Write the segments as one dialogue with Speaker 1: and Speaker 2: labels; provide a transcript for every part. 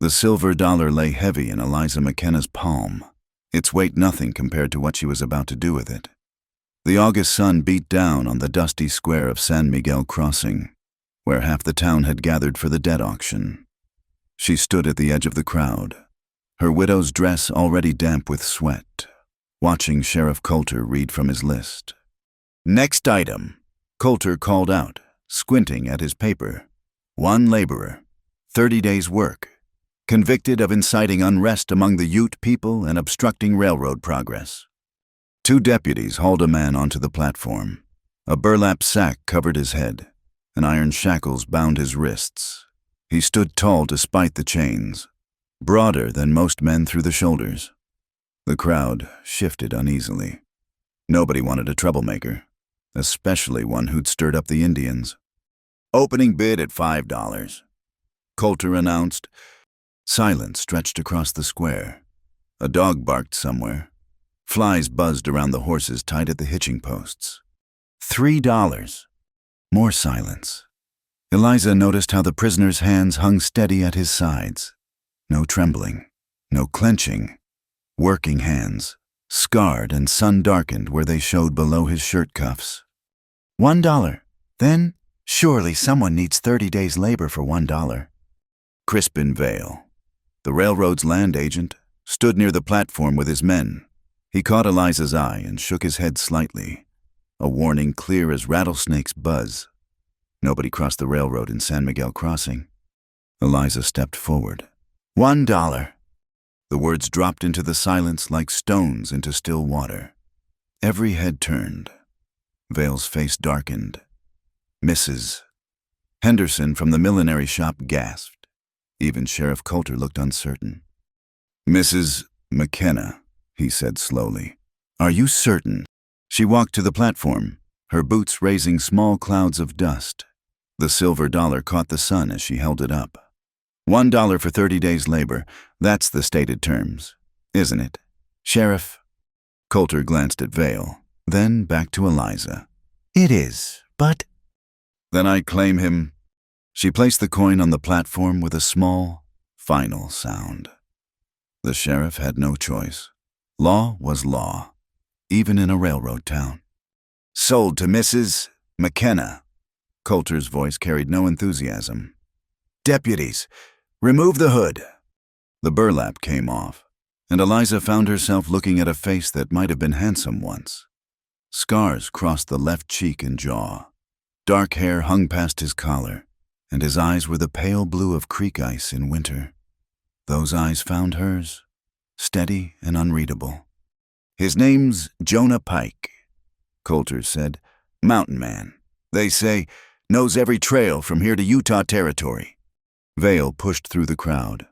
Speaker 1: The silver dollar lay heavy in Eliza McKenna's palm, its weight nothing compared to what she was about to do with it. The August sun beat down on the dusty square of San Miguel Crossing, where half the town had gathered for the debt auction. She stood at the edge of the crowd, her widow's dress already damp with sweat, watching Sheriff Coulter read from his list. "Next item," Coulter called out, squinting at his paper. "One laborer, 30 days' work, convicted of inciting unrest among the Ute people and obstructing railroad progress." 2 deputies hauled a man onto the platform. A burlap sack covered his head, and iron shackles bound his wrists. He stood tall despite the chains, broader than most men through the shoulders. The crowd shifted uneasily. Nobody wanted a troublemaker, especially one who'd stirred up the Indians. "Opening bid at $5, Coulter announced. Silence stretched across the square. A dog barked somewhere. Flies buzzed around the horses tied at the hitching posts. $3. More silence. Eliza noticed how the prisoner's hands hung steady at his sides. No trembling, no clenching. Working hands, scarred and sun-darkened where they showed below his shirt cuffs. $1. Then, surely someone needs 30 days' labor for $1. Crispin Vale, the railroad's land agent, stood near the platform with his men. He caught Eliza's eye and shook his head slightly, a warning clear as rattlesnakes' buzz. Nobody crossed the railroad in San Miguel Crossing. Eliza stepped forward. $1. The words dropped into the silence like stones into still water. Every head turned. Vale's face darkened. "Mrs. Henderson from the millinery shop gasped. Even Sheriff Coulter looked uncertain. "Mrs. McKenna," he said slowly. "Are you certain?" She walked to the platform, her boots raising small clouds of dust. The silver dollar caught the sun as she held it up. $1 for 30 days' labor, that's the stated terms, isn't it, Sheriff? Coulter glanced at Vale, then back to Eliza. "It is, but—" "Then I claim him." She placed the coin on the platform with a small, final sound. The sheriff had no choice. Law was law, even in a railroad town. "Sold to Mrs. McKenna." Coulter's voice carried no enthusiasm. "Deputies, remove the hood." The burlap came off, and Eliza found herself looking at a face that might have been handsome once. Scars crossed the left cheek and jaw. Dark hair hung past his collar, and his eyes were the pale blue of creek ice in winter. Those eyes found hers, steady and unreadable. "His name's Jonah Pike," Coulter said. "Mountain man. They say, knows every trail from here to Utah Territory." Vale pushed through the crowd.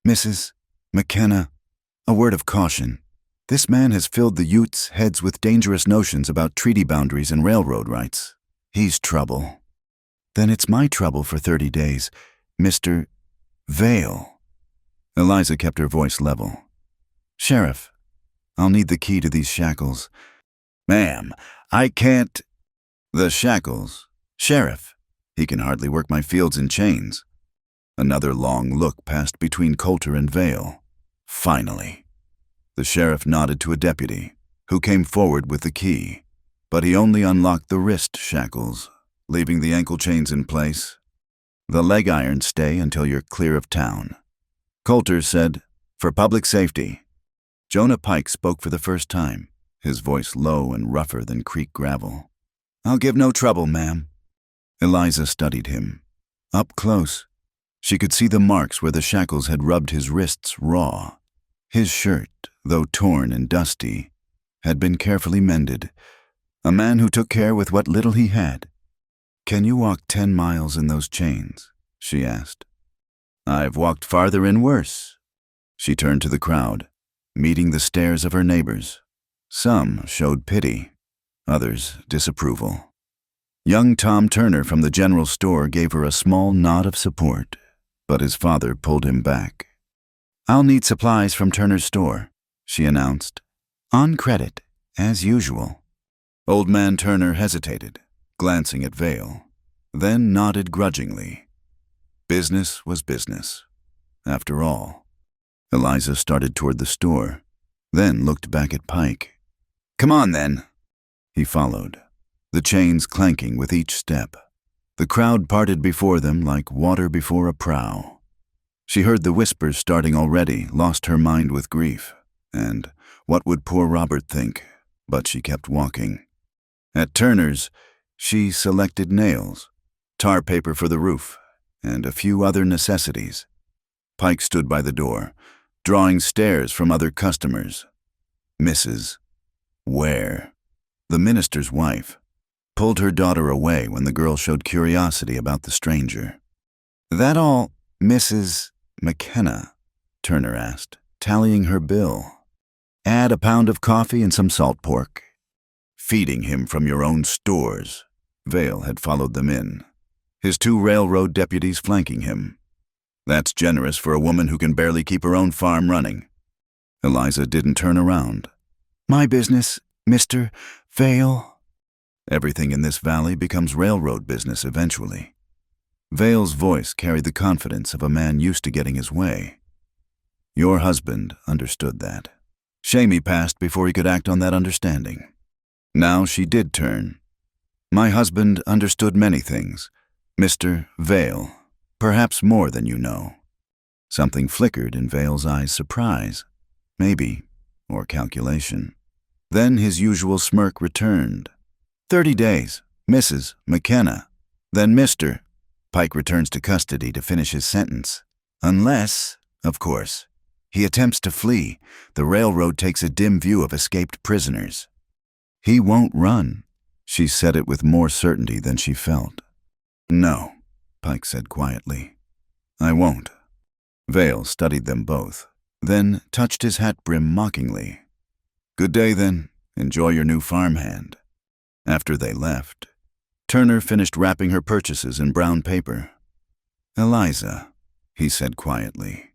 Speaker 1: "Mrs. McKenna, a word of caution. This man has filled the Utes' heads with dangerous notions about treaty boundaries and railroad rights. He's trouble." "Then it's my trouble for 30 days, Mr. Vale." Eliza kept her voice level. "Sheriff, I'll need the key to these shackles." "Ma'am, I can't—" "The shackles? Sheriff, he can hardly work my fields in chains." Another long look passed between Coulter and Vale. Finally. The sheriff nodded to a deputy, who came forward with the key, but he only unlocked the wrist shackles, leaving the ankle chains in place. "The leg irons stay until you're clear of town." Coulter said, "For public safety." Jonah Pike spoke for the first time, his voice low and rougher than creek gravel. "I'll give no trouble, ma'am." Eliza studied him. Up close, she could see the marks where the shackles had rubbed his wrists raw. His shirt, though torn and dusty, had been carefully mended. A man who took care with what little he had. "Can you walk 10 miles in those chains?" she asked. "I've walked farther and worse." She turned to the crowd, meeting the stares of her neighbors. Some showed pity, others disapproval. Young Tom Turner from the general store gave her a small nod of support, but his father pulled him back. "I'll need supplies from Turner's store," she announced. "On credit, as usual." Old man Turner hesitated, glancing at Vale, then nodded grudgingly. Business was business. after all. Eliza started toward the store, then looked back at Pike. "Come on, then." He followed, the chains clanking with each step. The crowd parted before them like water before a prow. She heard the whispers starting already, lost her mind with grief. And what would poor Robert think? But she kept walking. At Turner's, she selected nails, tar paper for the roof, and a few other necessities. Pike stood by the door, drawing stares from other customers. Mrs. Ware, the minister's wife, pulled her daughter away when the girl showed curiosity about the stranger. "That all, Mrs. McKenna?" Turner asked, tallying her bill. "Add a pound of coffee and some salt pork." "Feeding him from your own stores." Vale had followed them in, his 2 railroad deputies flanking him. "That's generous for a woman who can barely keep her own farm running." Eliza didn't turn around. "My business, Mr. Vale." Everything in this valley becomes railroad business eventually. Vale's voice carried the confidence of a man used to getting his way. Your husband understood that. Shame he passed before he could act on that understanding. Now she did turn. "My husband understood many things, Mr. Vale, perhaps more than you know." Something flickered in Vale's eyes, surprise, maybe, or calculation. Then his usual smirk returned. 30 days, Mrs. McKenna. Then Mr. Pike returns to custody to finish his sentence. Unless, of course, he attempts to flee. The railroad takes a dim view of escaped prisoners. "He won't run." She said it with more certainty than she felt. "No," Pike said quietly. "I won't." Vale studied them both, then touched his hat brim mockingly. "Good day, then. Enjoy your new farmhand." After they left, Turner finished wrapping her purchases in brown paper. "Eliza," he said quietly,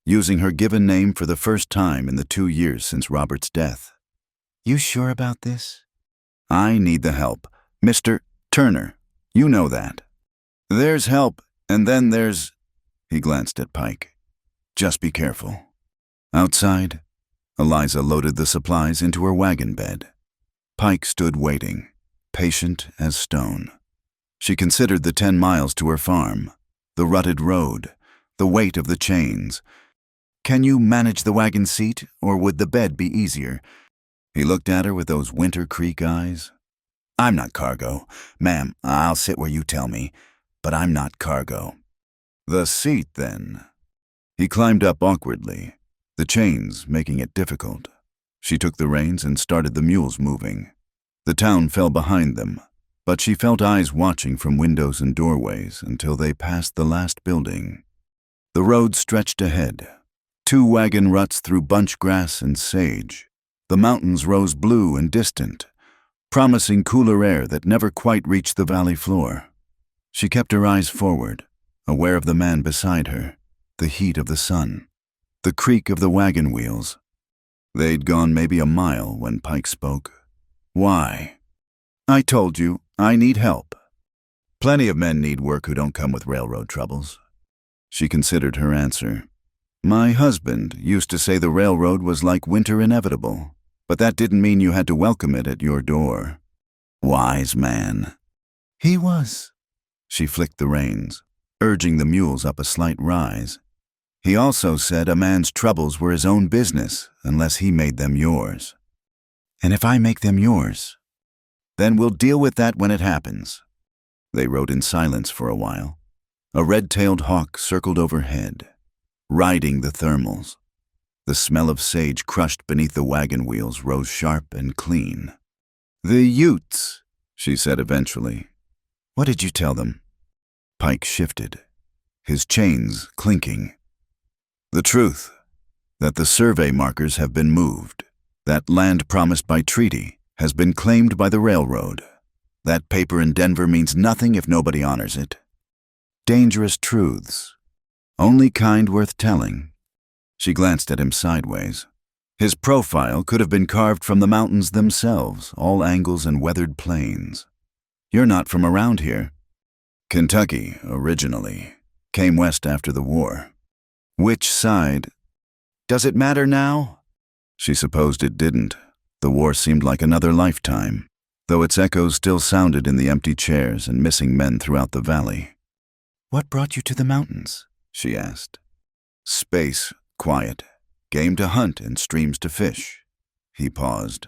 Speaker 1: using her given name for the first time in the 2 years since Robert's death. "You sure about this?" "I need the help. Mr. Turner, you know that. There's help, and then there's—" He glanced at Pike. "Just be careful." Outside, Eliza loaded the supplies into her wagon bed. Pike stood waiting, patient as stone. She considered the 10 miles to her farm, the rutted road, the weight of the chains. "Can you manage the wagon seat, or would the bed be easier?" He looked at her with those Winter Creek eyes. "I'm not cargo. Ma'am, I'll sit where you tell me, but I'm not cargo." "The seat, then." He climbed up awkwardly, the chains making it difficult. She took the reins and started the mules moving. The town fell behind them, but she felt eyes watching from windows and doorways until they passed the last building. The road stretched ahead, 2 wagon ruts through bunch grass and sage. The mountains rose blue and distant, promising cooler air that never quite reached the valley floor. She kept her eyes forward, aware of the man beside her, the heat of the sun, the creak of the wagon wheels. They'd gone maybe a mile when Pike spoke. "Why?" "I told you, I need help." "Plenty of men need work who don't come with railroad troubles." She considered her answer. "My husband used to say the railroad was like winter inevitable, but that didn't mean you had to welcome it at your door." "Wise man." "He was." She flicked the reins, urging the mules up a slight rise. "He also said a man's troubles were his own business unless he made them yours." "And if I make them yours?" "Then we'll deal with that when it happens." They rode in silence for a while. A red-tailed hawk circled overhead, riding the thermals. The smell of sage crushed beneath the wagon wheels rose sharp and clean. "The Utes," she said eventually. "What did you tell them?" Pike shifted, his chains clinking. "The truth, that the survey markers have been moved. That land promised by treaty has been claimed by the railroad. That paper in Denver means nothing if nobody honors it. Dangerous truths, only kind worth telling." She glanced at him sideways. His profile could have been carved from the mountains themselves, all angles and weathered plains. "You're not from around here." "Kentucky, originally. Came west after the war." Which side? Does it matter now? She supposed it didn't. The war seemed like another lifetime, though its echoes still sounded in the empty chairs and missing men throughout the valley. What brought you to the mountains? She asked. Space, quiet, game to hunt and streams to fish. He paused.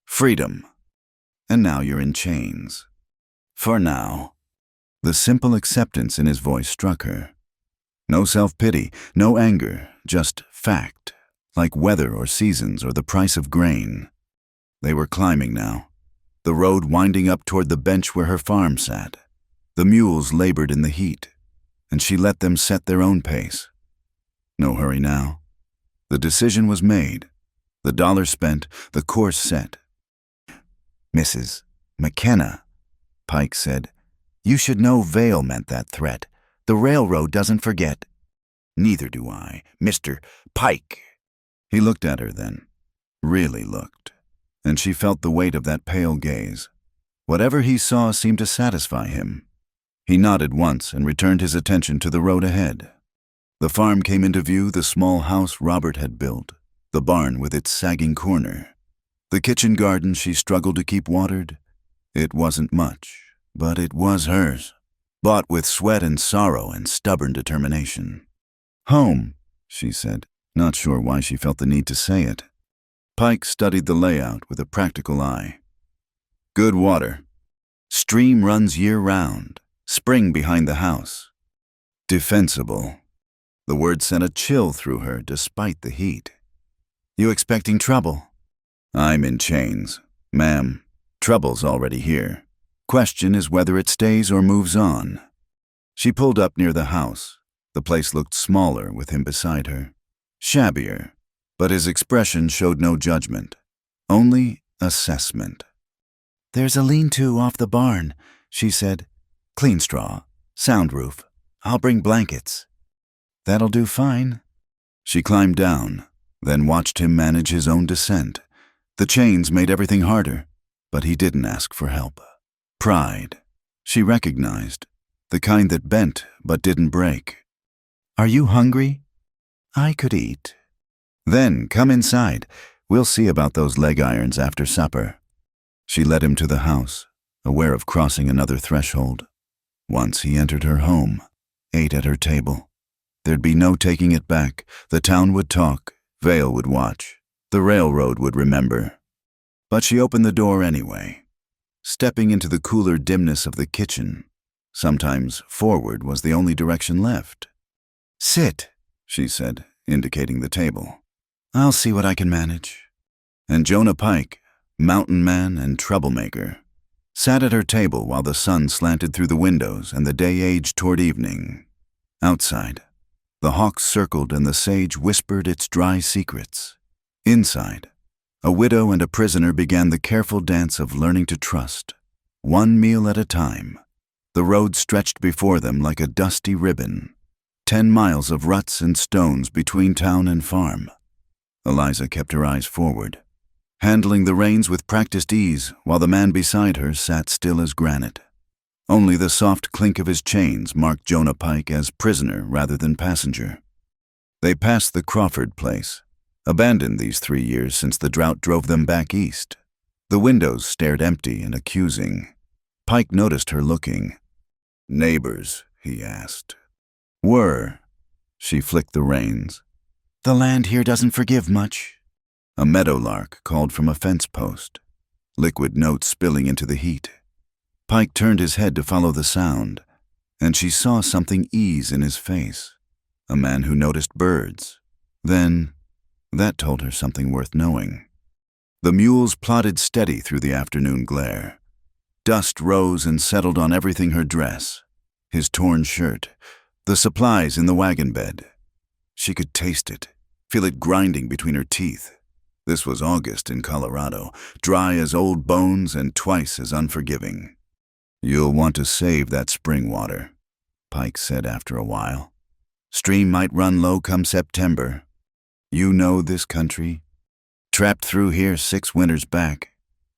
Speaker 1: Freedom. And now you're in chains. For now. The simple acceptance in his voice struck her. No self-pity, no anger, just fact, like weather or seasons or the price of grain. They were climbing now, the road winding up toward the bench where her farm sat. The mules labored in the heat, and she let them set their own pace. No hurry now. The decision was made, the dollar spent, the course set. Mrs. McKenna, Pike said, you should know Vale meant that threat. The railroad doesn't forget. Neither do I, Mr. Pike. He looked at her then, really looked, and she felt the weight of that pale gaze. Whatever he saw seemed to satisfy him. He nodded once and returned his attention to the road ahead. The farm came into view, the small house Robert had built, the barn with its sagging corner. The kitchen garden she struggled to keep watered. It wasn't much, but it was hers, bought with sweat and sorrow and stubborn determination. Home, she said, not sure why she felt the need to say it. Pike studied the layout with a practical eye. Good water. Stream runs year-round. Spring behind the house. Defensible. The word sent a chill through her despite the heat. You expecting trouble? I'm in chains. Ma'am, trouble's already here. Question is whether it stays or moves on. She pulled up near the house. The place looked smaller with him beside her. Shabbier, but his expression showed no judgment, only assessment. There's a lean-to off the barn, she said. Clean straw, sound roof. I'll bring blankets. That'll do fine. She climbed down, then watched him manage his own descent. The chains made everything harder, but he didn't ask for help. Pride, she recognized, the kind that bent but didn't break. Are you hungry? I could eat. Then come inside. We'll see about those leg irons after supper. She led him to the house, aware of crossing another threshold. Once he entered her home, ate at her table. There'd be no taking it back. The town would talk, Vale would watch, the railroad would remember. But she opened the door anyway, stepping into the cooler dimness of the kitchen. Sometimes forward was the only direction left. Sit, she said, indicating the table. I'll see what I can manage. And Jonah Pike, mountain man and troublemaker, sat at her table while the sun slanted through the windows and the day aged toward evening. Outside, the hawks circled and the sage whispered its dry secrets. Inside, a widow and a prisoner began the careful dance of learning to trust, one meal at a time. The road stretched before them like a dusty ribbon, 10 miles of ruts and stones between town and farm. Eliza kept her eyes forward, handling the reins with practiced ease while the man beside her sat still as granite. Only the soft clink of his chains marked Jonah Pike as prisoner rather than passenger. They passed the Crawford place, abandoned these 3 years since the drought drove them back east. The windows stared empty and accusing. Pike noticed her looking. Neighbors, he asked. Were. She flicked the reins. The land here doesn't forgive much. A meadowlark called from a fence post, liquid notes spilling into the heat. Pike turned his head to follow the sound, and she saw something ease in his face. A man who noticed birds. Then, that told her something worth knowing. The mules plodded steady through the afternoon glare. Dust rose and settled on everything: her dress, his torn shirt, the supplies in the wagon bed. She could taste it, feel it grinding between her teeth. This was August in Colorado, dry as old bones and twice as unforgiving. You'll want to save that spring water, Pike said after a while. Stream might run low come September. You know this country. Trapped through here 6 winters back.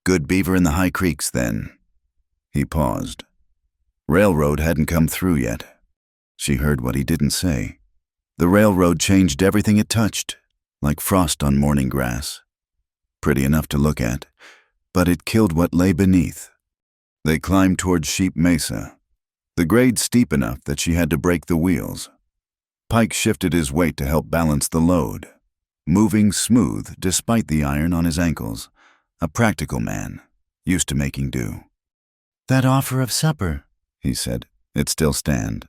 Speaker 1: Good beaver in the high creeks then. He paused. Railroad hadn't come through yet. She heard what he didn't say. The railroad changed everything it touched, like frost on morning grass. Pretty enough to look at, but it killed what lay beneath. They climbed toward Sheep Mesa, the grade steep enough that she had to brake the wheels. Pike shifted his weight to help balance the load, moving smooth despite the iron on his ankles, a practical man, used to making do. "That offer of supper," he said. "It still stand.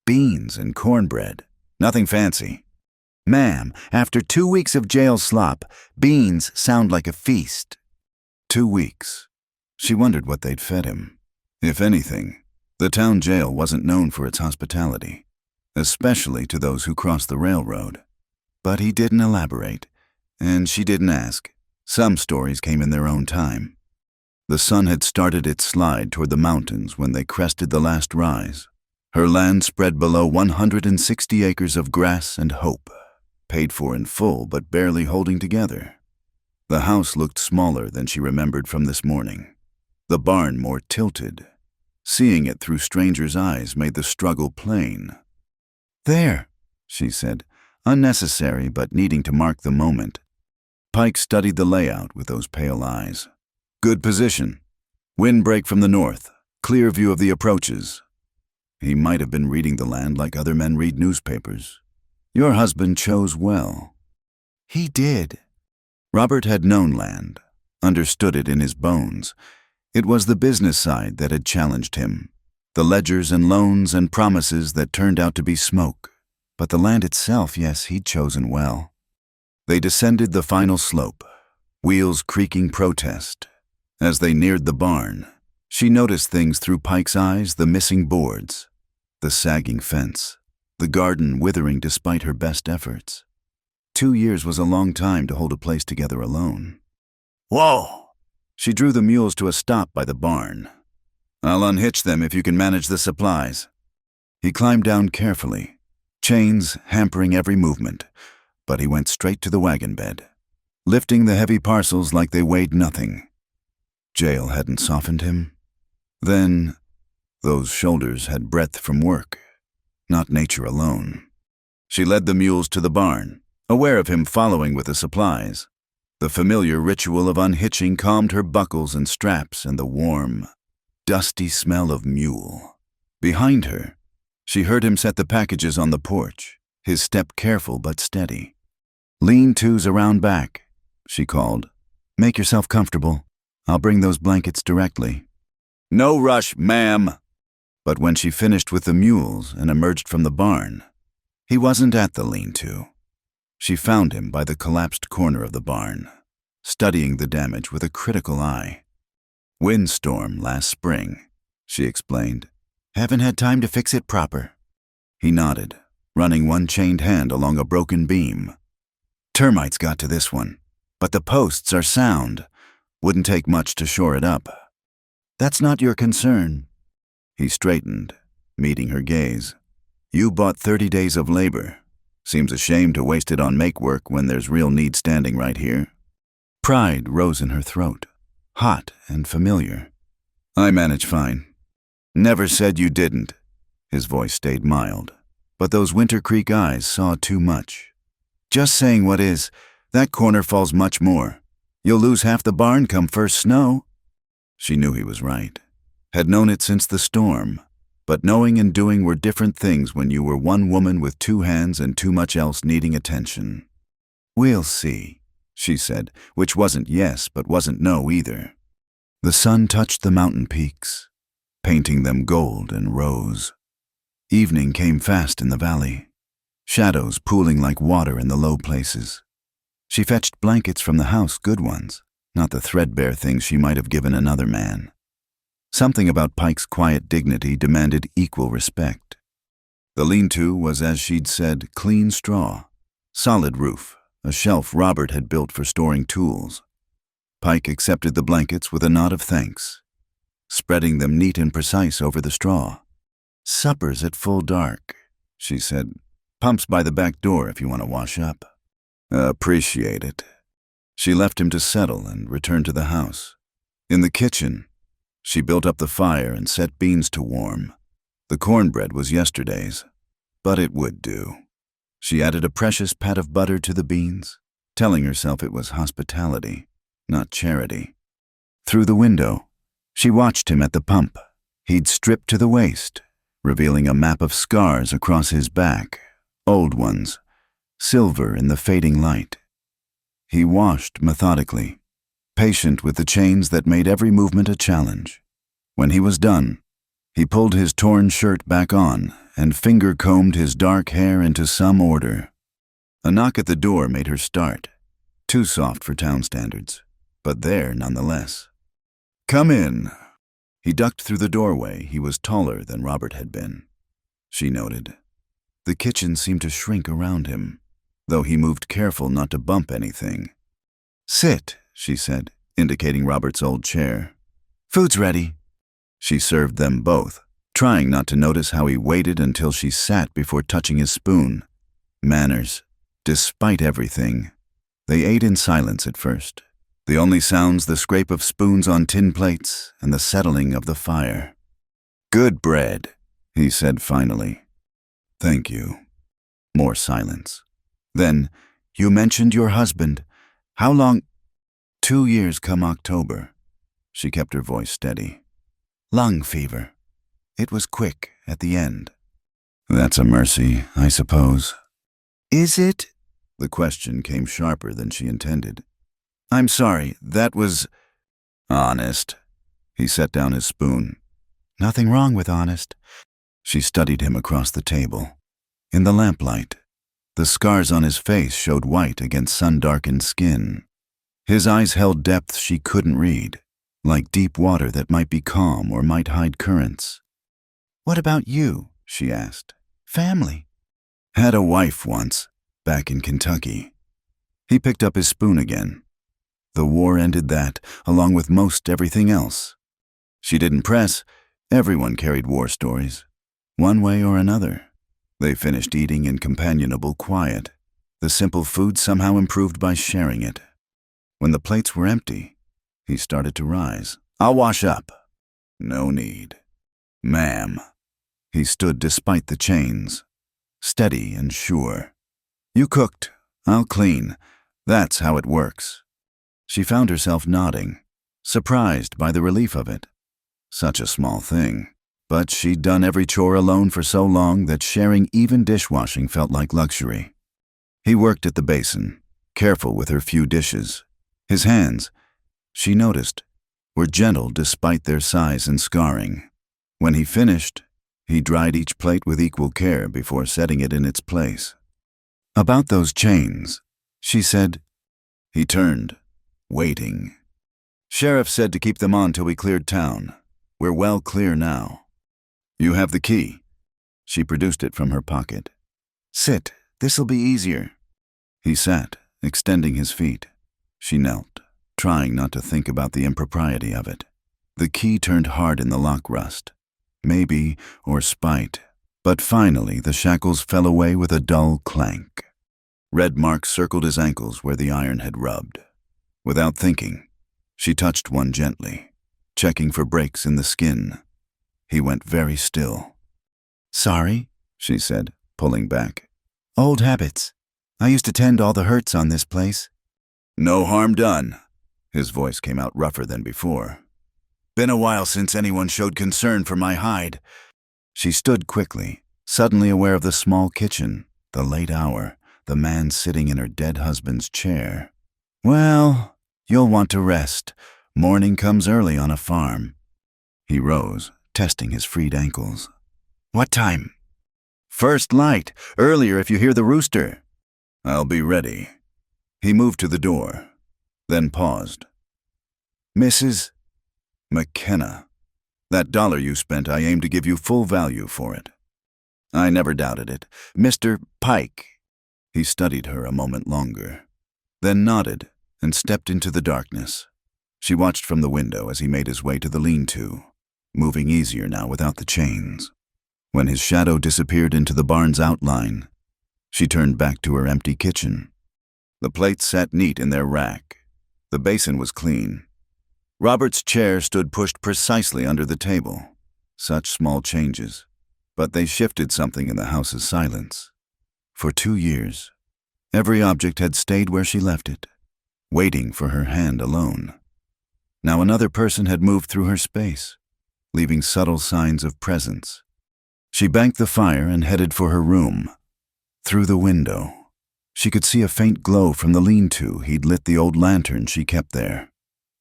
Speaker 1: Beans and cornbread, nothing fancy. Ma'am, after 2 weeks of jail slop, beans sound like a feast." 2 weeks. She wondered what they'd fed him. If anything, the town jail wasn't known for its hospitality, especially to those who crossed the railroad. But he didn't elaborate, and she didn't ask. Some stories came in their own time. The sun had started its slide toward the mountains when they crested the last rise. Her land spread below 160 acres of grass and hope, paid for in full but barely holding together. The house looked smaller than she remembered from this morning, the barn more tilted. Seeing it through strangers' eyes made the struggle plain. "There," she said, unnecessary but needing to mark the moment. Pike studied the layout with those pale eyes. Good position. Windbreak from the north, clear view of the approaches. He might have been reading the land like other men read newspapers. Your husband chose well. He did. Robert had known land, understood it in his bones. It was the business side that had challenged him, the ledgers and loans and promises that turned out to be smoke. But the land itself, yes, he'd chosen well. They descended the final slope, wheels creaking protest. As they neared the barn, she noticed things through Pike's eyes: the missing boards, the sagging fence, the garden withering despite her best efforts. 2 years was a long time to hold a place together alone. "Whoa!" She drew the mules to a stop by the barn. "I'll unhitch them if you can manage the supplies." He climbed down carefully, chains hampering every movement, but he went straight to the wagon bed, lifting the heavy parcels like they weighed nothing. Jail hadn't softened him. Then, those shoulders had breadth from work, not nature alone. She led the mules to the barn, aware of him following with the supplies. The familiar ritual of unhitching calmed her buckles and straps and the warm, dusty smell of mule. Behind her, she heard him set the packages on the porch, his step careful but steady. "Lean-tos around back," she called. "Make yourself comfortable. I'll bring those blankets directly." "No rush, ma'am." But when she finished with the mules and emerged from the barn, he wasn't at the lean-to. She found him by the collapsed corner of the barn, studying the damage with a critical eye. "Windstorm last spring," she explained. "Haven't had time to fix it proper." He nodded, running one chained hand along a broken beam. "Termites got to this one, but the posts are sound. Wouldn't take much to shore it up." "That's not your concern." He straightened, meeting her gaze. "You bought 30 days of labor. Seems a shame to waste it on make work when there's real need standing right here." Pride rose in her throat, hot and familiar. "I manage fine." "Never said you didn't." His voice stayed mild, but those Winter Creek eyes saw too much. "Just saying what is, that corner falls much more. You'll lose half the barn come first snow." She knew he was right, had known it since the storm. But knowing and doing were different things when you were one woman with 2 hands and too much else needing attention. "We'll see," she said, which wasn't yes but wasn't no either. The sun touched the mountain peaks, painting them gold and rose. Evening came fast in the valley, shadows pooling like water in the low places. She fetched blankets from the house, good ones, not the threadbare things she might have given another man. Something about Pike's quiet dignity demanded equal respect. The lean-to was, as she'd said, clean straw, solid roof, a shelf Robert had built for storing tools. Pike accepted the blankets with a nod of thanks, spreading them neat and precise over the straw. "Supper's at full dark," she said. "Pump's by the back door if you want to wash up." "Appreciate it." She left him to settle and returned to the house. In the kitchen, she built up the fire and set beans to warm. The cornbread was yesterday's, but it would do. She added a precious pat of butter to the beans, telling herself it was hospitality, not charity. Through the window, she watched him at the pump. He'd stripped to the waist, revealing a map of scars across his back, old ones, silver in the fading light. He washed methodically, patient with the chains that made every movement a challenge. When he was done, he pulled his torn shirt back on and finger-combed his dark hair into some order. A knock at the door made her start, too soft for town standards, but there nonetheless. "Come in." He ducked through the doorway. He was taller than Robert had been, she noted. The kitchen seemed to shrink around him, though he moved careful not to bump anything. "Sit," she said, indicating Robert's old chair. "Food's ready." She served them both, trying not to notice how he waited until she sat before touching his spoon. Manners, despite everything. They ate in silence at first. The only sounds the scrape of spoons on tin plates and the settling of the fire. "Good bread," he said finally. "Thank you." More silence. Then, "You mentioned your husband. How long?" 2 years come October. She kept her voice steady. "Lung fever. It was quick at the end." "That's a mercy, I suppose." "Is it?" The question came sharper than she intended. "I'm sorry, that was honest." He set down his spoon. "Nothing wrong with honest." She studied him across the table. In the lamplight, the scars on his face showed white against sun-darkened skin. His eyes held depth she couldn't read, like deep water that might be calm or might hide currents. "What about you?" she asked. "Family?" "Had a wife once, back in Kentucky." He picked up his spoon again. The war ended that, along with most everything else. She didn't press. Everyone carried war stories, one way or another. They finished eating in companionable quiet, the simple food somehow improved by sharing it. When the plates were empty, he started to rise. "I'll wash up." "No need." "Ma'am." He stood despite the chains, steady and sure. "You cooked. I'll clean. That's how it works." She found herself nodding, surprised by the relief of it. Such a small thing, but she'd done every chore alone for so long that sharing even dishwashing felt like luxury. He worked at the basin, careful with her few dishes. His hands, she noticed, were gentle despite their size and scarring. When he finished, he dried each plate with equal care before setting it in its place. "About those chains," she said. He turned, waiting. "Sheriff said to keep them on till we cleared town. We're well clear now." "You have the key." She produced it from her pocket. "Sit, this'll be easier." He sat, extending his feet. She knelt, trying not to think about the impropriety of it. The key turned hard in the lock rust. Maybe, or spite, but finally the shackles fell away with a dull clank. Red marks circled his ankles where the iron had rubbed. Without thinking, she touched one gently, checking for breaks in the skin. He went very still. "Sorry," she said, pulling back. "Old habits. I used to tend all the hurts on this place." "No harm done." His voice came out rougher than before. "Been a while since anyone showed concern for my hide." She stood quickly, suddenly aware of the small kitchen, the late hour, the man sitting in her dead husband's chair. "Well, you'll want to rest. Morning comes early on a farm." He rose, testing his freed ankles. "What time?" "First light. Earlier if you hear the rooster." "I'll be ready." He moved to the door, then paused. "Mrs. McKenna. That $1 you spent, I aim to give you full value for it." "I never doubted it. Mr. Pike." He studied her a moment longer, then nodded and stepped into the darkness. She watched from the window as he made his way to the lean-to, moving easier now without the chains. When his shadow disappeared into the barn's outline, she turned back to her empty kitchen. The plates sat neat in their rack. The basin was clean. Robert's chair stood pushed precisely under the table. Such small changes, but they shifted something in the house's silence. For 2 years, every object had stayed where she left it, waiting for her hand alone. Now another person had moved through her space, leaving subtle signs of presence. She banked the fire and headed for her room. Through the window, she could see a faint glow from the lean-to he'd lit the old lantern she kept there.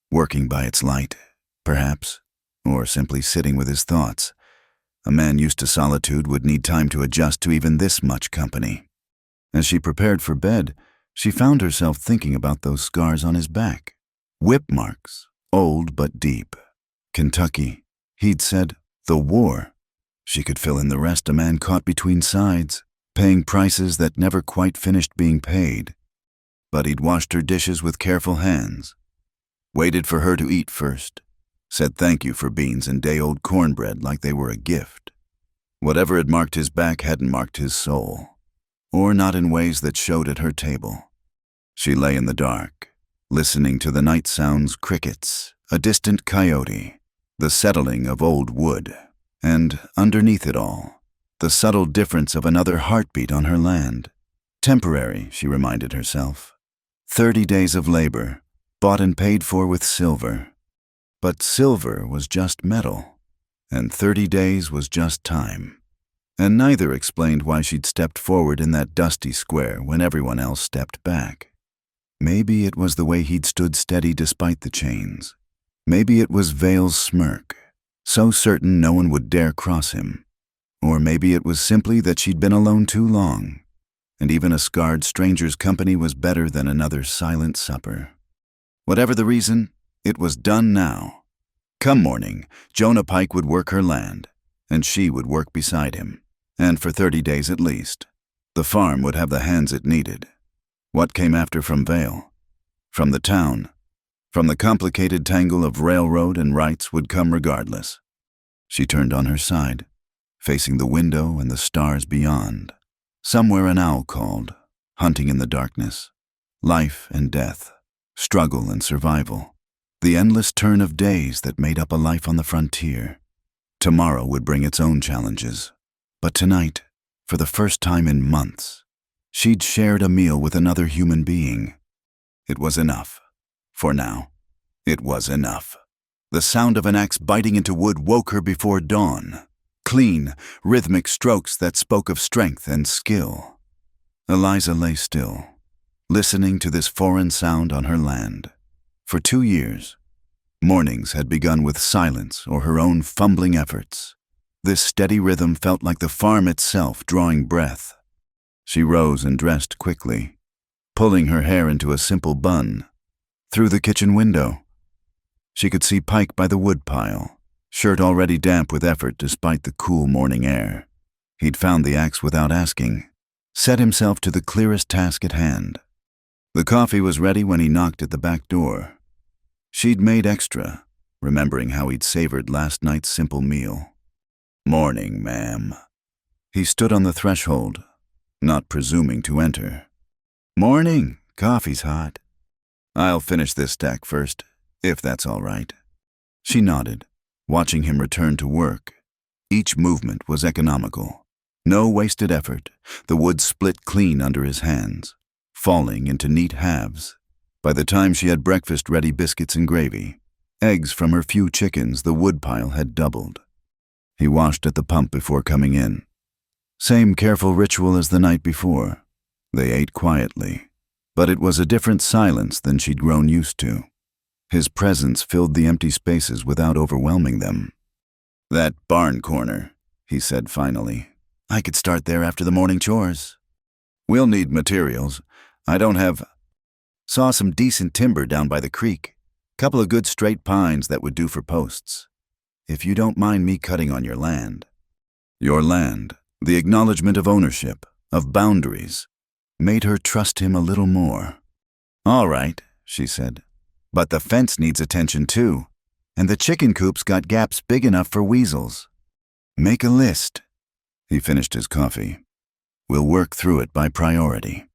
Speaker 1: Working by its light, perhaps, or simply sitting with his thoughts. A man used to solitude would need time to adjust to even this much company. As she prepared for bed, she found herself thinking about those scars on his back. Whip marks, old but deep. Kentucky. He'd said, the war. She could fill in the rest. A man caught between sides, paying prices that never quite finished being paid. But he'd washed her dishes with careful hands, waited for her to eat first, said thank you for beans and day-old cornbread like they were a gift. Whatever had marked his back hadn't marked his soul, or not in ways that showed at her table. She lay in the dark, listening to the night sounds, crickets, a distant coyote, the settling of old wood, and, underneath it all, the subtle difference of another heartbeat on her land. Temporary, she reminded herself. 30 days of labor, bought and paid for with silver. But silver was just metal, and 30 days was just time. And neither explained why she'd stepped forward in that dusty square when everyone else stepped back. Maybe it was the way he'd stood steady despite the chains. Maybe it was Vale's smirk, so certain no one would dare cross him. Or maybe it was simply that she'd been alone too long, and even a scarred stranger's company was better than another silent supper. Whatever the reason, it was done now. Come morning, Jonah Pike would work her land, and she would work beside him. And for 30 days at least, the farm would have the hands it needed. What came after from Vale? From the town? From the complicated tangle of railroad and rights would come regardless. She turned on her side, facing the window and the stars beyond. Somewhere an owl called, hunting in the darkness. Life and death, struggle and survival. The endless turn of days that made up a life on the frontier. Tomorrow would bring its own challenges. But tonight, for the first time in months, she'd shared a meal with another human being. It was enough. For now, it was enough. The sound of an axe biting into wood woke her before dawn. Clean, rhythmic strokes that spoke of strength and skill. Eliza lay still, listening to this foreign sound on her land. For 2 years, mornings had begun with silence or her own fumbling efforts. This steady rhythm felt like the farm itself drawing breath. She rose and dressed quickly, pulling her hair into a simple bun. Through the kitchen window, she could see Pike by the woodpile, shirt already damp with effort despite the cool morning air. He'd found the axe without asking, set himself to the clearest task at hand. The coffee was ready when he knocked at the back door. She'd made extra, remembering how he'd savored last night's simple meal. "Morning, ma'am." He stood on the threshold, not presuming to enter. "Morning. Coffee's hot. I'll finish this stack first, if that's all right." She nodded, watching him return to work. Each movement was economical. No wasted effort. The wood split clean under his hands, falling into neat halves. By the time she had breakfast-ready biscuits and gravy, eggs from her few chickens, the woodpile had doubled. He washed at the pump before coming in. Same careful ritual as the night before. They ate quietly, but it was a different silence than she'd grown used to. His presence filled the empty spaces without overwhelming them. "That barn corner," he said finally. "I could start there after the morning chores." "We'll need materials. I don't have..." "Saw some decent timber down by the creek. Couple of good straight pines that would do for posts. If you don't mind me cutting on your land." Your land, the acknowledgement of ownership, of boundaries, made her trust him a little more. "All right," she said. "But the fence needs attention too, and the chicken coop's got gaps big enough for weasels." "Make a list." He finished his coffee. "We'll work through it by priority."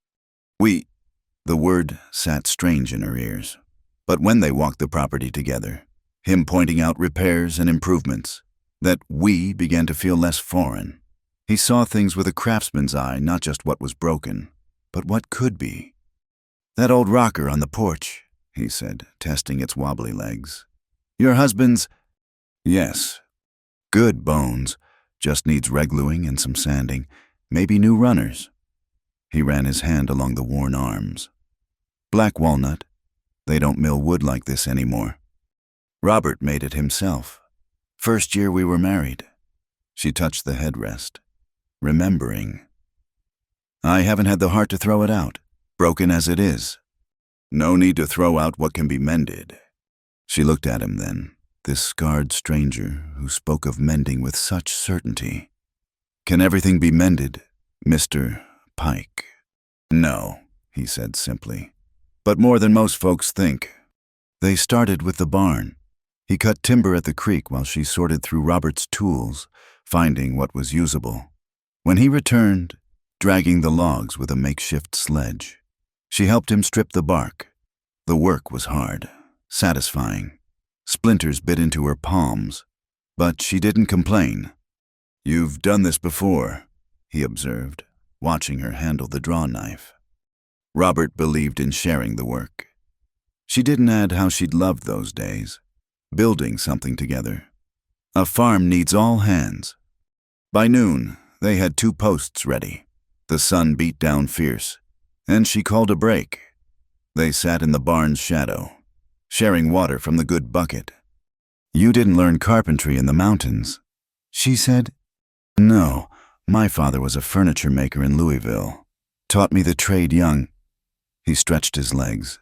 Speaker 1: The word sat strange in her ears. But when they walked the property together, him pointing out repairs and improvements, that "we" began to feel less foreign. He saw things with a craftsman's eye, not just what was broken, but what could be. "That old rocker on the porch," he said, testing its wobbly legs. "Your husband's—" "Yes. Good bones. Just needs regluing and some sanding. Maybe new runners." He ran his hand along the worn arms. "Black walnut. They don't mill wood like this anymore. Robert made it himself. First year we were married." She touched the headrest, remembering. "I haven't had the heart to throw it out, broken as it is." "No need to throw out what can be mended." She looked at him then, this scarred stranger who spoke of mending with such certainty. "Can everything be mended, Mr. Pike?" "No," he said simply, "but more than most folks think." They started with the barn. He cut timber at the creek while she sorted through Robert's tools, finding what was usable. When he returned, dragging the logs with a makeshift sledge, she helped him strip the bark. The work was hard, satisfying. Splinters bit into her palms, but she didn't complain. "You've done this before," he observed, watching her handle the draw knife. Robert believed in sharing the work. She didn't add how she'd loved those days, building something together. A farm needs all hands. By noon, they had 2 posts ready. The sun beat down fierce, and she called a break. They sat in the barn's shadow, sharing water from the good bucket. "You didn't learn carpentry in the mountains," she said. "No, my father was a furniture maker in Louisville. Taught me the trade young." He stretched his legs.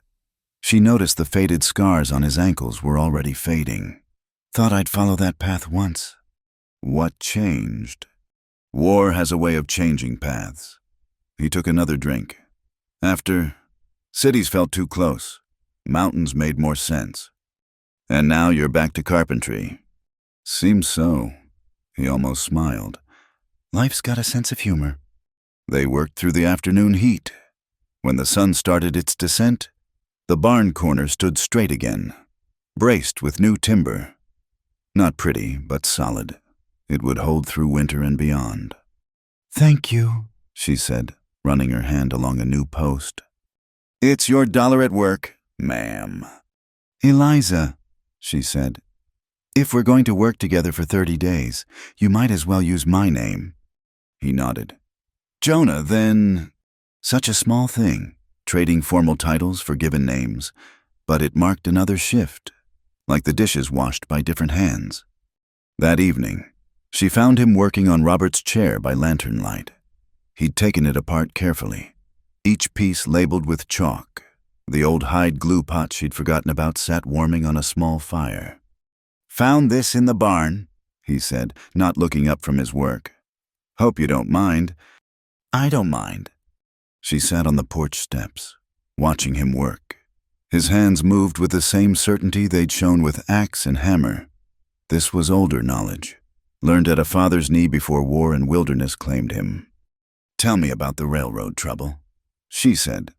Speaker 1: She noticed the faded scars on his ankles were already fading. "Thought I'd follow that path once." What changed? War has a way of changing paths. He took another drink. After, cities felt too close. Mountains made more sense. "And now you're back to carpentry." "Seems so." He almost smiled. "Life's got a sense of humor." They worked through the afternoon heat. When the sun started its descent, the barn corner stood straight again, braced with new timber. Not pretty, but solid. It would hold through winter and beyond. "Thank you," she said, running her hand along a new post. "It's your dollar at work, ma'am." "Eliza," she said, "if we're going to work together for 30 days, you might as well use my name." He nodded. "Jonah, then—" Such a small thing, trading formal titles for given names, but it marked another shift, like the dishes washed by different hands. That evening, she found him working on Robert's chair by lantern light. He'd taken it apart carefully, each piece labeled with chalk. The old hide glue pot she'd forgotten about sat warming on a small fire. "Found this in the barn," he said, not looking up from his work. "Hope you don't mind." "I don't mind." She sat on the porch steps, watching him work. His hands moved with the same certainty they'd shown with axe and hammer. This was older knowledge, learned at a father's knee before war and wilderness claimed him. "Tell me about the railroad trouble," she said.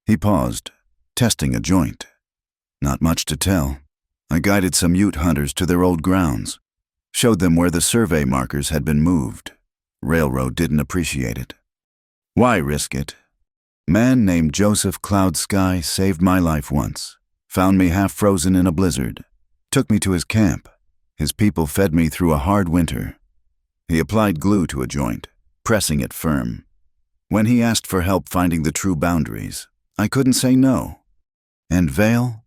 Speaker 1: He paused, testing a joint. "Not much to tell. I guided some Ute hunters to their old grounds, showed them where the survey markers had been moved. Railroad didn't appreciate it. Why risk it? Man named Joseph Cloud Sky saved my life once, found me half frozen in a blizzard, took me to his camp. His people fed me through a hard winter." He applied glue to a joint, pressing it firm. "When he asked for help finding the true boundaries, I couldn't say no." "And Vale?"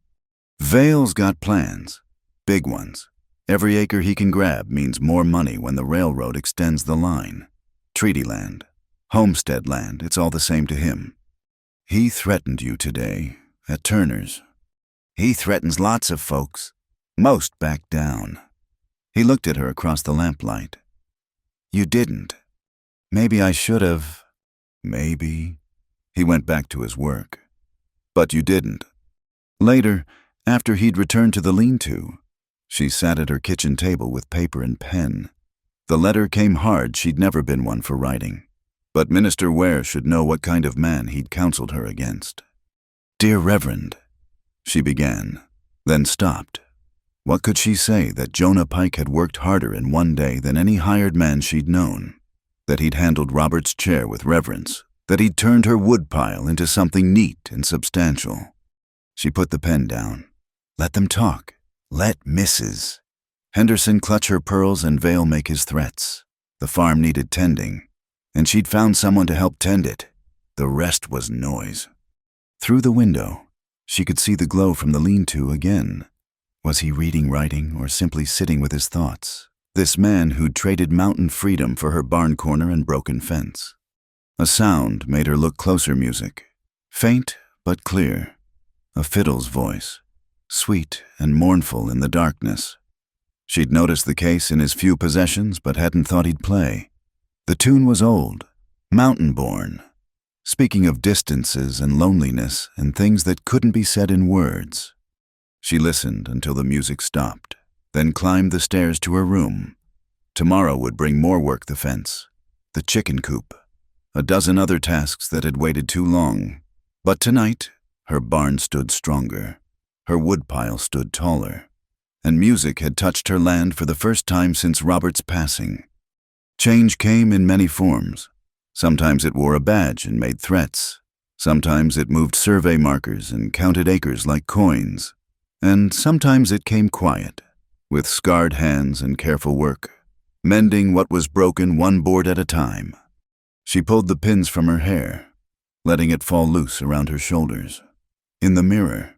Speaker 1: "Vale's got plans, big ones. Every acre he can grab means more money when the railroad extends the line. Treaty land, homestead land, it's all the same to him. He threatened you today, at Turner's." "He threatens lots of folks. Most back down." He looked at her across the lamplight. "You didn't." "Maybe I should have." "Maybe." He went back to his work. "But you didn't." Later, after he'd returned to the lean-to, she sat at her kitchen table with paper and pen. The letter came hard. She'd never been one for writing. But Minister Ware should know what kind of man he'd counseled her against. "Dear Reverend," she began, then stopped. What could she say that Jonah Pike had worked harder in one day than any hired man she'd known? that he'd handled Robert's chair with reverence, that he'd turned her woodpile into something neat and substantial. She put the pen down. Let them talk. Let Mrs. Henderson clutch her pearls and Vale make his threats. The farm needed tending, and she'd found someone to help tend it. The rest was noise. Through the window, she could see the glow from the lean-to again. Was he reading writing or simply sitting with his thoughts? This man who'd traded mountain freedom for her barn corner and broken fence. A sound made her look closer. Music. Faint but clear. A fiddle's voice. Sweet and mournful in the darkness. She'd noticed the case in his few possessions but hadn't thought he'd play. The tune was old, mountain-born, speaking of distances and loneliness and things that couldn't be said in words. She listened until the music stopped, then climbed the stairs to her room. Tomorrow would bring more work: the fence, the chicken coop, a dozen other tasks that had waited too long. But tonight, her barn stood stronger. Her woodpile stood taller. And music had touched her land for the first time since Robert's passing. Change came in many forms. Sometimes it wore a badge and made threats. Sometimes it moved survey markers and counted acres like coins. And sometimes it came quiet, with scarred hands and careful work, mending what was broken one board at a time. She pulled the pins from her hair, letting it fall loose around her shoulders. In the mirror,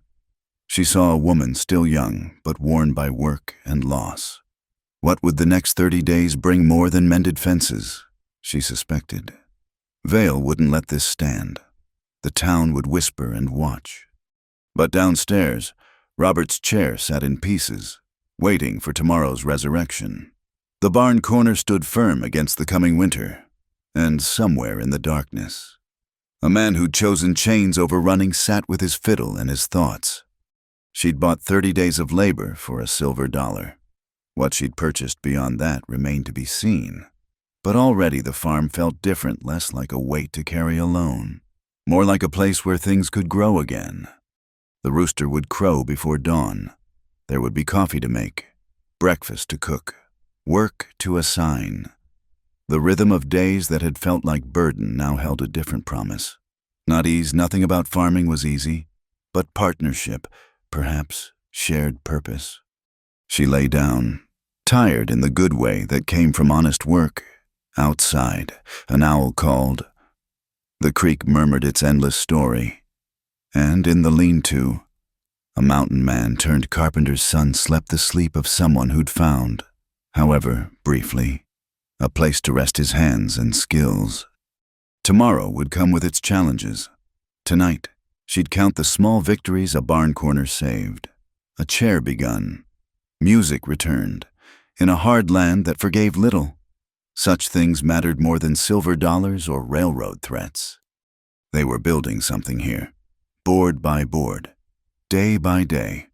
Speaker 1: she saw a woman still young, but worn by work and loss. What would the next 30 days bring more than mended fences? She suspected. Vale wouldn't let this stand. The town would whisper and watch. But downstairs, Robert's chair sat in pieces, waiting for tomorrow's resurrection. The barn corner stood firm against the coming winter, and somewhere in the darkness, a man who'd chosen chains over running sat with his fiddle and his thoughts. She'd bought 30 days of labor for a silver dollar. What she'd purchased beyond that remained to be seen. But already the farm felt different, less like a weight to carry alone, more like a place where things could grow again. The rooster would crow before dawn. There would be coffee to make, breakfast to cook, work to assign. The rhythm of days that had felt like burden now held a different promise. Not ease, nothing about farming was easy, but partnership, perhaps shared purpose. She lay down, tired in the good way that came from honest work. Outside, an owl called. The creek murmured its endless story. And in the lean-to, a mountain man turned carpenter's son slept the sleep of someone who'd found, however briefly, a place to rest his hands and skills. Tomorrow would come with its challenges. Tonight, she'd count the small victories a barn corner saved. A chair begun. Music returned, in a hard land that forgave little. Such things mattered more than silver dollars or railroad threats. They were building something here, board by board, day by day.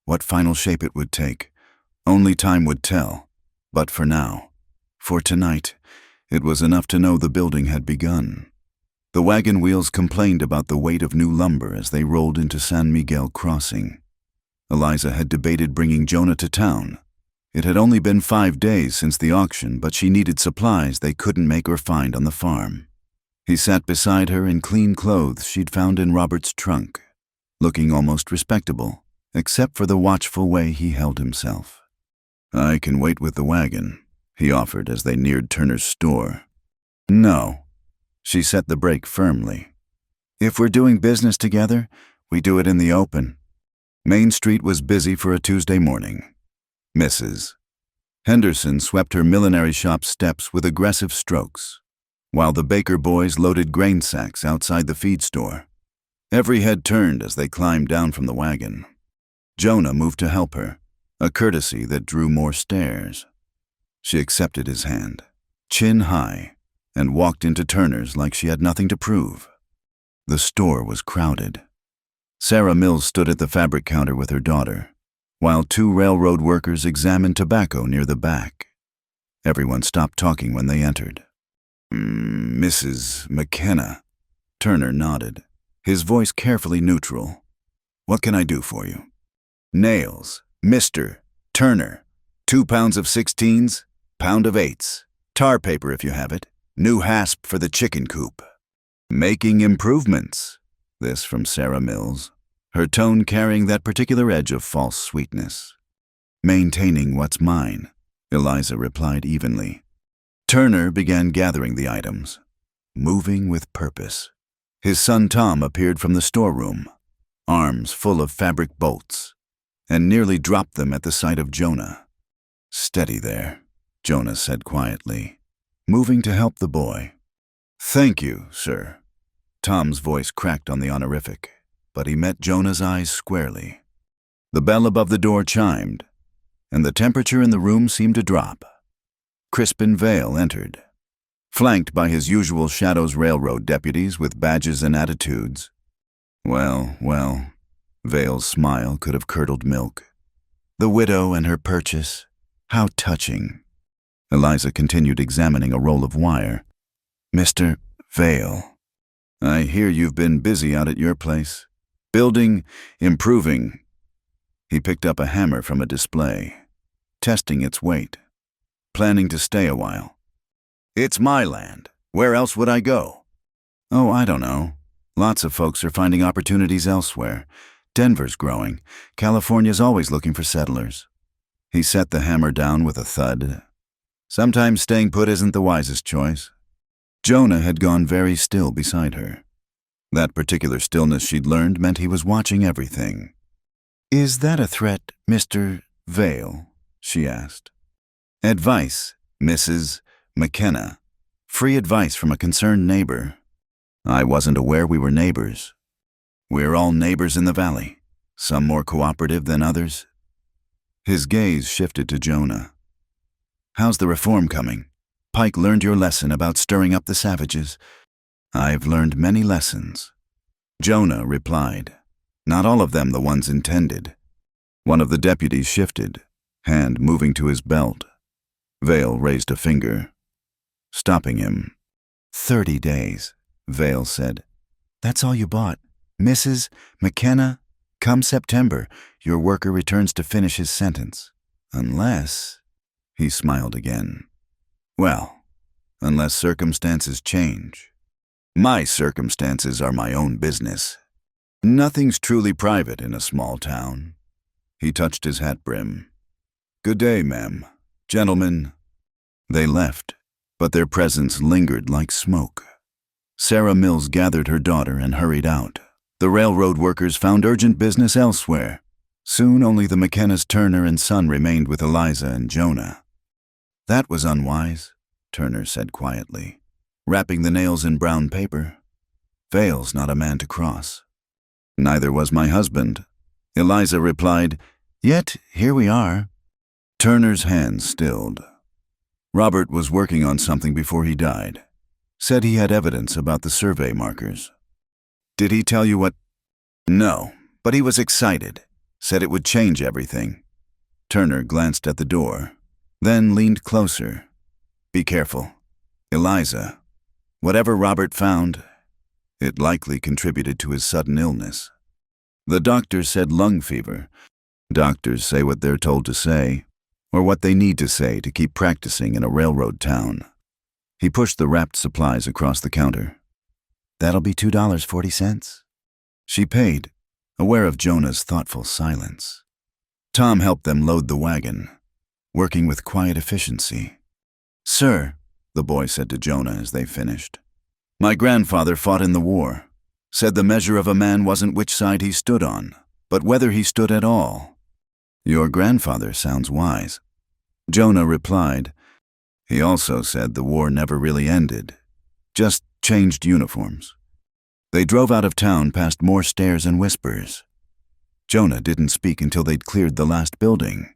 Speaker 1: What final shape it would take, only time would tell. But for now, for tonight, it was enough to know the building had begun. The wagon wheels complained about the weight of new lumber as they rolled into San Miguel Crossing. Eliza had debated bringing Jonah to town. It had only been 5 days since the auction, but she needed supplies they couldn't make or find on the farm. He sat beside her in clean clothes she'd found in Robert's trunk, looking almost respectable, except for the watchful way he held himself. "I can wait with the wagon," he offered as they neared Turner's store. "No." She set the brake firmly. "If we're doing business together, we do it in the open." Main Street was busy for a Tuesday morning. Mrs. Henderson swept her millinery shop steps with aggressive strokes, while the baker boys loaded grain sacks outside the feed store. Every head turned as they climbed down from the wagon. Jonah moved to help her, a courtesy that drew more stares. She accepted his hand, chin high, and walked into Turner's like she had nothing to prove. The store was crowded. Sarah Mills stood at the fabric counter with her daughter, while 2 railroad workers examined tobacco near the back. Everyone stopped talking when they entered. "Mrs. McKenna." Turner nodded, his voice carefully neutral. "What can I do for you?" "Nails, Mr. Turner. 2 pounds of 16s, pound of 8s. Tar paper if you have it. New hasp for the chicken coop. Making improvements. This from Sarah Mills, her tone carrying that particular edge of false sweetness. Maintaining what's mine, Eliza replied evenly. Turner began gathering the items, moving with purpose. His son Tom appeared from the storeroom, arms full of fabric bolts, and nearly dropped them at the sight of Jonah. Steady there, Jonah said quietly, moving to help the boy. Thank you, sir. Tom's voice cracked on the honorific, but he met Jonah's eyes squarely. The bell above the door chimed, and the temperature in the room seemed to drop. Crispin Vale entered, flanked by his usual Shadows Railroad deputies with badges and attitudes. Well, Vale's smile could have curdled milk. The widow and her purchase, how touching. Eliza continued examining a roll of wire. Mr. Vale, I hear you've been busy out at your place. Building, improving. He picked up a hammer from a display, testing its weight. Planning to stay a while. It's my land. Where else would I go? Oh, I don't know. Lots of folks are finding opportunities elsewhere. Denver's growing. California's always looking for settlers. He set the hammer down with a thud. Sometimes staying put isn't the wisest choice. Jonah had gone very still beside her. That particular stillness she'd learned meant he was watching everything. Is that a threat, Mr. Vale? She asked. Advice, Mrs. McKenna. Free advice from a concerned neighbor. I wasn't aware we were neighbors. We're all neighbors in the valley, some more cooperative than others. His gaze shifted to Jonah. How's the reform coming? Pike learned your lesson about stirring up the savages. I've learned many lessons. Jonah replied, not all of them the ones intended. One of the deputies shifted, hand moving to his belt. Vale raised a finger, stopping him. 30 days, Vale said. That's all you bought. Mrs. McKenna, come September, your worker returns to finish his sentence. Unless, he smiled again. Well, unless circumstances change. My circumstances are my own business. Nothing's truly private in a small town. He touched his hat brim. Good day, ma'am. Gentlemen. They left, but their presence lingered like smoke. Sarah Mills gathered her daughter and hurried out. The railroad workers found urgent business elsewhere. Soon only the McKennas Turner and son remained with Eliza and Jonah. That was unwise, Turner said quietly, wrapping the nails in brown paper. Vale's not a man to cross. Neither was my husband. Eliza replied, Yet here we are. Turner's hands stilled. Robert was working on something before he died. Said he had evidence about the survey markers. Did he tell you what? No, but he was excited. Said it would change everything. Turner glanced at the door, then leaned closer. Be careful. Eliza, whatever Robert found, it likely contributed to his sudden illness. The doctor said lung fever. Doctors say what they're told to say, or what they need to say to keep practicing in a railroad town. He pushed the wrapped supplies across the counter. That'll be $2.40. She paid, aware of Jonah's thoughtful silence. Tom helped them load the wagon, working with quiet efficiency. Sir, the boy said to Jonah as they finished, my grandfather fought in the war. Said the measure of a man wasn't which side he stood on, but whether he stood at all. Your grandfather sounds wise. Jonah replied. He also said the war never really ended, just changed uniforms. They drove out of town past more stares and whispers. Jonah didn't speak until they'd cleared the last building.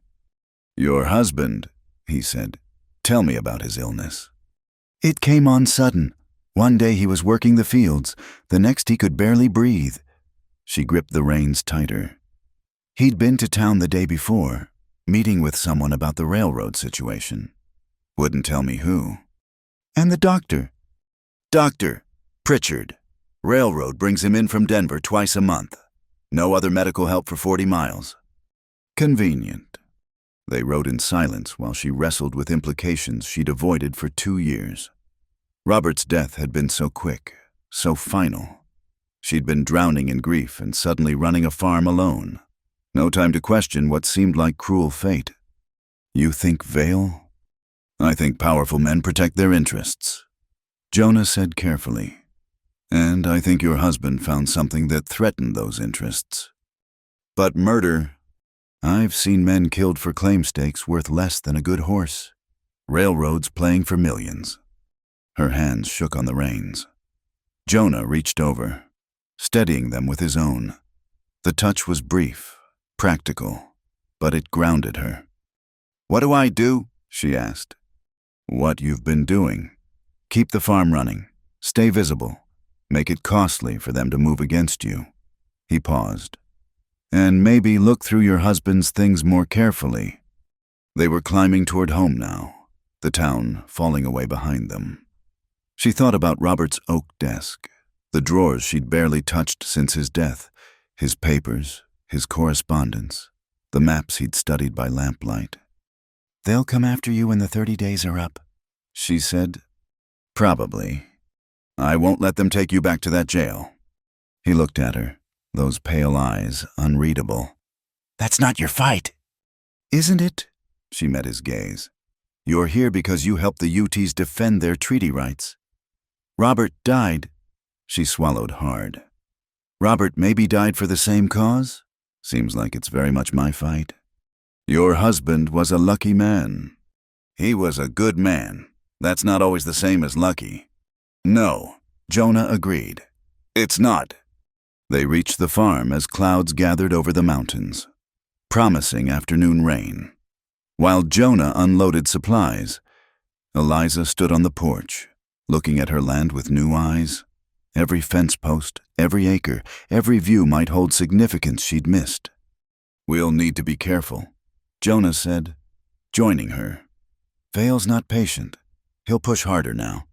Speaker 1: Your husband, he said. Tell me about his illness. It came on sudden. One day he was working the fields, the next he could barely breathe. She gripped the reins tighter. He'd been to town the day before, meeting with someone about the railroad situation. Wouldn't tell me who. And the doctor. Dr. Pritchard. Railroad brings him in from Denver twice a month. No other medical help for 40 miles. Convenient. They rode in silence while she wrestled with implications she'd avoided for 2 years. Robert's death had been so quick, so final. She'd been drowning in grief and suddenly running a farm alone. No time to question what seemed like cruel fate. You think Vale? I think powerful men protect their interests, Jonah said carefully. And I think your husband found something that threatened those interests. But murder, I've seen men killed for claim stakes worth less than a good horse. Railroads playing for millions. Her hands shook on the reins. Jonah reached over, steadying them with his own. The touch was brief, practical, but it grounded her. What do I do? She asked. What you've been doing. Keep the farm running. Stay visible. Make it costly for them to move against you. He paused. And maybe look through your husband's things more carefully. They were climbing toward home now, the town falling away behind them. She thought about Robert's oak desk, the drawers she'd barely touched since his death, his papers, his correspondence, the maps he'd studied by lamplight. They'll come after you when the 30 days are up, she said. Probably. I won't let them take you back to that jail. He looked at her, those pale eyes unreadable. That's not your fight. Isn't it? She met his gaze. You're here because you helped the UTs defend their treaty rights. Robert died. She swallowed hard. Robert maybe died for the same cause? Seems like it's very much my fight. Your husband was a lucky man. He was a good man. That's not always the same as lucky. No, Jonah agreed. It's not. They reached the farm as clouds gathered over the mountains, promising afternoon rain. While Jonah unloaded supplies, Eliza stood on the porch, looking at her land with new eyes. Every fence post, every acre, every view might hold significance she'd missed. We'll need to be careful, Jonah said, joining her. Vale's not patient. He'll push harder now.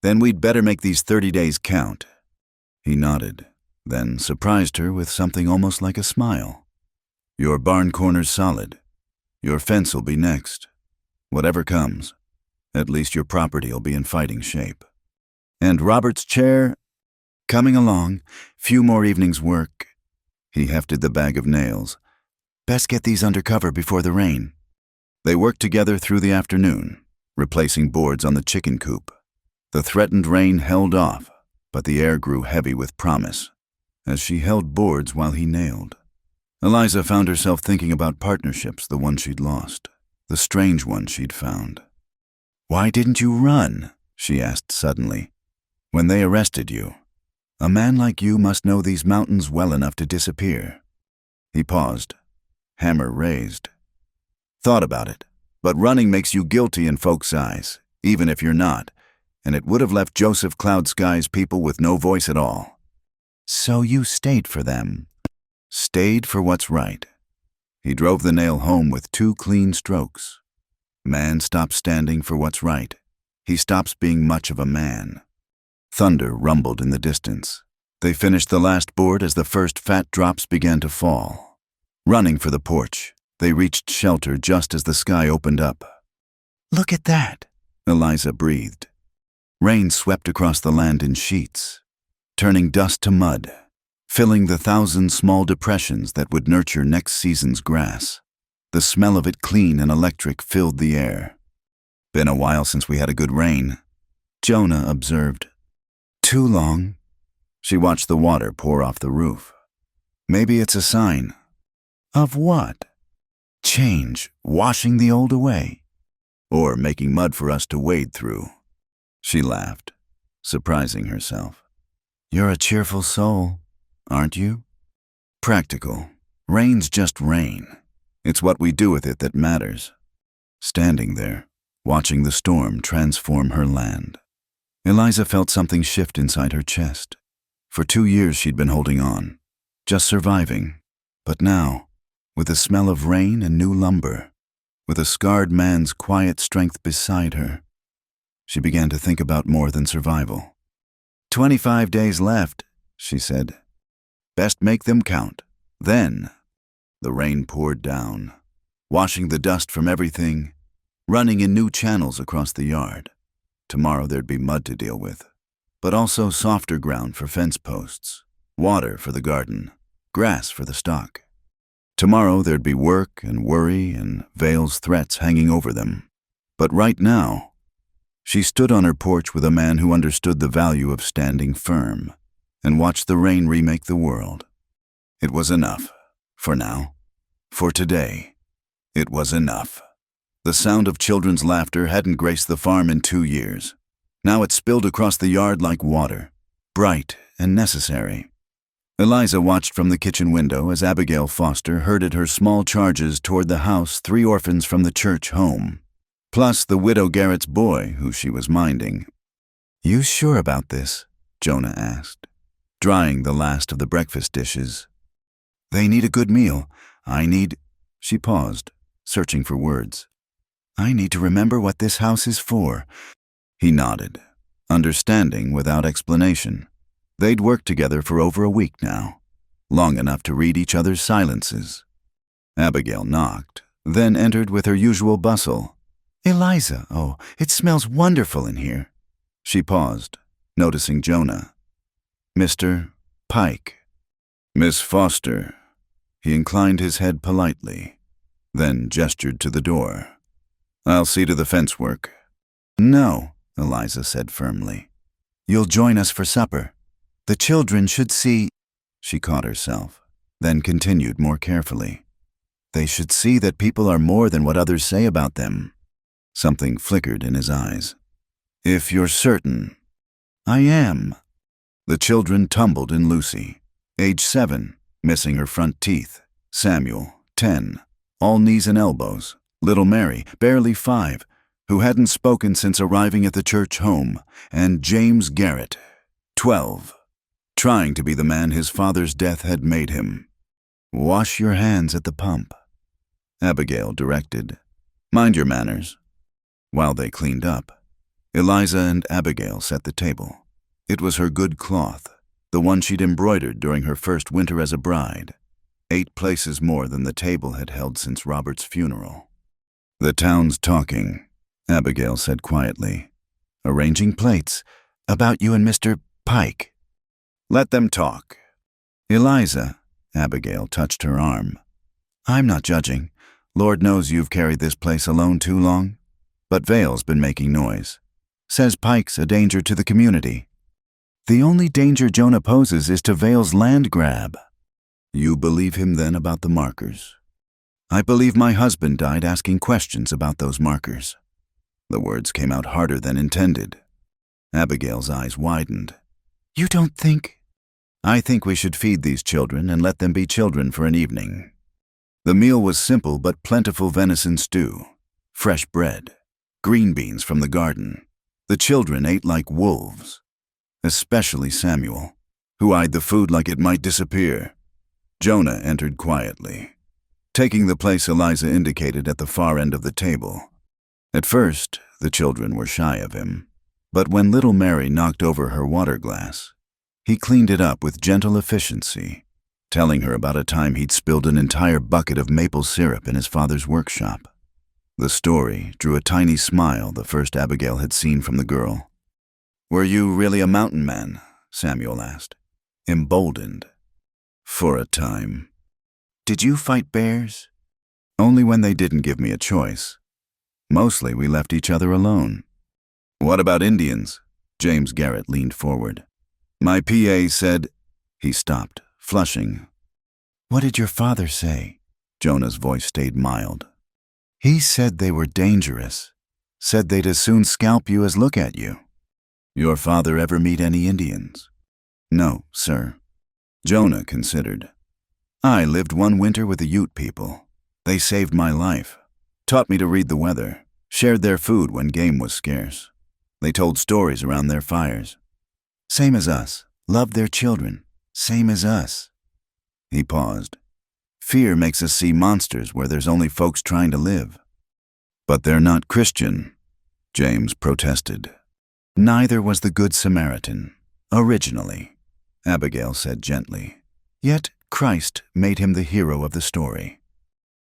Speaker 1: Then we'd better make these 30 days count. He nodded, then surprised her with something almost like a smile. Your barn corner's solid. Your fence'll be next. Whatever comes, at least your property'll be in fighting shape. And Robert's chair? Coming along, few more evenings' work. He hefted the bag of nails. Best get these under cover before the rain. They worked together through the afternoon, replacing boards on the chicken coop. The threatened rain held off, but the air grew heavy with promise, as she held boards while he nailed. Eliza found herself thinking about partnerships, the one she'd lost, the strange one she'd found. Why didn't you run? She asked suddenly. When they arrested you, a man like you must know these mountains well enough to disappear. He paused, hammer raised. Thought about it, but running makes you guilty in folks' eyes, even if you're not, and it would have left Joseph Cloud Sky's people with no voice at all. So you stayed for them. Stayed for what's right. He drove the nail home with 2 clean strokes. Man stops standing for what's right. He stops being much of a man. Thunder rumbled in the distance. They finished the last board as the first fat drops began to fall. Running for the porch, they reached shelter just as the sky opened up. Look at that, Eliza breathed. Rain swept across the land in sheets, turning dust to mud, filling the 1,000 small depressions that would nurture next season's grass. The smell of it, clean and electric, filled the air. Been a while since we had a good rain, Jonah observed. Too long. She watched the water pour off the roof. Maybe it's a sign. Of what? Change, washing the old away. Or making mud for us to wade through. She laughed, surprising herself. You're a cheerful soul, aren't you? Practical. Rain's just rain. It's what we do with it that matters. Standing there, watching the storm transform her land, Eliza felt something shift inside her chest. For 2 years she'd been holding on, just surviving. But now, with the smell of rain and new lumber, with a scarred man's quiet strength beside her, she began to think about more than survival. 25 days left, she said. Best make them count. Then, the rain poured down, washing the dust from everything, running in new channels across the yard, tomorrow there'd be mud to deal with, but also softer ground for fence posts, water for the garden, grass for the stock. Tomorrow there'd be work and worry and Vale's threats hanging over them. But right now, she stood on her porch with a man who understood the value of standing firm and watched the rain remake the world. It was enough. For now. For today. It was enough. The sound of children's laughter hadn't graced the farm in 2 years. Now it spilled across the yard like water, bright and necessary. Eliza watched from the kitchen window as Abigail Foster herded her small charges toward the house 3 orphans from the church home, plus the widow Garrett's boy who she was minding. "You sure about this?" Jonah asked, drying the last of the breakfast dishes. "They need a good meal. She paused, searching for words. "I need to remember what this house is for." He nodded, understanding without explanation. They'd worked together for over a week now, long enough to read each other's silences. Abigail knocked, then entered with her usual bustle. "Eliza, oh, it smells wonderful in here." She paused, noticing Jonah. "Mr. Pike." "Miss Foster." He inclined his head politely, then gestured to the door. "I'll see to the fence work." "No," Eliza said firmly. "You'll join us for supper. The children should see—" She caught herself, then continued more carefully. "They should see that people are more than what others say about them." Something flickered in his eyes. "If you're certain." "I am." The children tumbled in Lucy, age 7, missing her front teeth, Samuel, 10, all knees and elbows, little Mary, barely 5, who hadn't spoken since arriving at the church home, and James Garrett, 12, trying to be the man his father's death had made him. "Wash your hands at the pump," Abigail directed. "Mind your manners." While they cleaned up, Eliza and Abigail set the table. It was her good cloth, the one she'd embroidered during her first winter as a bride, 8 places more than the table had held since Robert's funeral. "The town's talking," Abigail said quietly. "Arranging plates. About you and Mr. Pike." "Let them talk." "Eliza," Abigail touched her arm. "I'm not judging. Lord knows you've carried this place alone too long. But Vale's been making noise. Says Pike's a danger to the community." "The only danger Jonah poses is to Vale's land grab." "You believe him then about the markers?" "I believe my husband died asking questions about those markers." The words came out harder than intended. Abigail's eyes widened. "You don't think—" "I think we should feed these children and let them be children for an evening." The meal was simple but plentiful venison stew, fresh bread, green beans from the garden. The children ate like wolves, especially Samuel, who eyed the food like it might disappear. Jonah entered quietly, taking the place Eliza indicated at the far end of the table. At first, the children were shy of him, but when little Mary knocked over her water glass, he cleaned it up with gentle efficiency, telling her about a time he'd spilled an entire bucket of maple syrup in his father's workshop. The story drew a tiny smile the first Abigail had seen from the girl. "Were you really a mountain man?" Samuel asked, emboldened. "For a time." "Did you fight bears?" "Only when they didn't give me a choice. Mostly we left each other alone." "What about Indians?" James Garrett leaned forward. "My PA said—" He stopped, flushing. "What did your father say?" Jonah's voice stayed mild. "He said they were dangerous. Said they'd as soon scalp you as look at you." "Your father ever meet any Indians?" "No, sir." Jonah considered. "I lived one winter with the Ute people. They saved my life. Taught me to read the weather. Shared their food when game was scarce. They told stories around their fires. Same as us. Loved their children. Same as us." He paused. "Fear makes us see monsters where there's only folks trying to live." "But they're not Christian," James protested. "Neither was the Good Samaritan, originally," Abigail said gently. "Yet Christ made him the hero of the story."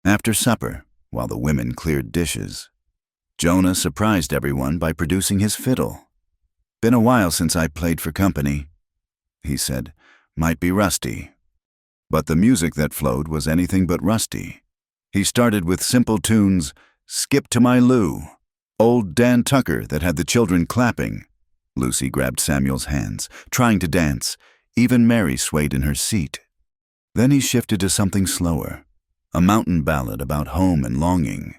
Speaker 1: After supper, while the women cleared dishes, Jonah surprised everyone by producing his fiddle. "Been a while since I played for company," he said. "Might be rusty." But the music that flowed was anything but rusty. He started with simple tunes, "Skip to My Lou," old Dan Tucker that had the children clapping. Lucy grabbed Samuel's hands, trying to dance. Even Mary swayed in her seat. Then he shifted to something slower, a mountain ballad about home and longing.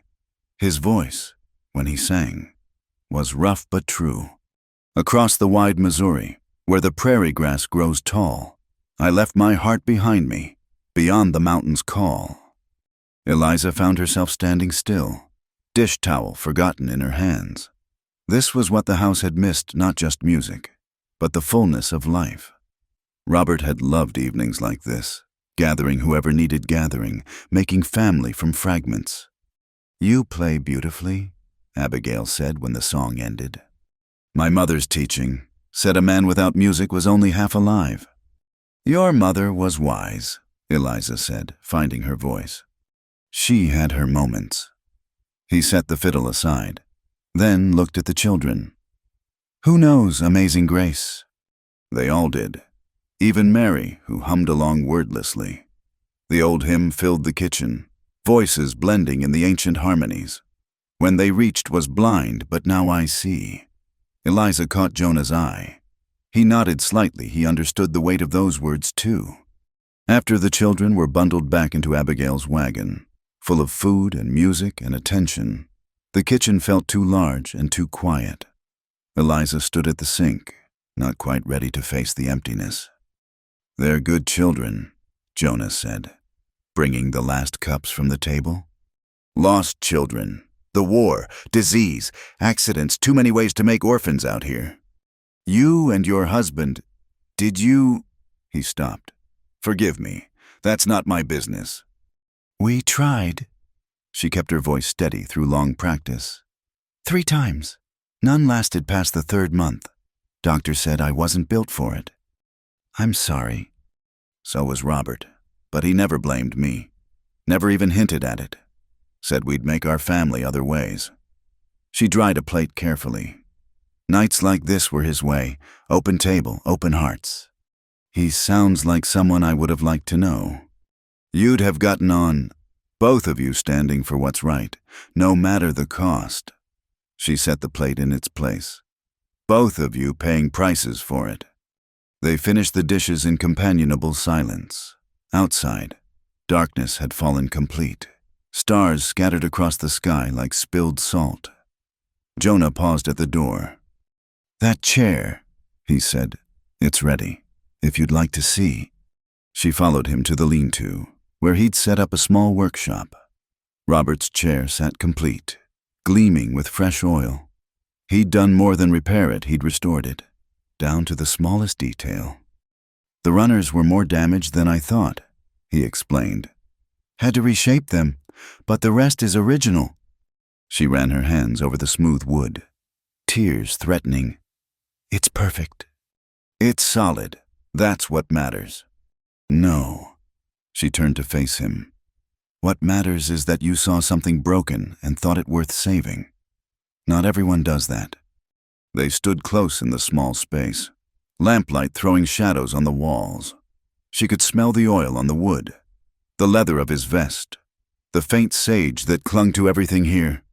Speaker 1: His voice, when he sang, was rough but true. "Across the wide Missouri, where the prairie grass grows tall, I left my heart behind me, beyond the mountain's call." Eliza found herself standing still, dish towel forgotten in her hands. This was what the house had missed, not just music, but the fullness of life. Robert had loved evenings like this, gathering whoever needed gathering, making family from fragments. "You play beautifully," Abigail said when the song ended. "My mother's teaching said a man without music was only half alive." "Your mother was wise," Eliza said, finding her voice. She had her moments. He set the fiddle aside, then looked at the children. "Who knows Amazing Grace?" They all did, even Mary, who hummed along wordlessly. The old hymn filled the kitchen, voices blending in the ancient harmonies. "When they reached was blind, but now I see." Eliza caught Jonah's eye. He nodded slightly. He understood the weight of those words, too. After the children were bundled back into Abigail's wagon, full of food and music and attention, the kitchen felt too large and too quiet. Eliza stood at the sink, not quite ready to face the emptiness. "They're good children," Jonah said, bringing the last cups from the table. "Lost children. The war, disease, accidents, too many ways to make orphans out here. You and your husband, did you—" He stopped. "Forgive me. That's not my business." "We tried." She kept her voice steady through long practice. "3 times. None lasted past the 3rd month. Doctor said I wasn't built for it. I'm sorry." So was Robert, but he never blamed me. Never even hinted at it. Said we'd make our family other ways. She dried a plate carefully. Nights like this were his way, open table, open hearts. "He sounds like someone I would have liked to know. You'd have gotten on, both of you standing for what's right, no matter the cost." She set the plate in its place. "Both of you paying prices for it." They finished the dishes in companionable silence. Outside, darkness had fallen complete. Stars scattered across the sky like spilled salt. Jonah paused at the door. "That chair," he said. "It's ready, if you'd like to see." She followed him to the lean-to, where he'd set up a small workshop. Robert's chair sat complete, gleaming with fresh oil. He'd done more than repair it, he'd restored it, down to the smallest detail. "The runners were more damaged than I thought," he explained. "Had to reshape them, but the rest is original." She ran her hands over the smooth wood, tears threatening. "It's perfect." "It's solid. That's what matters." "No." She turned to face him. "What matters is that you saw something broken and thought it worth saving. Not everyone does that." They stood close in the small space, lamplight throwing shadows on the walls. She could smell the oil on the wood, the leather of his vest, the faint sage that clung to everything here.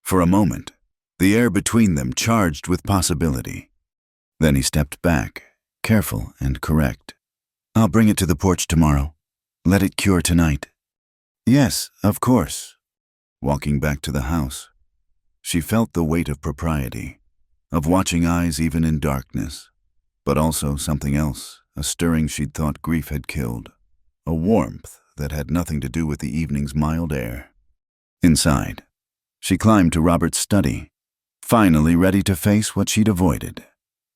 Speaker 1: For a moment, the air between them charged with possibility. Then he stepped back, careful and correct. "I'll bring it to the porch tomorrow. Let it cure tonight." "Yes, of course." Walking back to the house, she felt the weight of propriety, of watching eyes even in darkness, but also something else, a stirring she'd thought grief had killed, a warmth that had nothing to do with the evening's mild air. Inside, she climbed to Robert's study, finally ready to face what she'd avoided.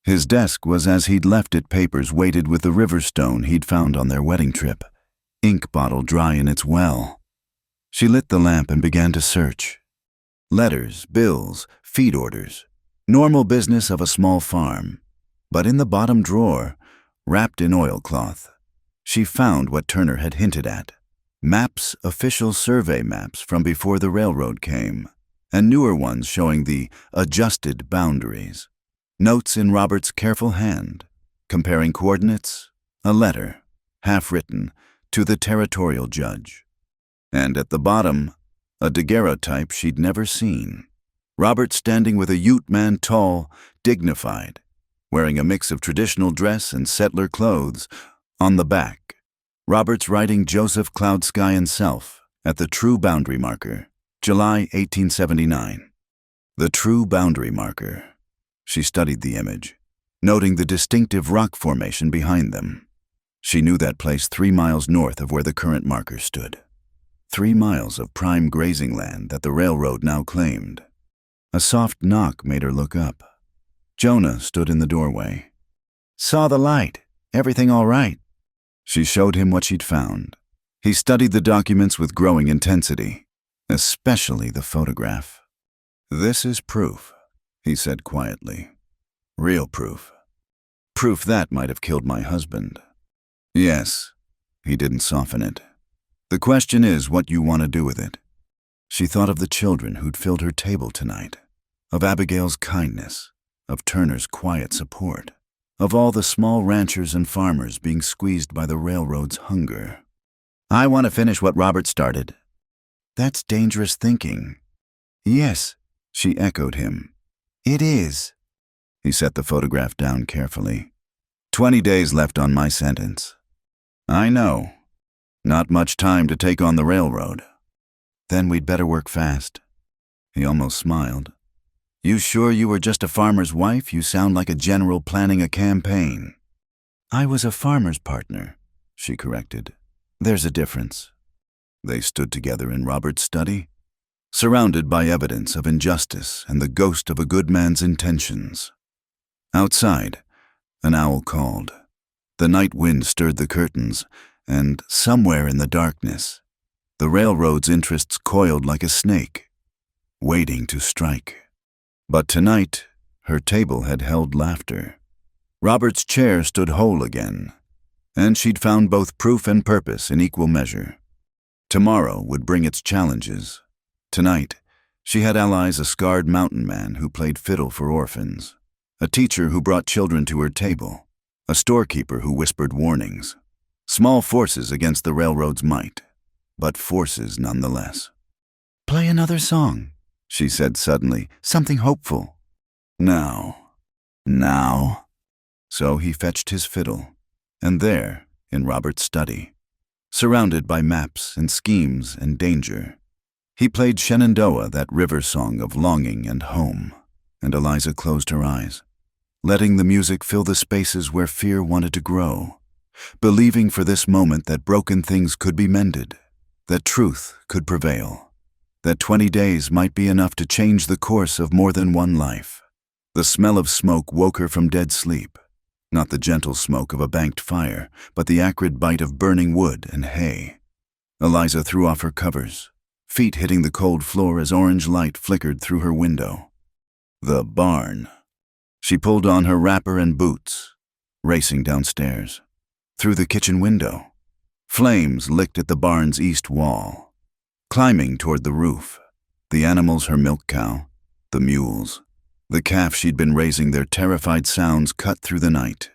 Speaker 1: His desk was as he'd left it, papers weighted with the river stone he'd found on their wedding trip, ink bottle dry in its well. She lit the lamp and began to search. Letters, bills, feed orders, normal business of a small farm. But in the bottom drawer, wrapped in oilcloth, she found what Turner had hinted at. Maps, official survey maps from before the railroad came. and newer ones showing the adjusted boundaries. Notes in Robert's careful hand, comparing coordinates, a letter, half-written, to the territorial judge. And at the bottom, a daguerreotype she'd never seen. Robert standing with a Ute man tall, dignified, wearing a mix of traditional dress and settler clothes. On the back, Robert's writing Joseph Cloud Sky and Self at the true boundary marker, July 1879. The true boundary marker. She studied the image, noting the distinctive rock formation behind them. She knew that place 3 miles north of where the current marker stood. 3 miles of prime grazing land that the railroad now claimed. A soft knock made her look up. Jonah stood in the doorway. "Saw the light. Everything all right?" She showed him what she'd found. He studied the documents with growing intensity, especially the photograph. "This is proof," he said quietly. "Real proof. Proof that might have killed my husband." "Yes." He didn't soften it. "The question is what you want to do with it." She thought of the children who'd filled her table tonight, of Abigail's kindness, of Turner's quiet support, of all the small ranchers and farmers being squeezed by the railroad's hunger. "I want to finish what Robert started." "That's dangerous thinking." "Yes," she echoed him. "It is." He set the photograph down carefully. 20 days left on my sentence." "I know. Not much time to take on the railroad." "Then we'd better work fast." He almost smiled. "You sure you were just a farmer's wife? You sound like a general planning a campaign." "I was a farmer's partner," she corrected. "There's a difference." They stood together in Robert's study, surrounded by evidence of injustice and the ghost of a good man's intentions. Outside, an owl called. The night wind stirred the curtains, and somewhere in the darkness, the railroad's interests coiled like a snake, waiting to strike. But tonight, her table had held laughter. Robert's chair stood whole again, and she'd found both proof and purpose in equal measure. Tomorrow would bring its challenges. Tonight, she had allies: a scarred mountain man who played fiddle for orphans, a teacher who brought children to her table, a storekeeper who whispered warnings. Small forces against the railroad's might, but forces nonetheless. "Play another song," she said suddenly, "something hopeful." Now. So he fetched his fiddle, and there, in Robert's study, surrounded by maps and schemes and danger, he played Shenandoah, that river song of longing and home, and Eliza closed her eyes, letting the music fill the spaces where fear wanted to grow, believing for this moment that broken things could be mended, that truth could prevail, that 20 days might be enough to change the course of more than one life. The smell of smoke woke her from dead sleep, not the gentle smoke of a banked fire, but the acrid bite of burning wood and hay. Eliza threw off her covers, feet hitting the cold floor as orange light flickered through her window. The barn. She pulled on her wrapper and boots, racing downstairs. Through the kitchen window, flames licked at the barn's east wall. Climbing toward the roof, the animals: her milk cow, the mules, the calf she'd been raising, their terrified sounds cut through the night.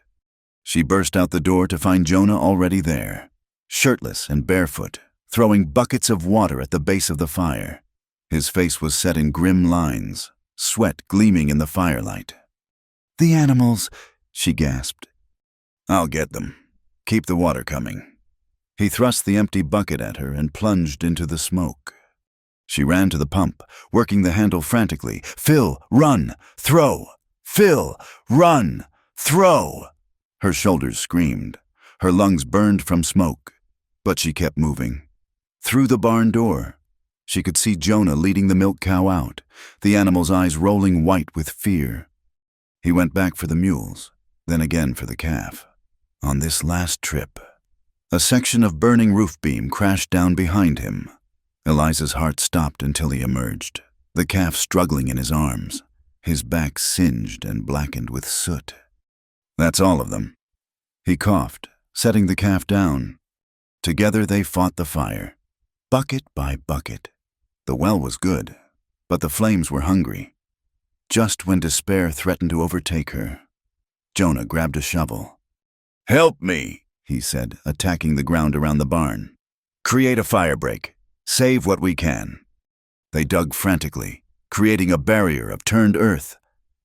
Speaker 1: She burst out the door to find Jonah already there, shirtless and barefoot, throwing buckets of water at the base of the fire. His face was set in grim lines, sweat gleaming in the firelight. "The animals," she gasped. "I'll get them. Keep the water coming." He thrust the empty bucket at her and plunged into the smoke. She ran to the pump, working the handle frantically. "Fill, run, throw! Fill, run, throw!" Her shoulders screamed. Her lungs burned from smoke, but she kept moving. Through the barn door, she could see Jonah leading the milk cow out, the animal's eyes rolling white with fear. He went back for the mules, then again for the calf. On this last trip, a section of burning roof beam crashed down behind him. Eliza's heart stopped until he emerged, the calf struggling in his arms, his back singed and blackened with soot. "That's all of them." He coughed, setting the calf down. Together they fought the fire, bucket by bucket. The well was good, But the flames were hungry. Just when despair threatened to overtake her, Jonah grabbed a shovel. "Help me," he said, attacking the ground around the barn. "Create a fire break. Save what we can." They dug frantically, creating a barrier of turned earth.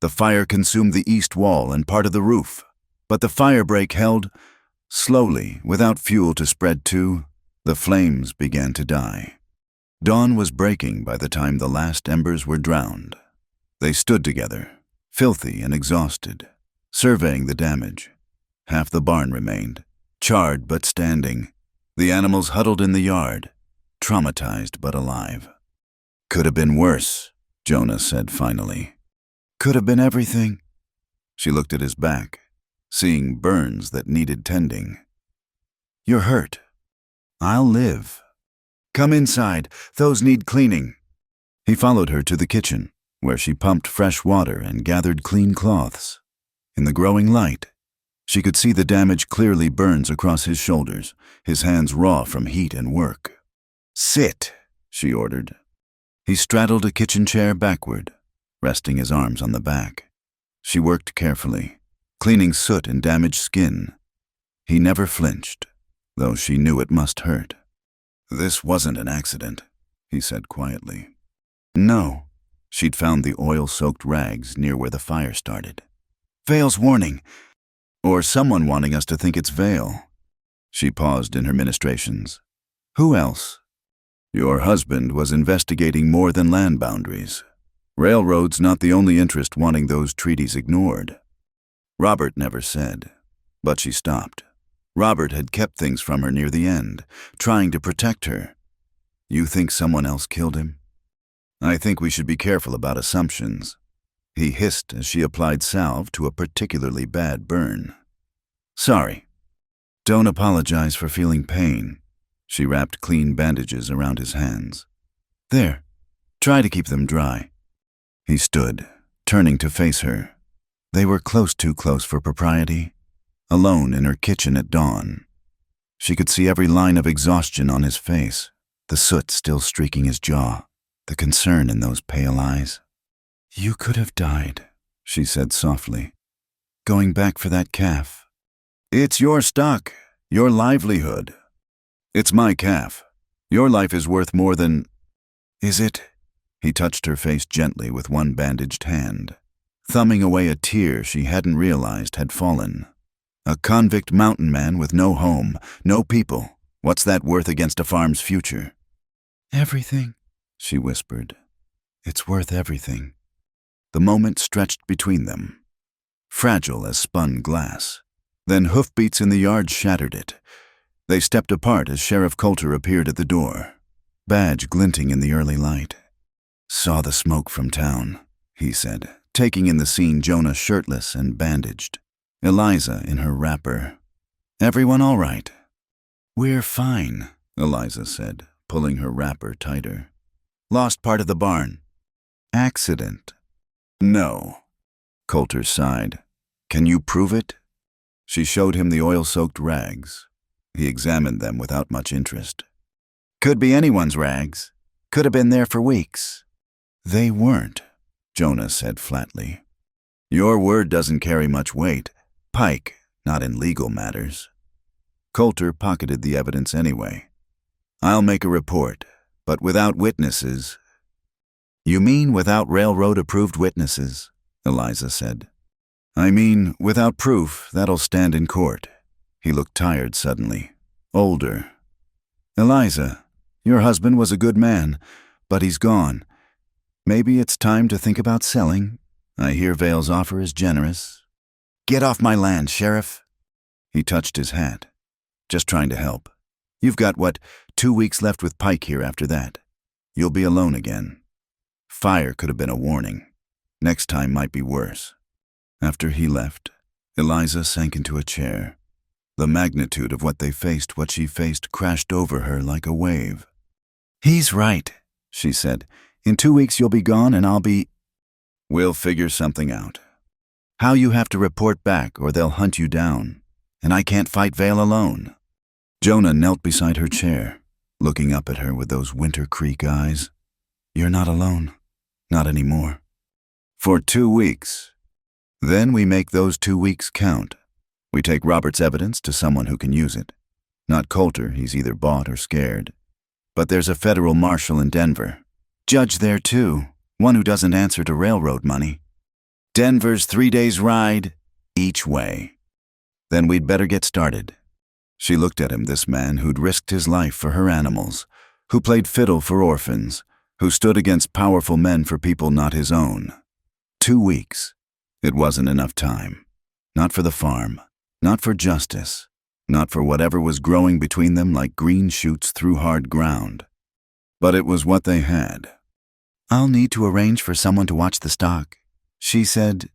Speaker 1: The fire consumed the east wall and part of the roof, but the fire break held. Slowly, without fuel to spread to, the flames began to die. Dawn was breaking by the time the last embers were drowned. They stood together, filthy and exhausted, surveying the damage. Half the barn remained, charred but standing. The animals huddled in the yard, traumatized but alive. "Could have been worse," Jonah said finally. "Could have been everything." She looked at his back, seeing burns that needed tending. "You're hurt. I'll live. Come inside, those need cleaning." He followed her to the kitchen, where she pumped fresh water and gathered clean cloths. In the growing light, she could see the damage clearly burns across his shoulders, his hands raw from heat and work. "Sit," she ordered. He straddled a kitchen chair backward, resting his arms on the back. She worked carefully, cleaning soot and damaged skin. He never flinched, though she knew it must hurt. "This wasn't an accident," he said quietly. "No." She'd found the oil-soaked rags near where the fire started. "Vale's warning. Or someone wanting us to think it's Vale." She paused in her ministrations. "Who else?" "Your husband was investigating more than land boundaries. Railroad's not the only interest wanting those treaties ignored." Robert never said, but she stopped. Robert had kept things from her near the end, trying to protect her. "You think someone else killed him?" "I think we should be careful about assumptions," he hissed as she applied salve to a particularly bad burn. "Sorry." "Don't apologize for feeling pain." She wrapped clean bandages around his hands. "There, try to keep them dry." He stood, turning to face her. They were too close for propriety. Alone in her kitchen at dawn. She could see every line of exhaustion on his face, the soot still streaking his jaw, the concern in those pale eyes. "You could have died," she said softly. "Going back for that calf." "It's your stock, your livelihood." "It's my calf. Your life is worth more than—" "Is it?" He touched her face gently with one bandaged hand, thumbing away a tear she hadn't realized had fallen. "A convict mountain man with no home, no people. What's that worth against a farm's future?" "Everything," she whispered. "It's worth everything." The moment stretched between them, fragile as spun glass. Then hoofbeats in the yard shattered it. They stepped apart as Sheriff Coulter appeared at the door, badge glinting in the early light. "Saw the smoke from town," he said, taking in the scene. Jonah shirtless and bandaged, Eliza in her wrapper. "Everyone all right?" "We're fine," Eliza said, pulling her wrapper tighter. "Lost part of the barn." "Accident." "No." Coulter sighed. "Can you prove it?" She showed him the oil-soaked rags. He examined them without much interest. "Could be anyone's rags. Could have been there for weeks." "They weren't," Jonah said flatly. "Your word doesn't carry much weight. Pike, not in legal matters." Coulter pocketed the evidence anyway. "I'll make a report, but without witnesses." "You mean without railroad-approved witnesses?" Eliza said. "I mean, without proof that'll stand in court." He looked tired suddenly, older. "Eliza, your husband was a good man, but he's gone. Maybe it's time to think about selling. I hear Vale's offer is generous." "Get off my land, Sheriff." He touched his hat. "Just trying to help. You've got, 2 weeks left with Pike here after that. You'll be alone again. Fire could have been a warning. Next time might be worse." After he left, Eliza sank into a chair. The magnitude of what she faced crashed over her like a wave. "He's right," she said. "In 2 weeks you'll be gone and I'll be—" "We'll figure something out. How you have to report back or they'll hunt you down. And I can't fight Vale alone." Jonah knelt beside her chair, looking up at her with those Winter Creek eyes. "You're not alone." Not anymore. For 2 weeks. Then we make those 2 weeks count. We take Robert's evidence to someone who can use it. Not Coulter, he's either bought or scared. But there's a federal marshal in Denver. Judge there too, one who doesn't answer to railroad money. Denver's 3 days' ride each way. Then we'd better get started. She looked at him, this man who'd risked his life for her animals, who played fiddle for orphans, who stood against powerful men for people not his own. 2 weeks. It wasn't enough time. Not for the farm, not for justice, not for whatever was growing between them like green shoots through hard ground. But it was what they had. I'll need to arrange for someone to watch the stock, she said.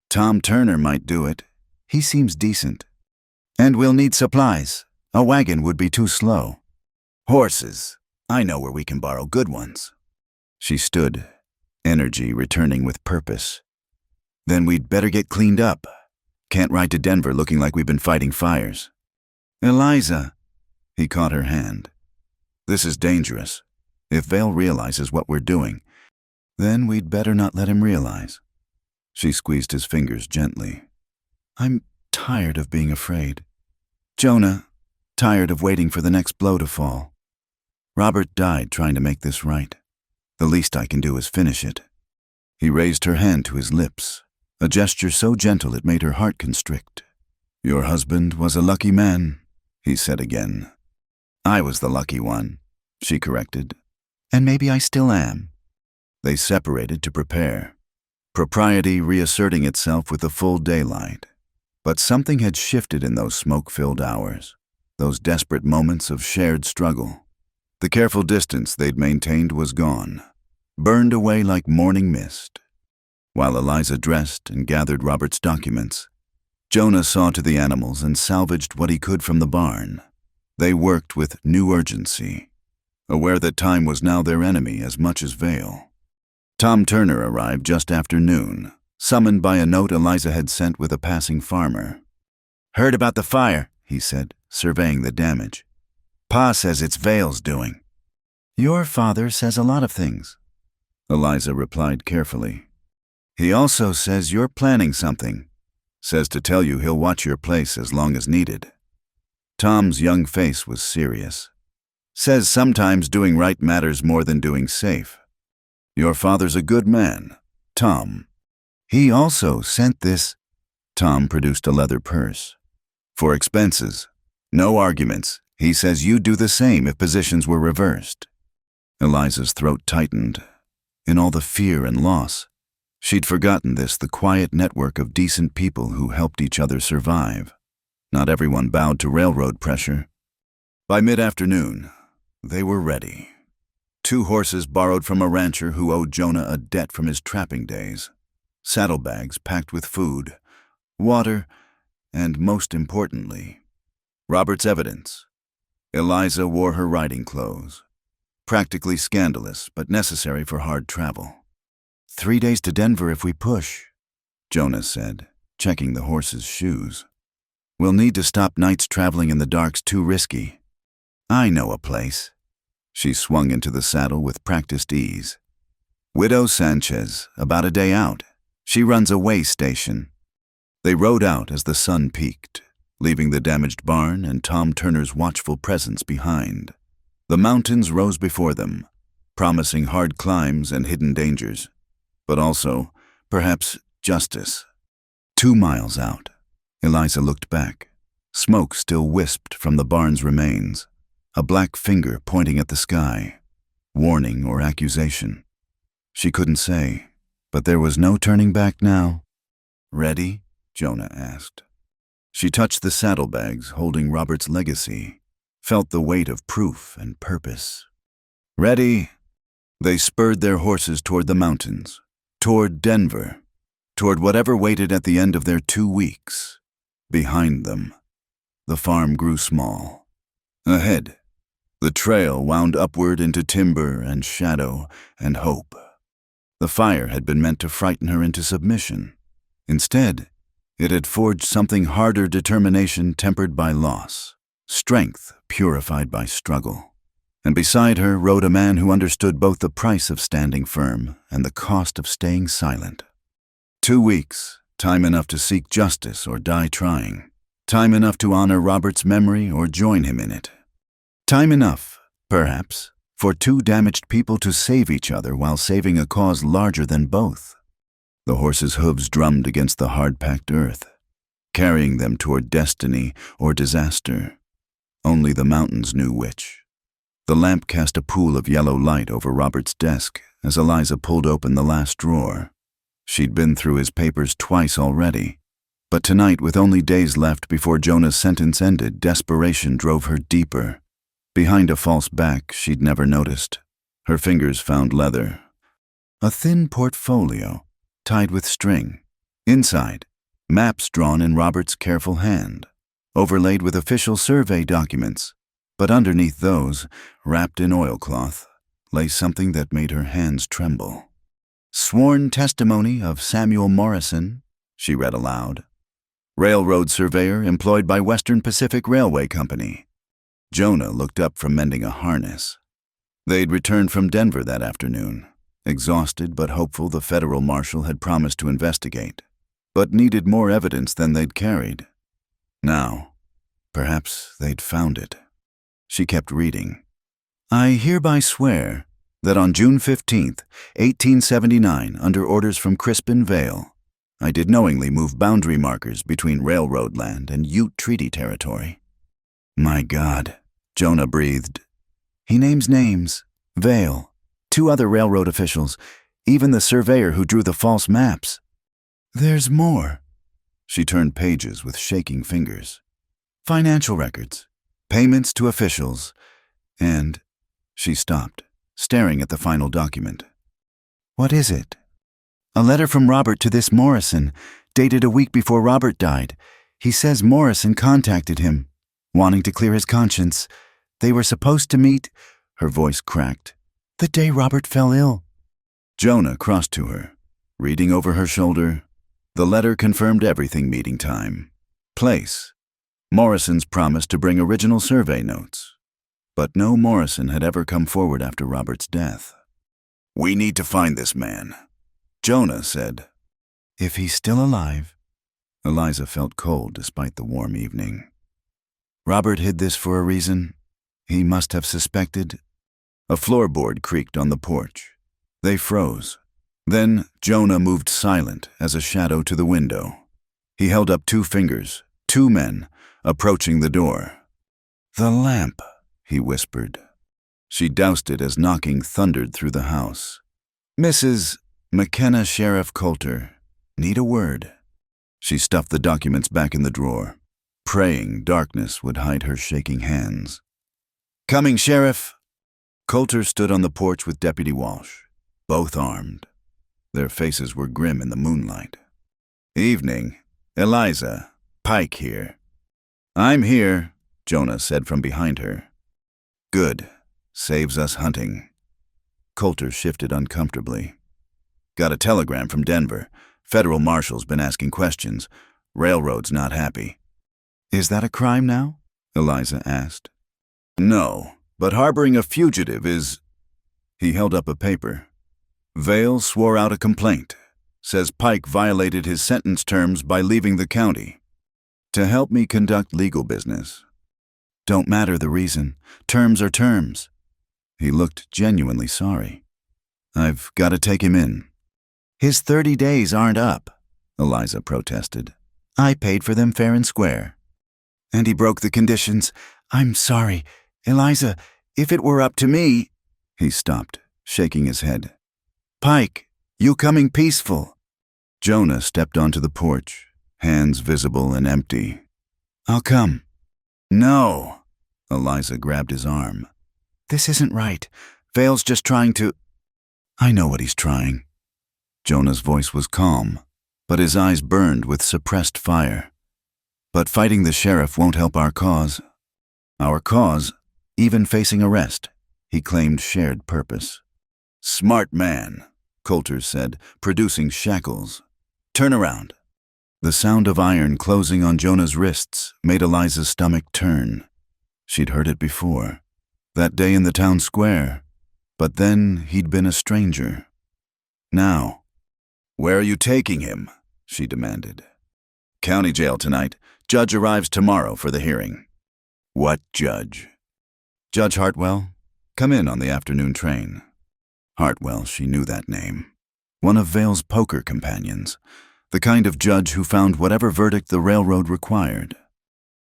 Speaker 1: Tom Turner might do it. He seems decent. And we'll need supplies. A wagon would be too slow. Horses. I know where we can borrow good ones. She stood, energy returning with purpose. Then we'd better get cleaned up. Can't ride to Denver looking like we've been fighting fires. Eliza. He caught her hand. This is dangerous. If Vale realizes what we're doing, then we'd better not let him realize. She squeezed his fingers gently. I'm tired of being afraid. Jonah, tired of waiting for the next blow to fall. Robert died trying to make this right. The least I can do is finish it. He raised her hand to his lips, a gesture so gentle it made her heart constrict. Your husband was a lucky man, he said again. I was the lucky one, she corrected. And maybe I still am. They separated to prepare, propriety reasserting itself with the full daylight. But something had shifted in those smoke-filled hours, those desperate moments of shared struggle. The careful distance they'd maintained was gone, burned away like morning mist. While Eliza dressed and gathered Robert's documents, Jonah saw to the animals and salvaged what he could from the barn. They worked with new urgency, aware that time was now their enemy as much as Vale. Tom Turner arrived just after noon, summoned by a note Eliza had sent with a passing farmer. Heard about the fire, he said, surveying the damage. Pa says it's Vale's doing. Your father says a lot of things, Eliza replied carefully. He also says you're planning something. Says to tell you he'll watch your place as long as needed. Tom's young face was serious. Says sometimes doing right matters more than doing safe. Your father's a good man, Tom. He also sent this. Tom produced a leather purse. For expenses. No arguments. He says you'd do the same if positions were reversed. Eliza's throat tightened. In all the fear and loss, she'd forgotten this, the quiet network of decent people who helped each other survive. Not everyone bowed to railroad pressure. By mid-afternoon, they were ready. 2 horses borrowed from a rancher who owed Jonah a debt from his trapping days. Saddlebags packed with food, water, and most importantly, Robert's evidence. Eliza wore her riding clothes. Practically scandalous, but necessary for hard travel. 3 days to Denver if we push, Jonah said, checking the horse's shoes. We'll need to stop nights traveling in the dark's too risky. I know a place. She swung into the saddle with practiced ease. Widow Sanchez, about a day out. She runs a way station. They rode out as the sun peaked, leaving the damaged barn and Tom Turner's watchful presence behind. The mountains rose before them, promising hard climbs and hidden dangers, but also, perhaps, justice. 2 miles out, Eliza looked back. Smoke still wisped from the barn's remains, a black finger pointing at the sky, warning or accusation. She couldn't say, but there was no turning back now. Ready? Jonah asked. She touched the saddlebags holding Robert's legacy, felt the weight of proof and purpose. Ready? They spurred their horses toward the mountains, toward Denver, toward whatever waited at the end of their 2 weeks. Behind them, the farm grew small. Ahead, the trail wound upward into timber and shadow and hope. The fire had been meant to frighten her into submission. Instead, it had forged something harder, determination tempered by loss, strength purified by struggle. And beside her rode a man who understood both the price of standing firm and the cost of staying silent. 2 weeks, time enough to seek justice or die trying. Time enough to honor Robert's memory or join him in it. Time enough, perhaps, for 2 damaged people to save each other while saving a cause larger than both. The horses' hooves drummed against the hard-packed earth, carrying them toward destiny or disaster. Only the mountains knew which. The lamp cast a pool of yellow light over Robert's desk as Eliza pulled open the last drawer. She'd been through his papers twice already, but tonight, with only days left before Jonah's sentence ended, desperation drove her deeper. Behind a false back she'd never noticed, her fingers found leather. A thin portfolio, tied with string. Inside, maps drawn in Robert's careful hand, overlaid with official survey documents. But underneath those, wrapped in oilcloth, lay something that made her hands tremble. "Sworn testimony of Samuel Morrison," she read aloud. "Railroad surveyor employed by Western Pacific Railway Company." Jonah looked up from mending a harness. They'd returned from Denver that afternoon, exhausted but hopeful the federal marshal had promised to investigate, but needed more evidence than they'd carried. Now, perhaps they'd found it. She kept reading. "I hereby swear that on June 15th, 1879, under orders from Crispin Vale, I did knowingly move boundary markers between railroad land and Ute Treaty territory." "My God," Jonah breathed. "He names names. Vale, 2 other railroad officials, even the surveyor who drew the false maps. There's more." She turned pages with shaking fingers. "Financial records, payments to officials, and—" She stopped, staring at the final document. "What is it?" "A letter from Robert to this Morrison, dated a week before Robert died. He says Morrison contacted him, wanting to clear his conscience. They were supposed to meet," her voice cracked, "the day Robert fell ill." Jonah crossed to her, reading over her shoulder. The letter confirmed everything: meeting time, place, Morrison's promise to bring original survey notes. But no Morrison had ever come forward after Robert's death. "We need to find this man," Jonah said. "If he's still alive." Eliza felt cold despite the warm evening. "Robert hid this for a reason. He must have suspected." A floorboard creaked on the porch. They froze. Then Jonah moved silent as a shadow to the window. He held up 2 fingers, 2 men, approaching the door. "The lamp," he whispered. She doused it as knocking thundered through the house. "Mrs. McKenna Sheriff Coulter, need a word." She stuffed the documents back in the drawer, praying darkness would hide her shaking hands. "Coming, Sheriff." Coulter stood on the porch with Deputy Walsh, both armed. Their faces were grim in the moonlight. "Evening. Eliza. Pike here." "I'm here," Jonah said from behind her. "Good. Saves us hunting." Coulter shifted uncomfortably. "Got a telegram from Denver. Federal marshal's been asking questions. Railroad's not happy." "Is that a crime now?" Eliza asked. "No, but harboring a fugitive is—" He held up a paper. "Vale swore out a complaint. Says Pike violated his sentence terms by leaving the county. To help me conduct legal business." "Don't matter the reason. Terms are terms." He looked genuinely sorry. "I've got to take him in." "His 30 days aren't up," Eliza protested. "I paid for them fair and square." "And he broke the conditions. I'm sorry. Eliza, if it were up to me—" He stopped, shaking his head. "Pike, you coming peaceful." Jonah stepped onto the porch, hands visible and empty. "I'll come." "No." Eliza grabbed his arm. "This isn't right. Vale's just trying to—" "I know what he's trying." Jonah's voice was calm, but his eyes burned with suppressed fire. "But fighting the sheriff won't help our cause. Our cause, even facing arrest," he claimed shared purpose. "Smart man," Coulter said, producing shackles. "Turn around." The sound of iron closing on Jonah's wrists made Eliza's stomach turn. She'd heard it before. That day in the town square. But then he'd been a stranger. Now, "Where are you taking him?" she demanded. "County jail tonight. Judge arrives tomorrow for the hearing." "What judge?" "Judge Hartwell. Come in on the afternoon train." Hartwell, she knew that name. One of Vale's poker companions. The kind of judge who found whatever verdict the railroad required.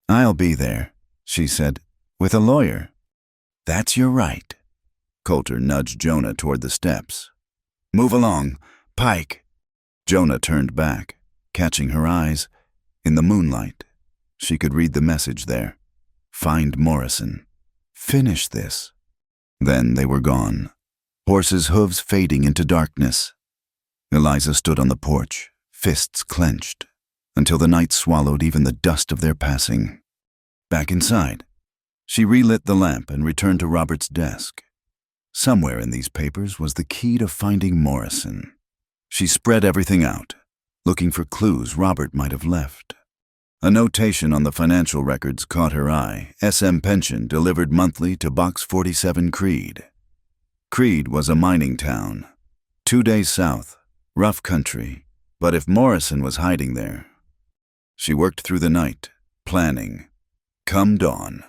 Speaker 1: "I'll be there," she said, "with a lawyer." "That's your right." Coulter nudged Jonah toward the steps. "Move along. Pike." Jonah turned back, catching her eyes. In the moonlight, she could read the message there. Find Morrison. Finish this. Then they were gone, horses' hooves fading into darkness. Eliza stood on the porch, fists clenched, until the night swallowed even the dust of their passing. Back inside, she relit the lamp and returned to Robert's desk. Somewhere in these papers was the key to finding Morrison. She spread everything out, looking for clues Robert might have left. A notation on the financial records caught her eye. SM pension delivered monthly to Box 47 Creed. Creed was a mining town, 2 days south, rough country, but if Morrison was hiding there. She worked through the night, planning. Come dawn,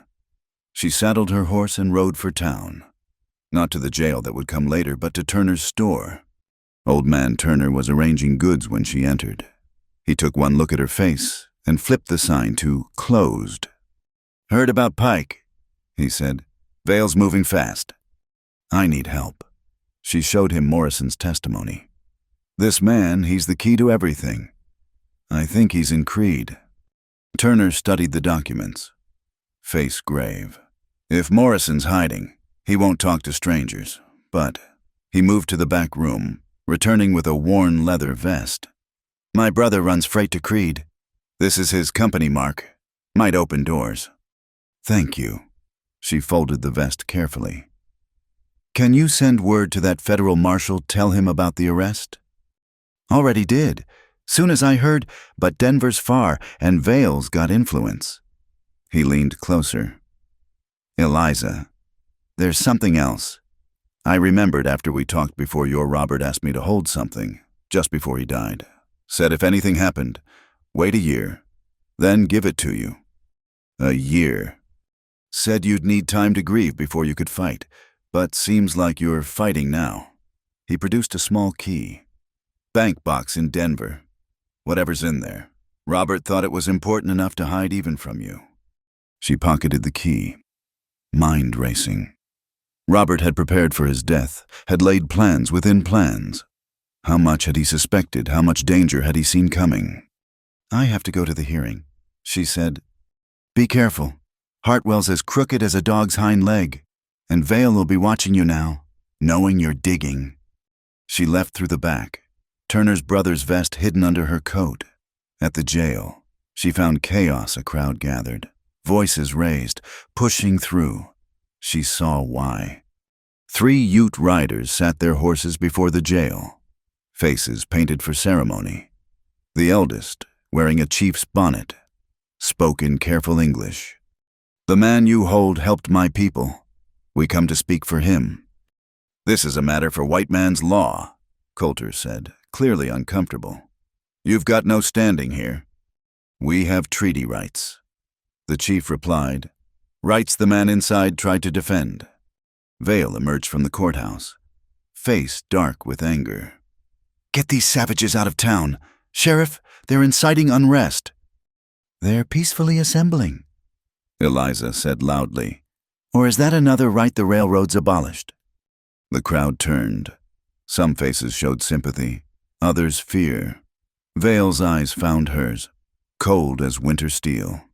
Speaker 1: she saddled her horse and rode for town. Not to the jail that would come later, but to Turner's store. Old man Turner was arranging goods when she entered. He took one look at her face and flipped the sign to closed. "Heard about Pike," he said. "Vale's moving fast." "I need help." She showed him Morrison's testimony. "This man, he's the key to everything. I think he's in Creed." Turner studied the documents, face grave. "If Morrison's hiding, he won't talk to strangers, but..." He moved to the back room, returning with a worn leather vest. "My brother runs freight to Creed. This is his company mark. Might open doors." "Thank you." She folded the vest carefully. "Can you send word to that federal marshal, tell him about the arrest?" "Already did. Soon as I heard, but Denver's far, and Vale's got influence." He leaned closer. "Eliza, there's something else. I remembered after we talked before your Robert asked me to hold something, just before he died. Said if anything happened, wait a year, then give it to you." "A year." "Said you'd need time to grieve before you could fight, but seems like you're fighting now." He produced a small key. "Bank box in Denver. Whatever's in there. Robert thought it was important enough to hide even from you." She pocketed the key. Mind racing. Robert had prepared for his death, had laid plans within plans. How much had he suspected? How much danger had he seen coming? "I have to go to the hearing," she said. "Be careful. Hartwell's as crooked as a dog's hind leg, and Vale will be watching you now, knowing you're digging." She left through the back, Turner's brother's vest hidden under her coat. At the jail, she found chaos. A crowd gathered, voices raised, pushing through. She saw why. 3 Ute riders sat their horses before the jail, faces painted for ceremony. The eldest, wearing a chief's bonnet, spoke in careful English. "The man you hold helped my people. We come to speak for him." "This is a matter for white man's law," Coulter said, clearly uncomfortable. "You've got no standing here." "We have treaty rights." The chief replied, "Rights the man inside tried to defend." Vale emerged from the courthouse, face dark with anger. "Get these savages out of town. Sheriff, they're inciting unrest." "They're peacefully assembling," Eliza said loudly. "Or is that another right the railroads abolished?" The crowd turned. Some faces showed sympathy, others fear. Vale's eyes found hers, cold as winter steel.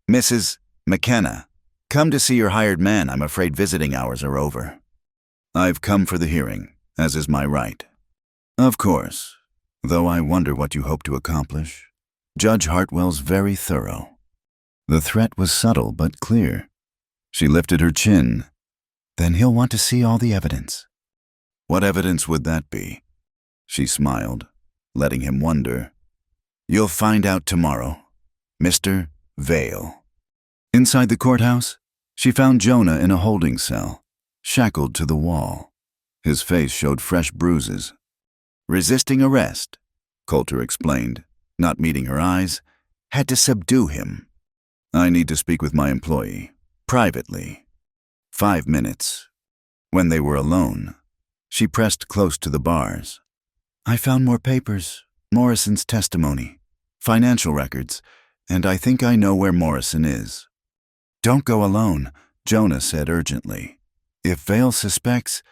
Speaker 1: "Mrs. McKenna, come to see your hired man. I'm afraid visiting hours are over." "I've come for the hearing, as is my right." "Of course, though I wonder what you hope to accomplish. Judge Hartwell's very thorough." The threat was subtle but clear. She lifted her chin. "Then he'll want to see all the evidence." "What evidence would that be?" She smiled, letting him wonder. "You'll find out tomorrow, Mr. Vale." Inside the courthouse, She found Jonah in a holding cell, shackled to the wall. His face showed fresh bruises. "Resisting arrest," Coulter explained, not meeting her eyes. "Had to subdue him." "I need to speak with my employee, privately." 5 minutes. When they were alone, she pressed close to the bars. "I found more papers, Morrison's testimony, financial records, and I think I know where Morrison is." "Don't go alone," Jonah said urgently. "If Vale suspects—"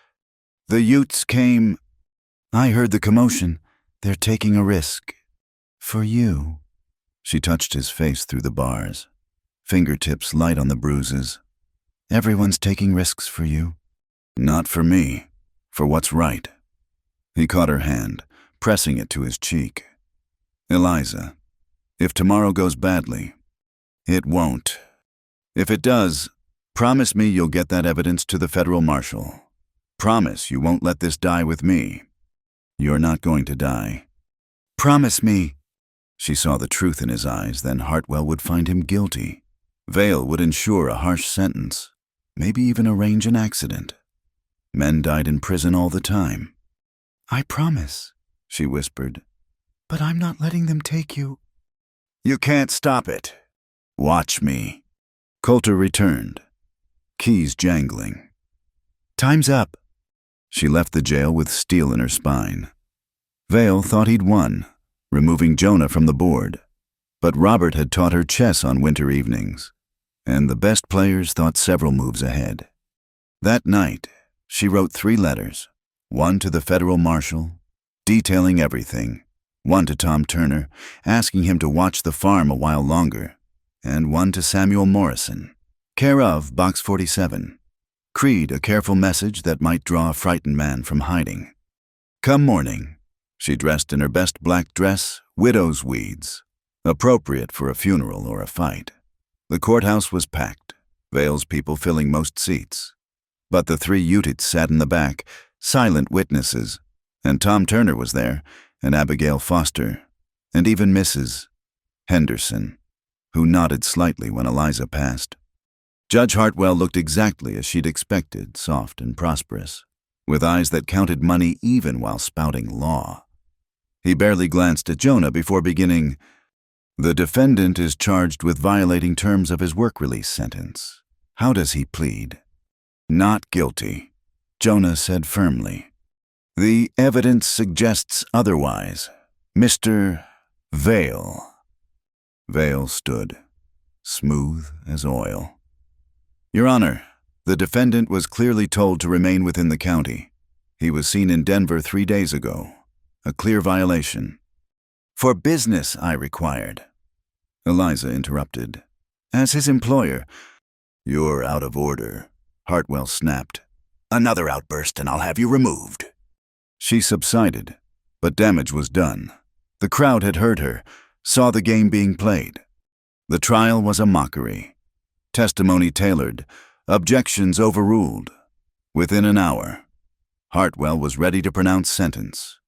Speaker 1: "The Utes came—" "I heard the commotion. They're taking a risk. For you." She touched his face through the bars, fingertips light on the bruises. "Everyone's taking risks for you." "Not for me. For what's right." He caught her hand, pressing it to his cheek. "Eliza, if tomorrow goes badly—" "It won't. If it does, promise me you'll get that evidence to the federal marshal. Promise you won't let this die with me. You're not going to die. Promise me." She saw the truth in his eyes, then Hartwell would find him guilty. Vale would ensure a harsh sentence, maybe even arrange an accident. Men died in prison all the time. "I promise," she whispered. "But I'm not letting them take you." "You can't stop it. Watch me." Coulter returned, keys jangling. "Time's up." She left the jail with steel in her spine. Vale thought he'd won, removing Jonah from the board. But Robert had taught her chess on winter evenings, and the best players thought several moves ahead. That night, she wrote 3 letters, one to the federal marshal, detailing everything, one to Tom Turner, asking him to watch the farm a while longer, and one to Samuel Morrison, care of Box 47. Creed, a careful message that might draw a frightened man from hiding. Come morning, she dressed in her best black dress, widow's weeds, appropriate for a funeral or a fight. The courthouse was packed, Vale's people filling most seats. But the 3 Utes sat in the back, silent witnesses, and Tom Turner was there, and Abigail Foster, and even Mrs. Henderson, who nodded slightly when Eliza passed. Judge Hartwell looked exactly as she'd expected, soft and prosperous, with eyes that counted money even while spouting law. He barely glanced at Jonah before beginning, "The defendant is charged with violating terms of his work release sentence. How does he plead?" "Not guilty," Jonah said firmly. "The evidence suggests otherwise. Mr. Vale." Vale stood, smooth as oil. "Your Honor, the defendant was clearly told to remain within the county. He was seen in Denver 3 days ago. A clear violation." "For business, I required." Eliza interrupted. "As his employer—" "You're out of order," Hartwell snapped. "Another outburst and I'll have you removed." She subsided, but damage was done. The crowd had heard her, saw the game being played. The trial was a mockery. Testimony tailored, objections overruled. Within an hour, Hartwell was ready to pronounce sentence.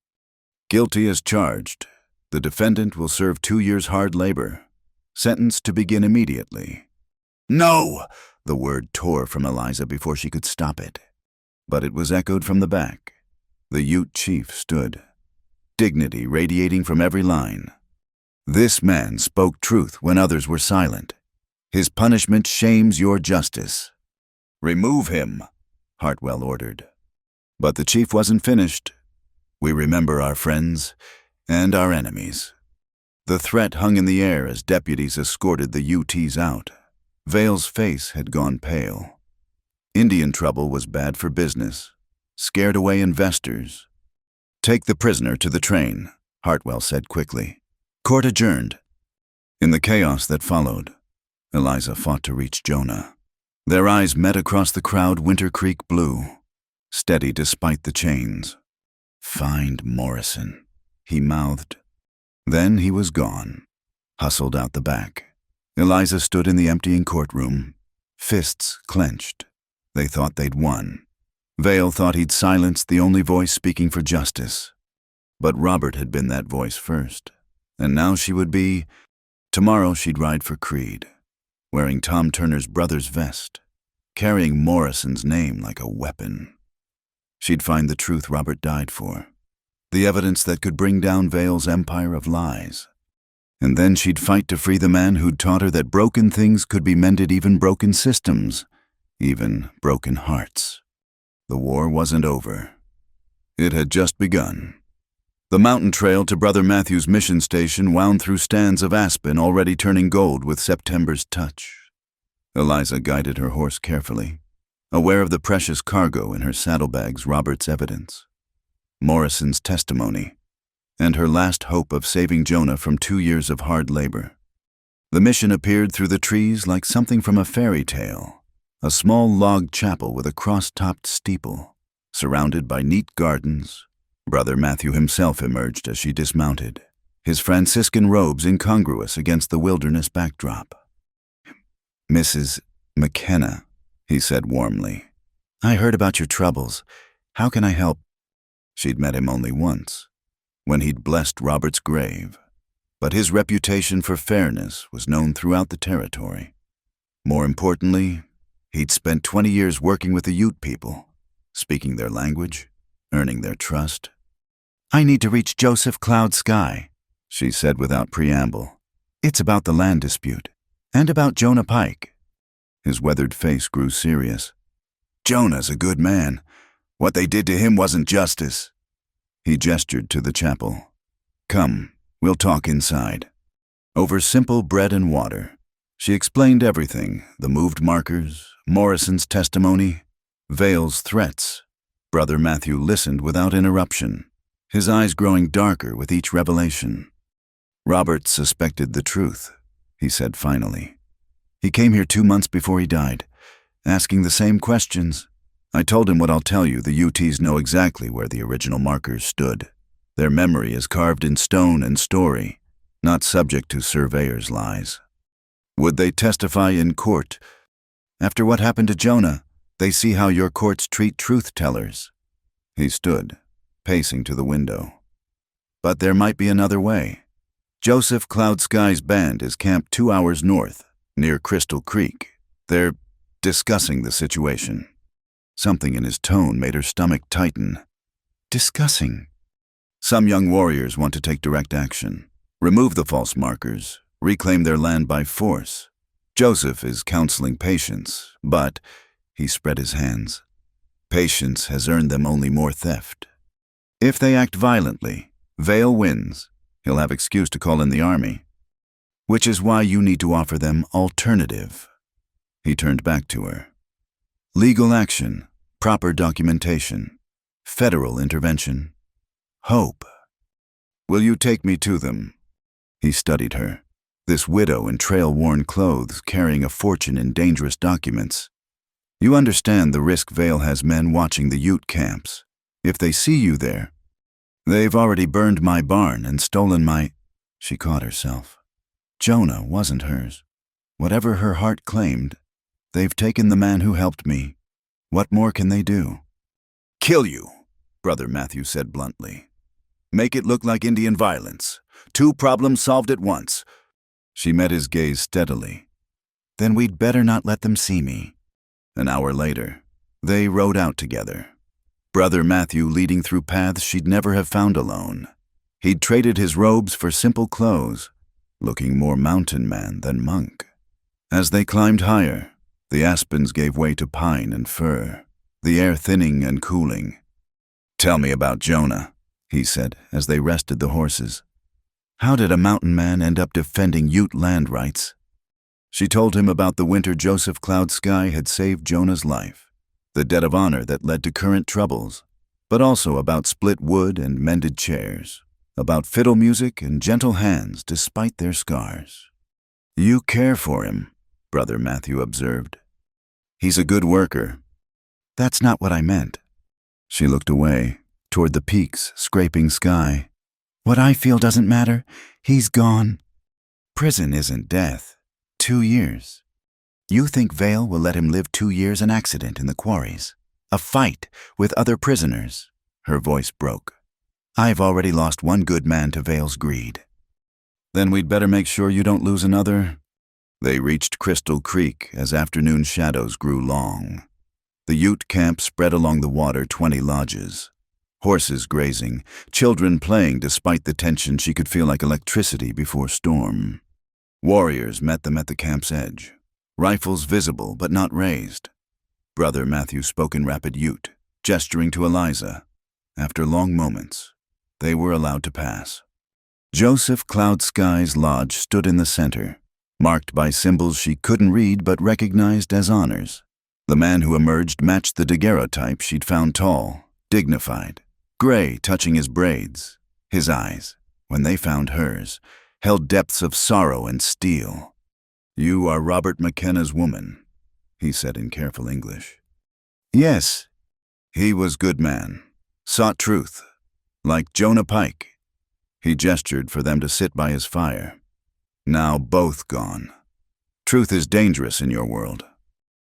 Speaker 1: Guilty as charged. The defendant will serve 2 years hard labor. Sentence to begin immediately. "No!" The word tore from Eliza before she could stop it. But it was echoed from the back. The Ute chief stood, dignity radiating from every line. This man spoke truth when others were silent. His punishment shames your justice. "Remove him," Hartwell ordered. But the chief wasn't finished. "We remember our friends and our enemies." The threat hung in the air as deputies escorted the UTs out. Vale's face had gone pale. Indian trouble was bad for business, scared away investors. "Take the prisoner to the train," Hartwell said quickly. Court adjourned. In the chaos that followed, Eliza fought to reach Jonah. Their eyes met across the crowd, Winter Creek blue, steady despite the chains. "Find Morrison," he mouthed. Then he was gone, hustled out the back. Eliza stood in the emptying courtroom, fists clenched. They thought they'd won. Vale thought he'd silenced the only voice speaking for justice. But Robert had been that voice first, and now she would be— Tomorrow she'd ride for Creed, wearing Tom Turner's brother's vest, carrying Morrison's name like a weapon. She'd find the truth Robert died for, the evidence that could bring down Vale's empire of lies. And then she'd fight to free the man who'd taught her that broken things could be mended, even broken systems, even broken hearts. The war wasn't over. It had just begun. The mountain trail to Brother Matthew's mission station wound through stands of aspen already turning gold with September's touch. Eliza guided her horse carefully, aware of the precious cargo in her saddlebags, Robert's evidence, Morrison's testimony, and her last hope of saving Jonah from 2 years of hard labor. The mission appeared through the trees like something from a fairy tale, a small log chapel with a cross-topped steeple, surrounded by neat gardens. Brother Matthew himself emerged as she dismounted, his Franciscan robes incongruous against the wilderness backdrop. "Mrs. McKenna," he said warmly, "I heard about your troubles. How can I help?" She'd met him only once, when he'd blessed Robert's grave, but his reputation for fairness was known throughout the territory. More importantly, he'd spent 20 years working with the Ute people, speaking their language, earning their trust. "I need to reach Joseph Cloud Sky," she said without preamble. "It's about the land dispute, and about Jonah Pike." His weathered face grew serious. "Jonah's a good man. What they did to him wasn't justice." He gestured to the chapel. "Come, we'll talk inside." Over simple bread and water, she explained everything: the moved markers, Morrison's testimony, Vale's threats. Brother Matthew listened without interruption, his eyes growing darker with each revelation. "Robert suspected the truth," he said finally. "He came here 2 months before he died, asking the same questions. I told him what I'll tell you: the UTs know exactly where the original markers stood. Their memory is carved in stone and story, not subject to surveyors' lies. Would they testify in court? After what happened to Jonah, they see how your courts treat truth-tellers." He stood, pacing to the window. "But there might be another way. Joseph Cloud Sky's band is camped 2 hours north, near Crystal Creek. They're discussing the situation." Something in his tone made her stomach tighten. "Discussing?" "Some young warriors want to take direct action, remove the false markers, reclaim their land by force. Joseph is counseling patience, but," he spread his hands, "patience has earned them only more theft. If they act violently, Vale wins. He'll have excuse to call in the army. Which is why you need to offer them alternative." He turned back to her. "Legal action, proper documentation, federal intervention, hope. Will you take me to them?" He studied her, this widow in trail-worn clothes carrying a fortune in dangerous documents. "You understand the risk Vale has men watching the Ute camps. If they see you there, they've already burned my barn and stolen my—" She caught herself. Jonah wasn't hers. Whatever her heart claimed, they've taken the man who helped me. What more can they do? "Kill you," Brother Matthew said bluntly. "Make it look like Indian violence. 2 problems solved at once." She met his gaze steadily. "Then we'd better not let them see me." An hour later, they rode out together, Brother Matthew leading through paths she'd never have found alone. He'd traded his robes for simple clothes, looking more mountain man than monk. As they climbed higher, the aspens gave way to pine and fir, the air thinning and cooling. "Tell me about Jonah," he said as they rested the horses. "How did a mountain man end up defending Ute land rights?" She told him about the winter Joseph Cloud Sky had saved Jonah's life, the debt of honor that led to current troubles, but also about split wood and mended chairs, about fiddle music and gentle hands despite their scars. "You care for him," Brother Matthew observed. "He's a good worker." "That's not what I meant." She looked away, toward the peaks, scraping sky. "What I feel doesn't matter. He's gone. Prison isn't death. 2 years. You think Vale will let him live 2 years an accident in the quarries? A fight with other prisoners?" Her voice broke. "I've already lost 1 good man to Vale's greed." "Then we'd better make sure you don't lose another." They reached Crystal Creek as afternoon shadows grew long. The Ute camp spread along the water 20 lodges. Horses grazing, children playing despite the tension she could feel like electricity before storm. Warriors met them at the camp's edge, rifles visible but not raised. Brother Matthew spoke in rapid Ute, gesturing to Eliza. After long moments, they were allowed to pass. Joseph Cloud Sky's lodge stood in the center, marked by symbols she couldn't read but recognized as honors. The man who emerged matched the daguerreotype she'd found: tall, dignified, gray touching his braids. His eyes, when they found hers, held depths of sorrow and steel. "You are Robert McKenna's woman," he said in careful English. "Yes." He was good man, sought truth, like Jonah Pike. He gestured for them to sit by his fire. "Now both gone. Truth is dangerous in your world."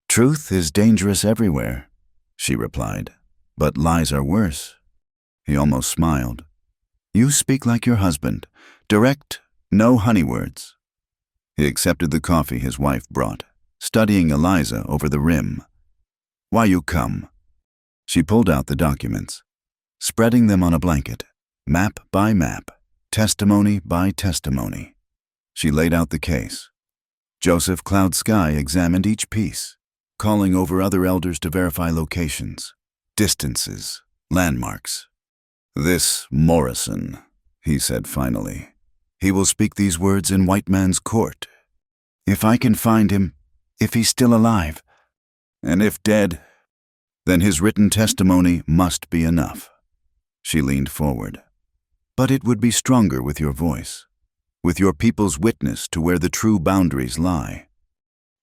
Speaker 1: "Truth is dangerous everywhere," she replied, "but lies are worse." He almost smiled. "You speak like your husband, direct, no honey words." He accepted the coffee his wife brought, studying Eliza over the rim. "Why you come?" She pulled out the documents, spreading them on a blanket, map by map, testimony by testimony. She laid out the case. Joseph Cloud Sky examined each piece, calling over other elders to verify locations, distances, landmarks. "This Morrison," he said finally. "He will speak these words in white man's court. If I can find him, if he's still alive, and if dead, then his written testimony must be enough." She leaned forward. "But it would be stronger with your voice, with your people's witness to where the true boundaries lie.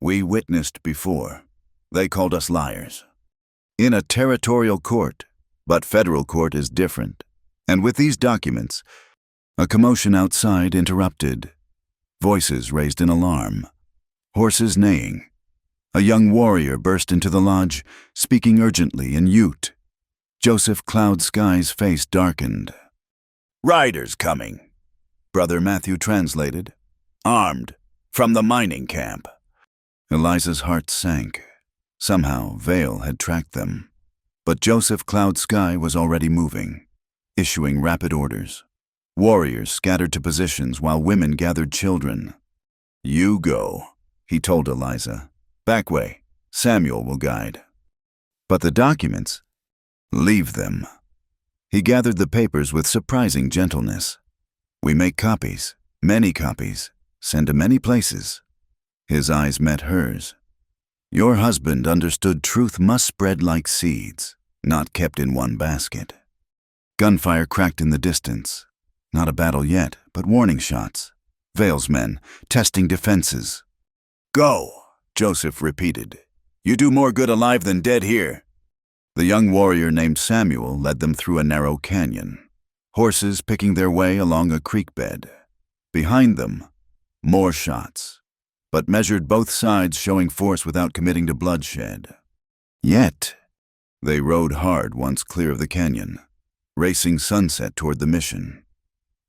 Speaker 1: We witnessed before. They called us liars. In a territorial court, but federal court is different. And with these documents..." A commotion outside interrupted. Voices raised in alarm. Horses neighing. A young warrior burst into the lodge, speaking urgently in Ute. Joseph Cloud Sky's face darkened. "Riders coming," Brother Matthew translated. "Armed, from the mining camp." Eliza's heart sank. Somehow, Vale had tracked them. But Joseph Cloud Sky was already moving, issuing rapid orders. Warriors scattered to positions while women gathered children. "You go," he told Eliza. "Back way. Samuel will guide." "But the documents..." "Leave them." He gathered the papers with surprising gentleness. "We make copies, many copies, send to many places." His eyes met hers. "Your husband understood truth must spread like seeds, not kept in one basket." Gunfire cracked in the distance. Not a battle yet, but warning shots. Vale's men, testing defenses. "Go," Joseph repeated. "You do more good alive than dead here." The young warrior named Samuel led them through a narrow canyon, horses picking their way along a creek bed. Behind them, more shots, but measured both sides, showing force without committing to bloodshed. Yet, they rode hard once clear of the canyon, racing sunset toward the mission.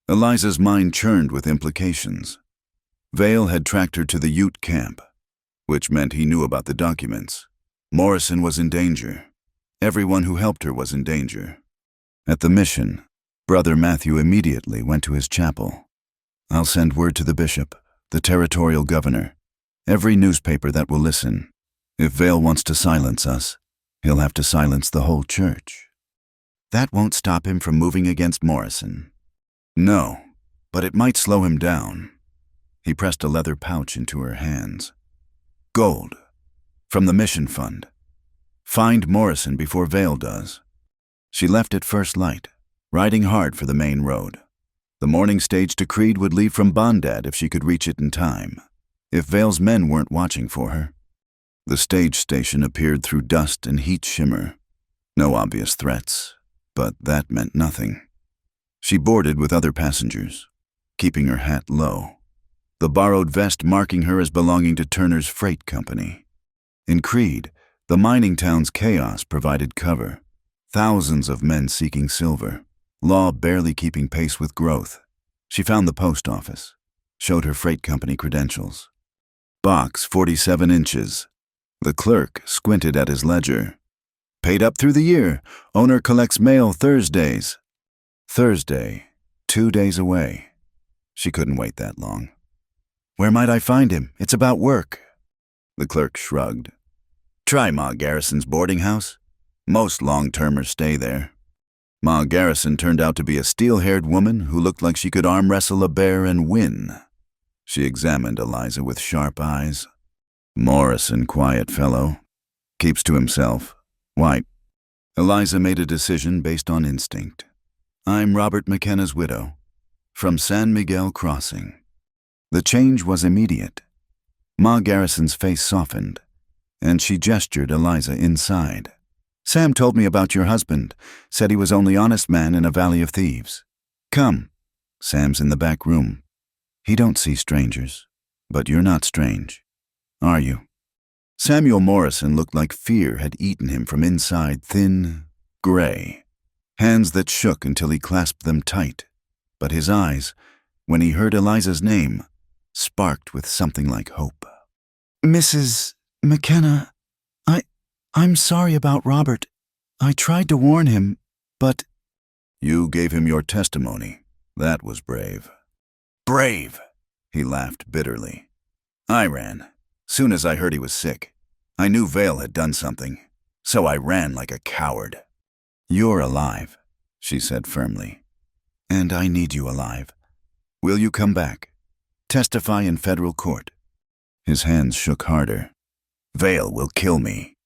Speaker 1: Eliza's mind churned with implications. Vale had tracked her to the Ute camp, which meant he knew about the documents. Morrison was in danger. Everyone who helped her was in danger. At the mission, Brother Matthew immediately went to his chapel. "I'll send word to the bishop, the territorial governor, every newspaper that will listen. If Vale wants to silence us, he'll have to silence the whole church." "That won't stop him from moving against Morrison." "No, but it might slow him down." He pressed a leather pouch into her hands. "Gold. From the mission fund. Find Morrison before Vale does." She left at first light, riding hard for the main road. The morning stage to Creed would leave from Bondad if she could reach it in time, if Vale's men weren't watching for her. The stage station appeared through dust and heat shimmer. No obvious threats, but that meant nothing. She boarded with other passengers, keeping her hat low, the borrowed vest marking her as belonging to Turner's Freight Company. In Creed, the mining town's chaos provided cover. Thousands of men seeking silver, law barely keeping pace with growth. She found the post office, showed her freight company credentials. Box 47 inches. The clerk squinted at his ledger. Paid up through the year. Owner collects mail Thursdays. Thursday, 2 days away. She couldn't wait that long. Where might I find him? It's about work. The clerk shrugged. Try Ma Garrison's boarding house. Most long-termers stay there. Ma Garrison turned out to be a steel-haired woman who looked like she could arm wrestle a bear and win. She examined Eliza with sharp eyes. Morrison, quiet fellow. Keeps to himself. White. Eliza made a decision based on instinct. I'm Robert McKenna's widow. From San Miguel Crossing. The change was immediate. Ma Garrison's face softened, and she gestured Eliza inside. Sam told me about your husband, said he was only honest man in a valley of thieves. Come. Sam's in the back room. He don't see strangers, but you're not strange, are you? Samuel Morrison looked like fear had eaten him from inside, thin, gray. Hands that shook until he clasped them tight. But his eyes, when he heard Eliza's name, sparked with something like hope. Mrs. McKenna, I'm sorry about Robert. I tried to warn him, but... You gave him your testimony. That was brave. Brave! He laughed bitterly. I ran. Soon as I heard he was sick. I knew Vale had done something, so I ran like a coward. You're alive, she said firmly. And I need you alive. Will you come back? Testify in federal court. His hands shook harder. Vale will kill me.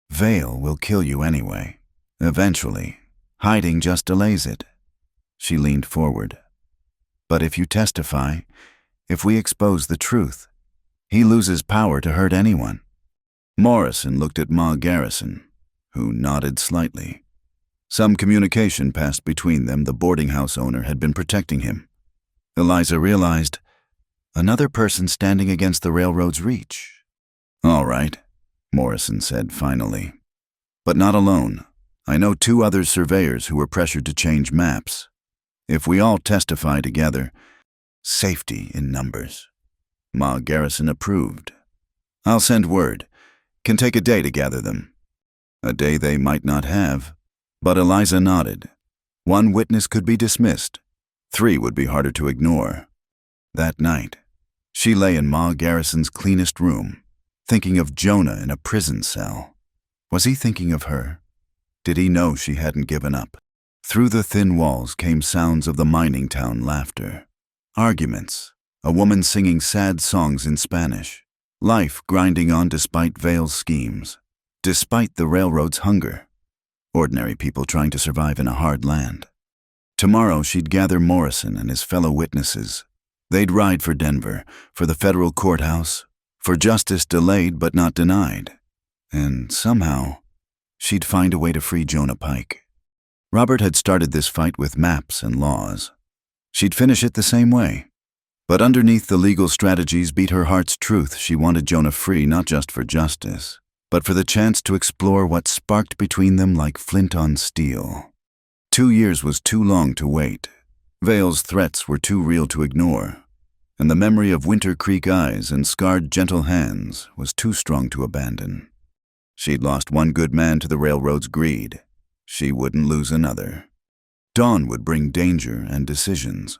Speaker 1: Vale will kill you anyway. Eventually. Hiding just delays it. She leaned forward. But if you testify, if we expose the truth, he loses power to hurt anyone. Morrison looked at Ma Garrison, who nodded slightly. Some communication passed between them. The boarding house owner had been protecting him. Eliza realized, another person standing against the railroad's reach. All right, Morrison said finally. But not alone. I know 2 other surveyors who were pressured to change maps. If we all testify together, safety in numbers. Ma Garrison approved. I'll send word. Can take a day to gather them. A day they might not have. But Eliza nodded. 1 witness could be dismissed. 3 would be harder to ignore. That night, she lay in Ma Garrison's cleanest room, thinking of Jonah in a prison cell. Was he thinking of her? Did he know she hadn't given up? Through the thin walls came sounds of the mining town laughter. Arguments, a woman singing sad songs in Spanish. Life grinding on despite Vale's schemes, despite the railroad's hunger. Ordinary people trying to survive in a hard land. Tomorrow she'd gather Morrison and his fellow witnesses. They'd ride for Denver, for the federal courthouse, for justice delayed but not denied. And somehow, she'd find a way to free Jonah Pike. Robert had started this fight with maps and laws. She'd finish it the same way. But underneath the legal strategies beat her heart's truth. She wanted Jonah free not just for justice, but for the chance to explore what sparked between them like flint on steel. 2 years was too long to wait. Vale's threats were too real to ignore, and the memory of Winter Creek eyes and scarred gentle hands was too strong to abandon. She'd lost 1 good man to the railroad's greed. She wouldn't lose another. Dawn would bring danger and decisions.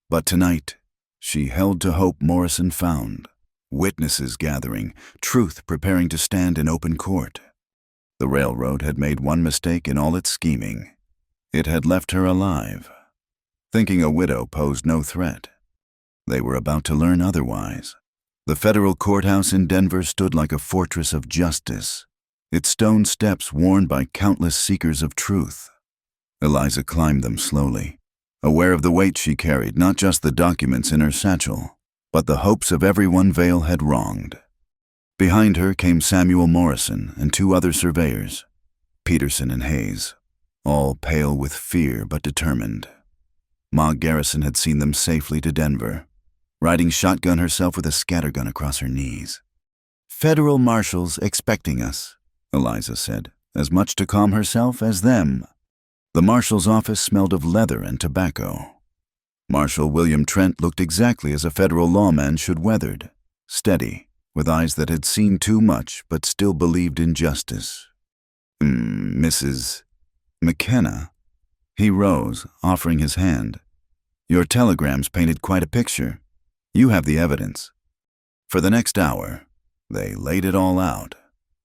Speaker 1: But tonight, she held to hope Morrison found. Witnesses gathering, truth preparing to stand in open court. The railroad had made 1 mistake in all its scheming. It had left her alive, thinking a widow posed no threat. They were about to learn otherwise. The federal courthouse in Denver stood like a fortress of justice, its stone steps worn by countless seekers of truth. Eliza climbed them slowly, aware of the weight she carried, not just the documents in her satchel, but the hopes of everyone Vale had wronged. Behind her came Samuel Morrison and 2 other surveyors, Peterson and Hayes, all pale with fear but determined. Ma Garrison had seen them safely to Denver, riding shotgun herself with a scattergun across her knees. Federal marshals expecting us, Eliza said, as much to calm herself as them. The marshal's office smelled of leather and tobacco. Marshal William Trent looked exactly as a federal lawman should, weathered, steady, with eyes that had seen too much but still believed in justice. Mrs. McKenna. He rose, offering his hand. Your telegrams painted quite a picture. You have the evidence. For the next hour, they laid it all out.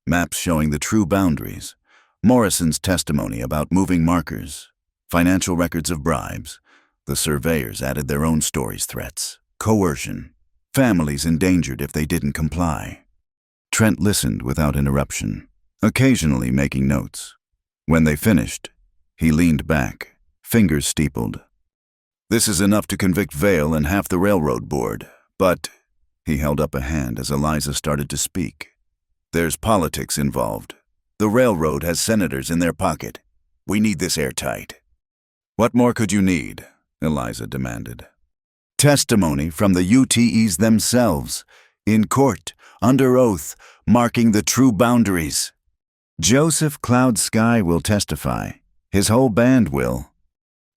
Speaker 1: Maps showing the true boundaries, Morrison's testimony about moving markers, financial records of bribes. The surveyors added their own stories, threats, coercion, families endangered if they didn't comply. Trent listened without interruption, occasionally making notes. When they finished, he leaned back, fingers steepled. This is enough to convict Vale and half the railroad board, but he held up a hand as Eliza started to speak. There's politics involved. The railroad has senators in their pocket. We need this airtight. What more could you need? Eliza demanded. Testimony from the UTEs themselves, in court, under oath, marking the true boundaries. Joseph Cloud Sky will testify. His whole band will.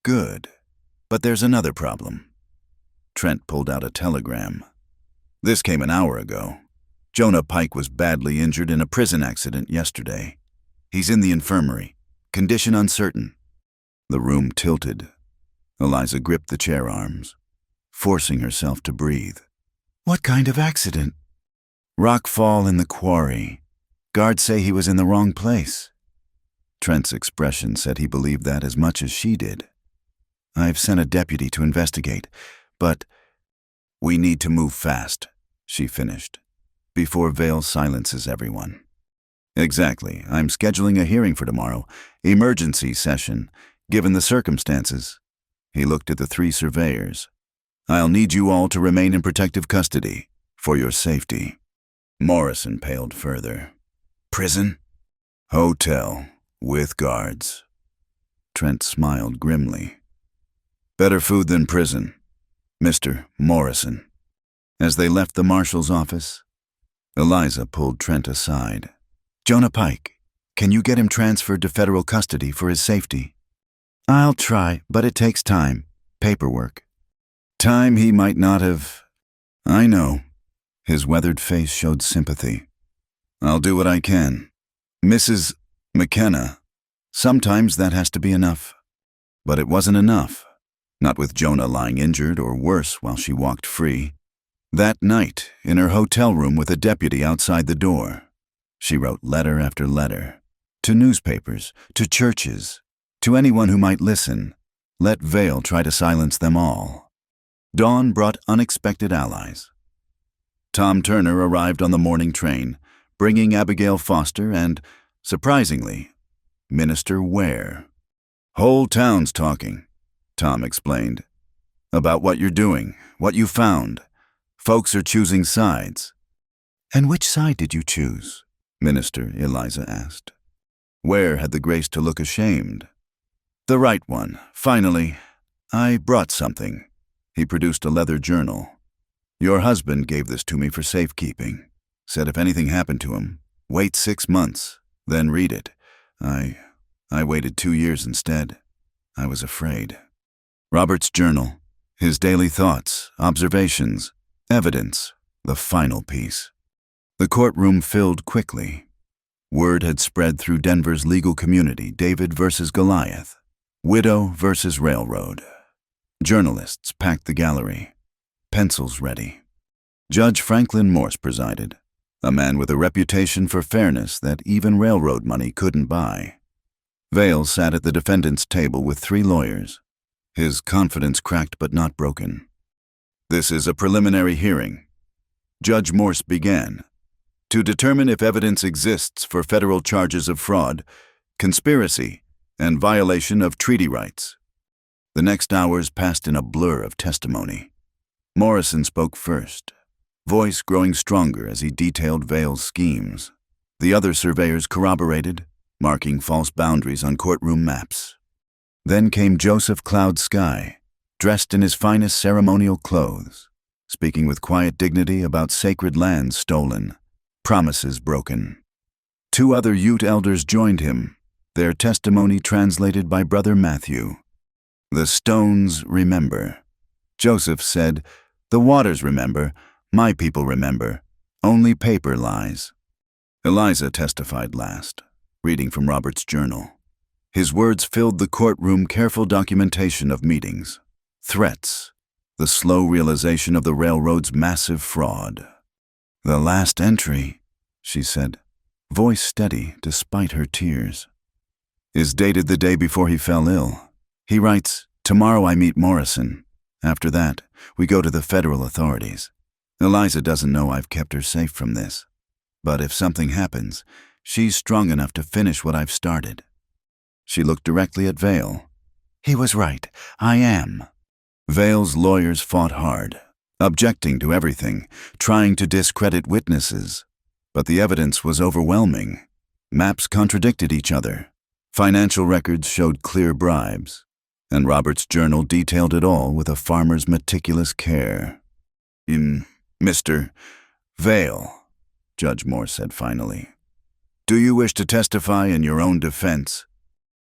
Speaker 1: Good. But there's another problem. Trent pulled out a telegram. This came an hour ago. Jonah Pike was badly injured in a prison accident yesterday. He's in the infirmary. Condition uncertain. The room tilted. Eliza gripped the chair arms, forcing herself to breathe. What kind of accident? Rock fall in the quarry. Guards say he was in the wrong place. Trent's expression said he believed that as much as she did. I've sent a deputy to investigate, but we need to move fast, she finished, before Vale silences everyone. Exactly. I'm scheduling a hearing for tomorrow, emergency session, given the circumstances. He looked at the three surveyors. I'll need you all to remain in protective custody, for your safety. Morrison paled further. Prison? Hotel, with guards. Trent smiled grimly. Better food than prison, Mr. Morrison. As they left the marshal's office, Eliza pulled Trent aside. Jonah Pike, can you get him transferred to federal custody for his safety? I'll try, but it takes time. Paperwork. Time he might not have. I know. His weathered face showed sympathy. I'll do what I can. Mrs. McKenna, sometimes that has to be enough. But it wasn't enough. Not with Jonah lying injured or worse while she walked free. That night, in her hotel room with a deputy outside the door, she wrote letter after letter. To newspapers, to churches, to anyone who might listen. Let Vale try to silence them all. Dawn brought unexpected allies. Tom Turner arrived on the morning train, bringing Abigail Foster and, surprisingly, Minister Ware. Whole town's talking, Tom explained. About what you're doing, what you found. Folks are choosing sides. And which side did you choose? Minister Eliza asked. Ware had the grace to look ashamed. The right one. Finally, I brought something. He produced a leather journal. Your husband gave this to me for safekeeping. Said if anything happened to him, wait 6 months, then read it. I waited 2 years instead. I was afraid. Robert's journal, his daily thoughts, observations, evidence, the final piece. The courtroom filled quickly. Word had spread through Denver's legal community, David versus Goliath, widow versus railroad. Journalists packed the gallery, pencils ready. Judge Franklin Morse presided, a man with a reputation for fairness that even railroad money couldn't buy. Vale sat at the defendant's table with 3 lawyers, his confidence cracked but not broken. This is a preliminary hearing. Judge Morse began. To determine if evidence exists for federal charges of fraud, conspiracy, and violation of treaty rights. The next hours passed in a blur of testimony. Morrison spoke first, voice growing stronger as he detailed Vale's schemes. The other surveyors corroborated, marking false boundaries on courtroom maps. Then came Joseph Cloud Sky, dressed in his finest ceremonial clothes, speaking with quiet dignity about sacred lands stolen, promises broken. 2 other Ute elders joined him, their testimony translated by Brother Matthew. The stones remember. Joseph said, the waters remember, my people remember, Only paper lies. Eliza testified last, reading from Robert's journal. His words filled the courtroom, careful documentation of meetings, threats, the slow realization of the railroad's massive fraud. "The last entry," she said, voice steady despite her tears, "is dated the day before he fell ill. He writes, 'Tomorrow I meet Morrison. After that, we go to the federal authorities.' Eliza doesn't know I've kept her safe from this. But if something happens, she's strong enough to finish what I've started." She looked directly at Vale. "He was right. I am." Vale's lawyers fought hard, objecting to everything, trying to discredit witnesses. But the evidence was overwhelming. Maps contradicted each other. Financial records showed clear bribes. And Robert's journal detailed it all with a farmer's meticulous care. "Mr. Vale," Judge Morse said finally, "do you wish to testify in your own defense?"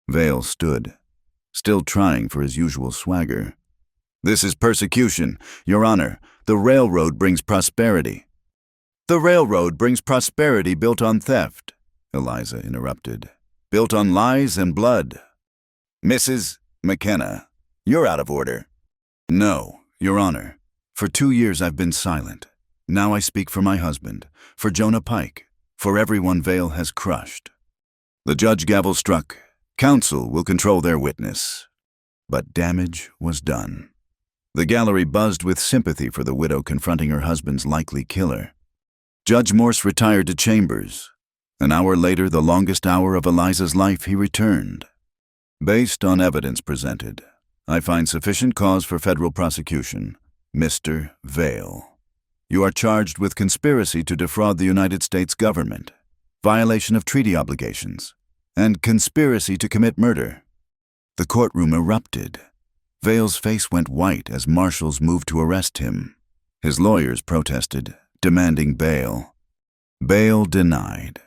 Speaker 1: Vale stood, still trying for his usual swagger. "This is persecution, Your Honor. The railroad brings prosperity." "The railroad brings prosperity built on theft," Eliza interrupted. "Built on lies and blood." "Mrs. McKenna, you're out of order." "No, Your Honor. For 2 years I've been silent. Now I speak for my husband, for Jonah Pike, for everyone Vale has crushed." The judge gavel struck. Counsel will control their witness. But damage was done. The gallery buzzed with sympathy for the widow confronting her husband's likely killer. Judge Morse retired to chambers. An hour later, the longest hour of Eliza's life, he returned. "Based on evidence presented, I find sufficient cause for federal prosecution. Mr. Vale, you are charged with conspiracy to defraud the United States government, violation of treaty obligations, and conspiracy to commit murder." The courtroom erupted. Vale's face went white as marshals moved to arrest him. His lawyers protested, demanding bail. Bail denied.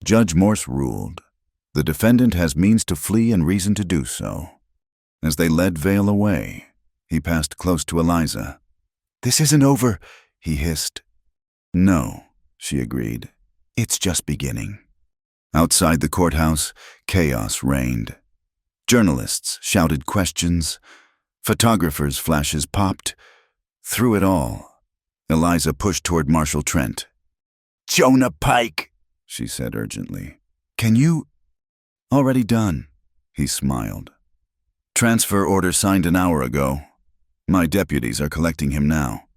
Speaker 1: Judge Morse ruled. The defendant has means to flee and reason to do so. As they led Vale away, he passed close to Eliza. "This isn't over," he hissed. "No," she agreed. "It's just beginning." Outside the courthouse, chaos reigned. Journalists shouted questions. Photographers' flashes popped. Through it all, Eliza pushed toward Marshal Trent. "Jonah Pike," she said urgently. "Can you—" "Already done," he smiled. "Transfer order signed an hour ago. My deputies are collecting him now."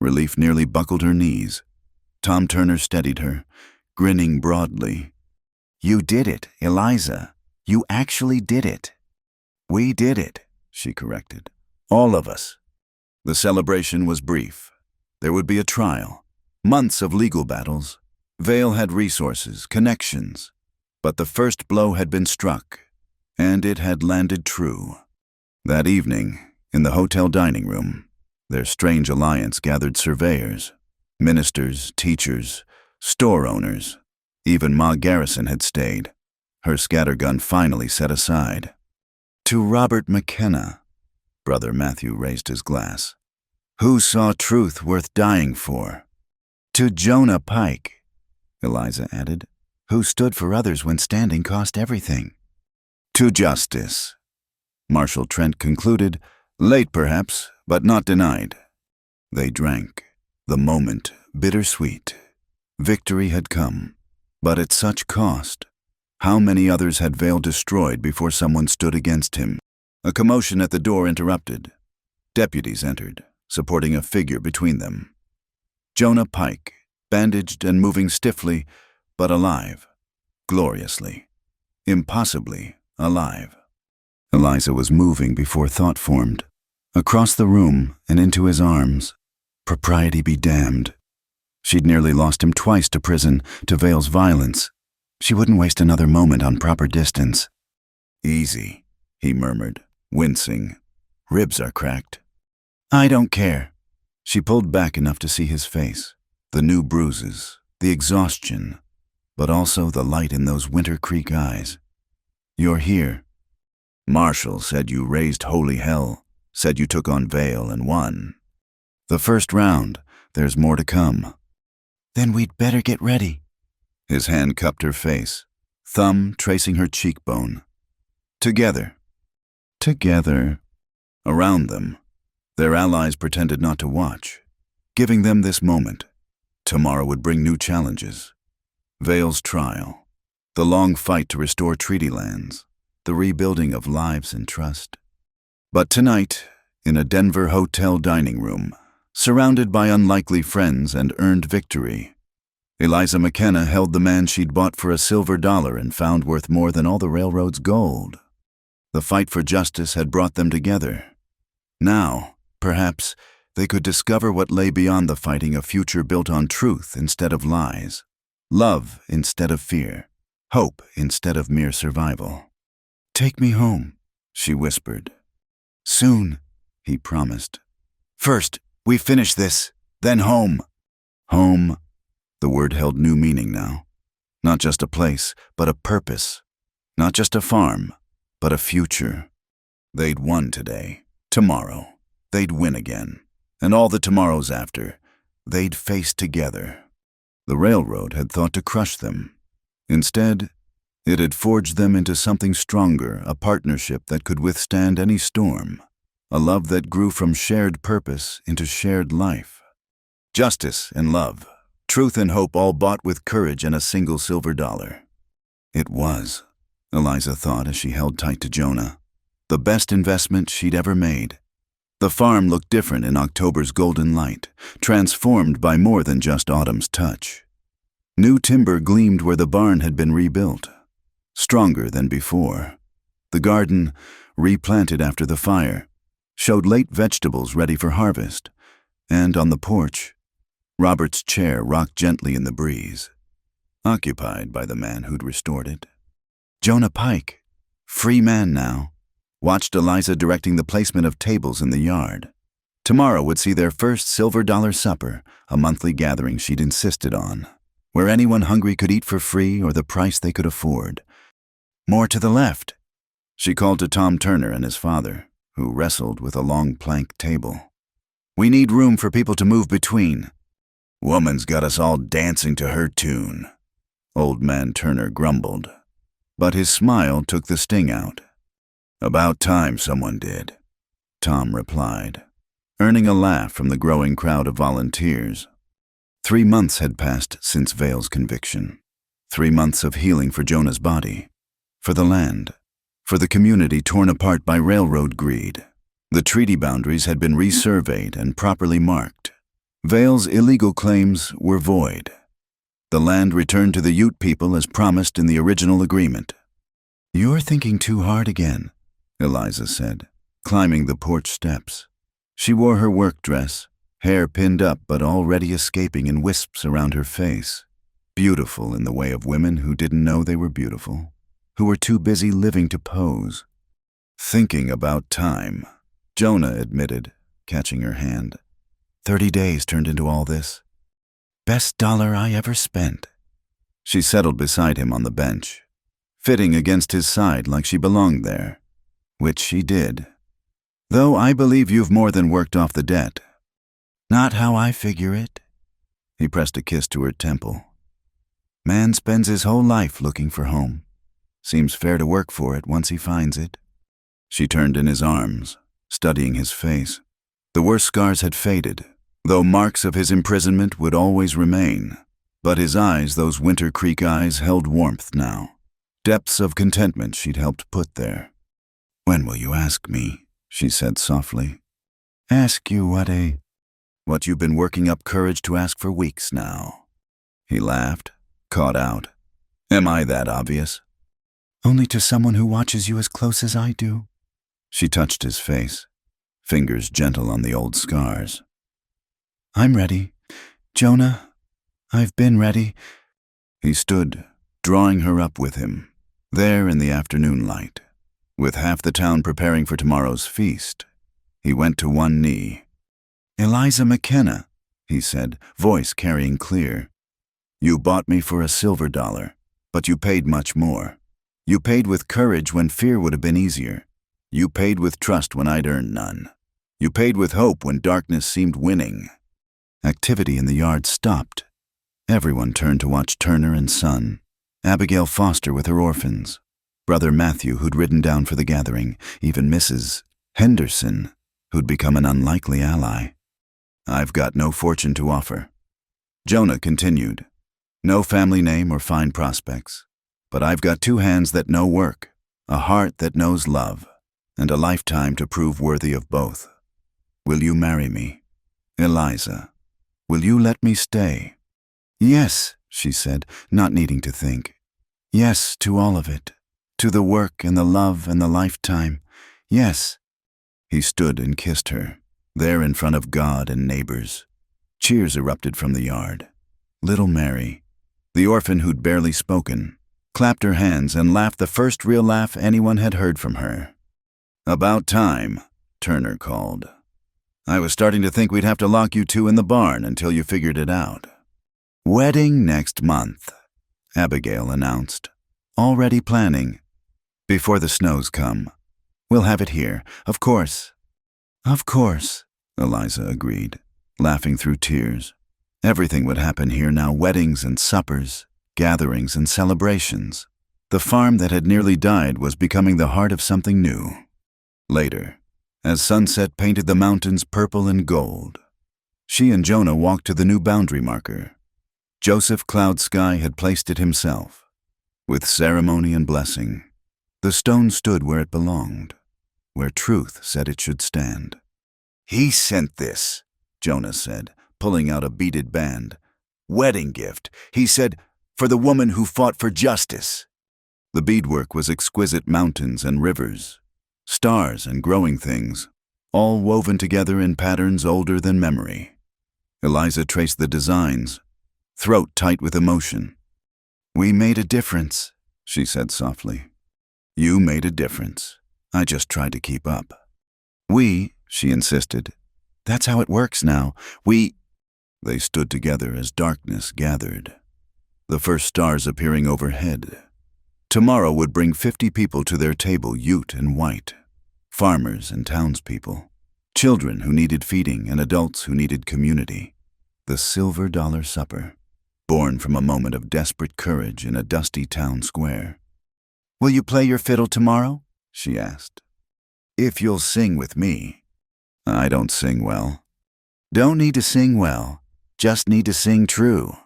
Speaker 1: Relief nearly buckled her knees. Tom Turner steadied her, grinning broadly. "You did it, Eliza. You actually did it." "We did it," she corrected. "All of us." The celebration was brief. There would be a trial, months of legal battles. Vale had resources, connections. But the first blow had been struck, and it had landed true. That evening, in the hotel dining room, their strange alliance gathered surveyors, ministers, teachers, store owners. Even Ma Garrison had stayed, her scattergun finally set aside. "To Robert McKenna," Brother Matthew raised his glass, "who saw truth worth dying for." "To Jonah Pike," Eliza added, "who stood for others when standing cost everything." "To justice," Marshal Trent concluded, late perhaps, but not denied. They drank. The moment, bittersweet. Victory had come, but at such cost. How many others had Vale destroyed before someone stood against him? A commotion at the door interrupted. Deputies entered, supporting a figure between them. Jonah Pike, bandaged and moving stiffly, but alive. Gloriously. Impossibly alive. Eliza was moving before thought formed. Across the room and into his arms. Propriety be damned. She'd nearly lost him twice to prison, to Vale's violence. She wouldn't waste another moment on proper distance. "Easy," he murmured, wincing. "Ribs are cracked." "I don't care." She pulled back enough to see his face, the new bruises, the exhaustion, but also the light in those Winter Creek eyes. "You're here. Marshall said you raised holy hell, said you took on Vale and won. The first round, there's more to come." Then we'd better get ready. His hand cupped her face, thumb tracing her cheekbone. Together. Together. Around them, their allies pretended not to watch, giving them this moment. Tomorrow would bring new challenges. Vale's trial, the long fight to restore treaty lands, the rebuilding of lives and trust. But tonight, in a Denver hotel dining room, surrounded by unlikely friends and earned victory, Eliza McKenna held the man she'd bought for $1 and found worth more than all the railroad's gold. The fight for justice had brought them together. Now, perhaps, they could discover what lay beyond the fighting, a future built on truth instead of lies, love instead of fear, hope instead of mere survival. "Take me home," she whispered. "Soon," he promised. "First, we finish this, then home." Home. The word held new meaning now. Not just a place, but a purpose. Not just a farm, but a future. They'd won today. Tomorrow, they'd win again. And all the tomorrows after, they'd face together. The railroad had thought to crush them. Instead, it had forged them into something stronger, a partnership that could withstand any storm, a love that grew from shared purpose into shared life. Justice and love, truth and hope, all bought with courage and a single $1. It was, Eliza thought as she held tight to Jonah, the best investment she'd ever made. The farm looked different in October's golden light, transformed by more than just autumn's touch. New timber gleamed where the barn had been rebuilt, stronger than before. The garden, replanted after the fire, showed late vegetables ready for harvest, and on the porch, Robert's chair rocked gently in the breeze, occupied by the man who'd restored it. Jonah Pike, free man now, watched Eliza directing the placement of tables in the yard. Tomorrow would see their first $1 supper, a monthly gathering she'd insisted on, where anyone hungry could eat for free or the price they could afford. "More to the left," she called to Tom Turner and his father, who wrestled with a long plank table. "We need room for people to move between." "Woman's got us all dancing to her tune," Old Man Turner grumbled, but his smile took the sting out. "About time someone did," Tom replied, earning a laugh from the growing crowd of volunteers. 3 months had passed since Vale's conviction. 3 months of healing for Jonah's body, for the land, for the community torn apart by railroad greed. The treaty boundaries had been resurveyed and properly marked. Vale's illegal claims were void. The land returned to the Ute people as promised in the original agreement. "You're thinking too hard again," Eliza said, climbing the porch steps. She wore her work dress, hair pinned up but already escaping in wisps around her face. Beautiful in the way of women who didn't know they were beautiful, who were too busy living to pose. "Thinking about time," Jonah admitted, catching her hand. 30 days turned into all this. Best $1 I ever spent." She settled beside him on the bench, fitting against his side like she belonged there, which she did. "Though I believe you've more than worked off the debt." "Not how I figure it." He pressed a kiss to her temple. "Man spends his whole life looking for home. Seems fair to work for it once he finds it." She turned in his arms, studying his face. The worst scars had faded, though marks of his imprisonment would always remain. But his eyes, those Winter Creek eyes, held warmth now, depths of contentment she'd helped put there. "When will you ask me?" she said softly. "Ask you what you've been working up courage to ask for weeks now." He laughed, caught out. "Am I that obvious?" "Only to someone who watches you as close as I do." She touched his face, fingers gentle on the old scars. "I'm ready. Jonah, I've been ready." He stood, drawing her up with him, there in the afternoon light. With half the town preparing for tomorrow's feast, he went to one knee. "Eliza McKenna," he said, voice carrying clear. "You bought me for $1, but you paid much more. You paid with courage when fear would have been easier. You paid with trust when I'd earned none. You paid with hope when darkness seemed winning." Activity in the yard stopped. Everyone turned to watch Turner and Son, Abigail Foster with her orphans, Brother Matthew, who'd ridden down for the gathering, even Mrs. Henderson, who'd become an unlikely ally. "I've got no fortune to offer," Jonah continued. "No family name or fine prospects. But I've got 2 hands that know work, a heart that knows love, and a lifetime to prove worthy of both. Will you marry me? Eliza, will you let me stay?" "Yes," she said, not needing to think. "Yes to all of it. To the work and the love and the lifetime. Yes." He stood and kissed her, there in front of God and neighbors. Cheers erupted from the yard. Little Mary, the orphan who'd barely spoken, clapped her hands and laughed the first real laugh anyone had heard from her. "About time," Turner called. "I was starting to think we'd have to lock you 2 in the barn until you figured it out." "Wedding next month," Abigail announced. "Already planning. Before the snows come. We'll have it here, of course." "Of course," Eliza agreed, laughing through tears. Everything would happen here now, weddings and suppers, gatherings and celebrations. The farm that had nearly died was becoming the heart of something new. Later, as sunset painted the mountains purple and gold, she and Jonah walked to the new boundary marker. Joseph Cloud Sky had placed it himself. With ceremony and blessing, the stone stood where it belonged, where truth said it should stand. "He sent this," Jonah said, pulling out a beaded band. "Wedding gift," he said, "for the woman who fought for justice." The beadwork was exquisite mountains and rivers, stars and growing things, all woven together in patterns older than memory. Eliza traced the designs, throat tight with emotion. "We made a difference," she said softly. "You made a difference. I just tried to keep up." "We," she insisted. "That's how it works now. We—" They stood together as darkness gathered, the first stars appearing overhead. Tomorrow would bring 50 people to their table, Ute and white, farmers and townspeople, children who needed feeding and adults who needed community. The $silver supper, born from a moment of desperate courage in a dusty town square. "Will you play your fiddle tomorrow?" she asked. "If you'll sing with me." "I don't sing well." "Don't need to sing well, just need to sing true."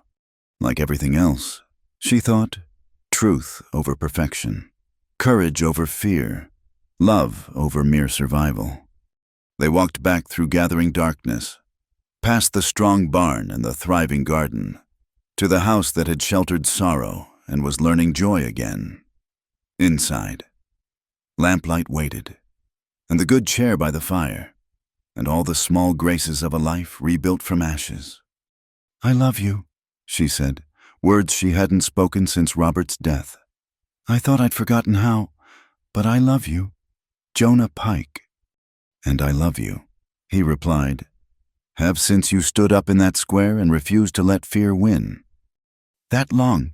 Speaker 1: Like everything else, she thought, truth over perfection, courage over fear, love over mere survival. They walked back through gathering darkness, past the strong barn and the thriving garden, to the house that had sheltered sorrow and was learning joy again. Inside, lamplight waited, and the good chair by the fire, and all the small graces of a life rebuilt from ashes. "I love you," she said, words she hadn't spoken since Robert's death. "I thought I'd forgotten how, but I love you. Jonah Pike." "And I love you," he replied. "Have since you stood up in that square and refused to let fear win." "That long?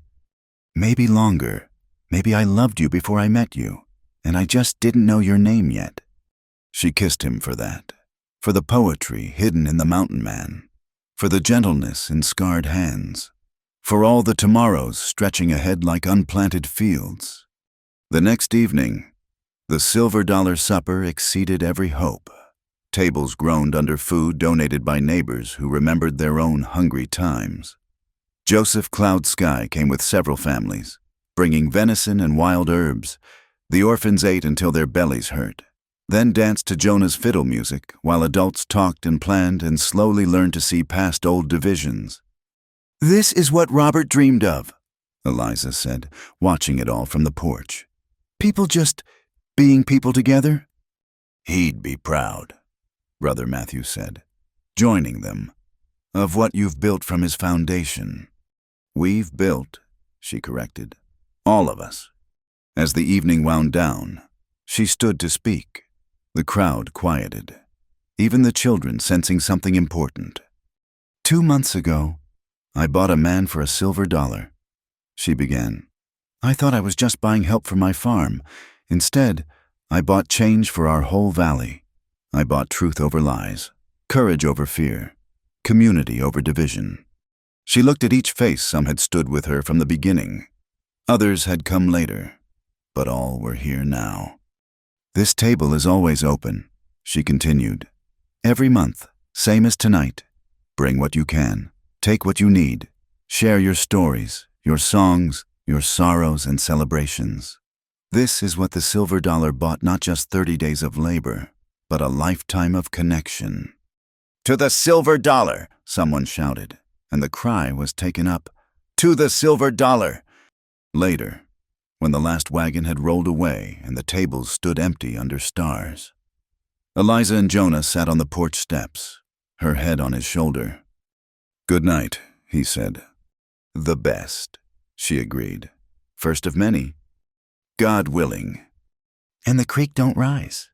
Speaker 1: Maybe longer. Maybe I loved you before I met you, and I just didn't know your name yet." She kissed him for that, for the poetry hidden in the mountain man, for the gentleness in scarred hands, for all the tomorrows stretching ahead like unplanted fields. The next evening, the $silver supper exceeded every hope. Tables groaned under food donated by neighbors who remembered their own hungry times. Joseph Cloud Sky came with several families, bringing venison and wild herbs. The orphans ate until their bellies hurt, then danced to Jonah's fiddle music while adults talked and planned and slowly learned to see past old divisions. "This is what Robert dreamed of," Eliza said, watching it all from the porch. "People just being people together." "He'd be proud," Brother Matthew said, joining them, "of what you've built from his foundation." "We've built," she corrected, "all of us." As the evening wound down, she stood to speak. The crowd quieted, even the children sensing something important. "2 months ago, I bought a man for $1, she began. "I thought I was just buying help for my farm. Instead, I bought change for our whole valley. I bought truth over lies, courage over fear, community over division. She looked at each face. Some had stood with her from the beginning. Others had come later, but all were here now. "This table is always open," she continued. "Every month, same as tonight. Bring what you can. Take what you need. Share your stories, your songs, your sorrows and celebrations. This is what the silver dollar bought, not just 30 days of labor, but a lifetime of connection." "To the silver dollar!" someone shouted, and the cry was taken up. "To the silver dollar!" Later, when the last wagon had rolled away and the tables stood empty under stars, Eliza and Jonah sat on the porch steps, her head on his shoulder. "Good night," he said. "The best," she agreed. "First of many. God willing." "And the creek don't rise."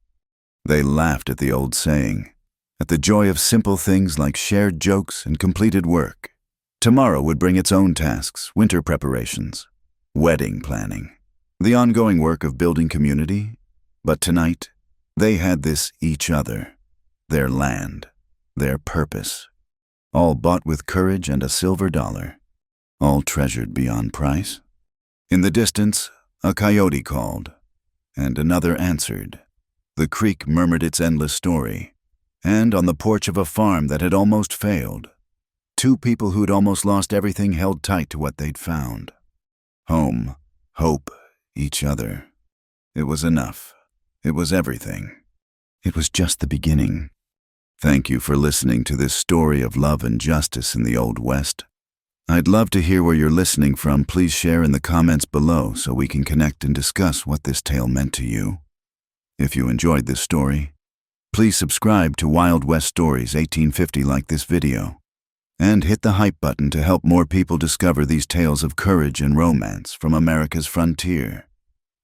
Speaker 1: They laughed at the old saying, at the joy of simple things like shared jokes and completed work. Tomorrow would bring its own tasks, winter preparations, wedding planning, the ongoing work of building community. But tonight, they had this each other, their land, their purpose, all bought with courage and a silver dollar, all treasured beyond price. In the distance, a coyote called, and another answered. The creek murmured its endless story, and on the porch of a farm that had almost failed, two people who'd almost lost everything held tight to what they'd found. Home, hope, each other. It was enough. It was everything. It was just the beginning. Thank you for listening to this story of love and justice in the Old West. I'd love to hear where you're listening from. Please share in the comments below so we can connect and discuss what this tale meant to you. If you enjoyed this story, please subscribe to Wild West Stories 1850, like this video, and hit the hype button to help more people discover these tales of courage and romance from America's frontier.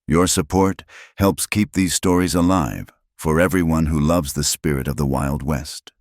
Speaker 1: Your support helps keep these stories alive for everyone who loves the spirit of the Wild West.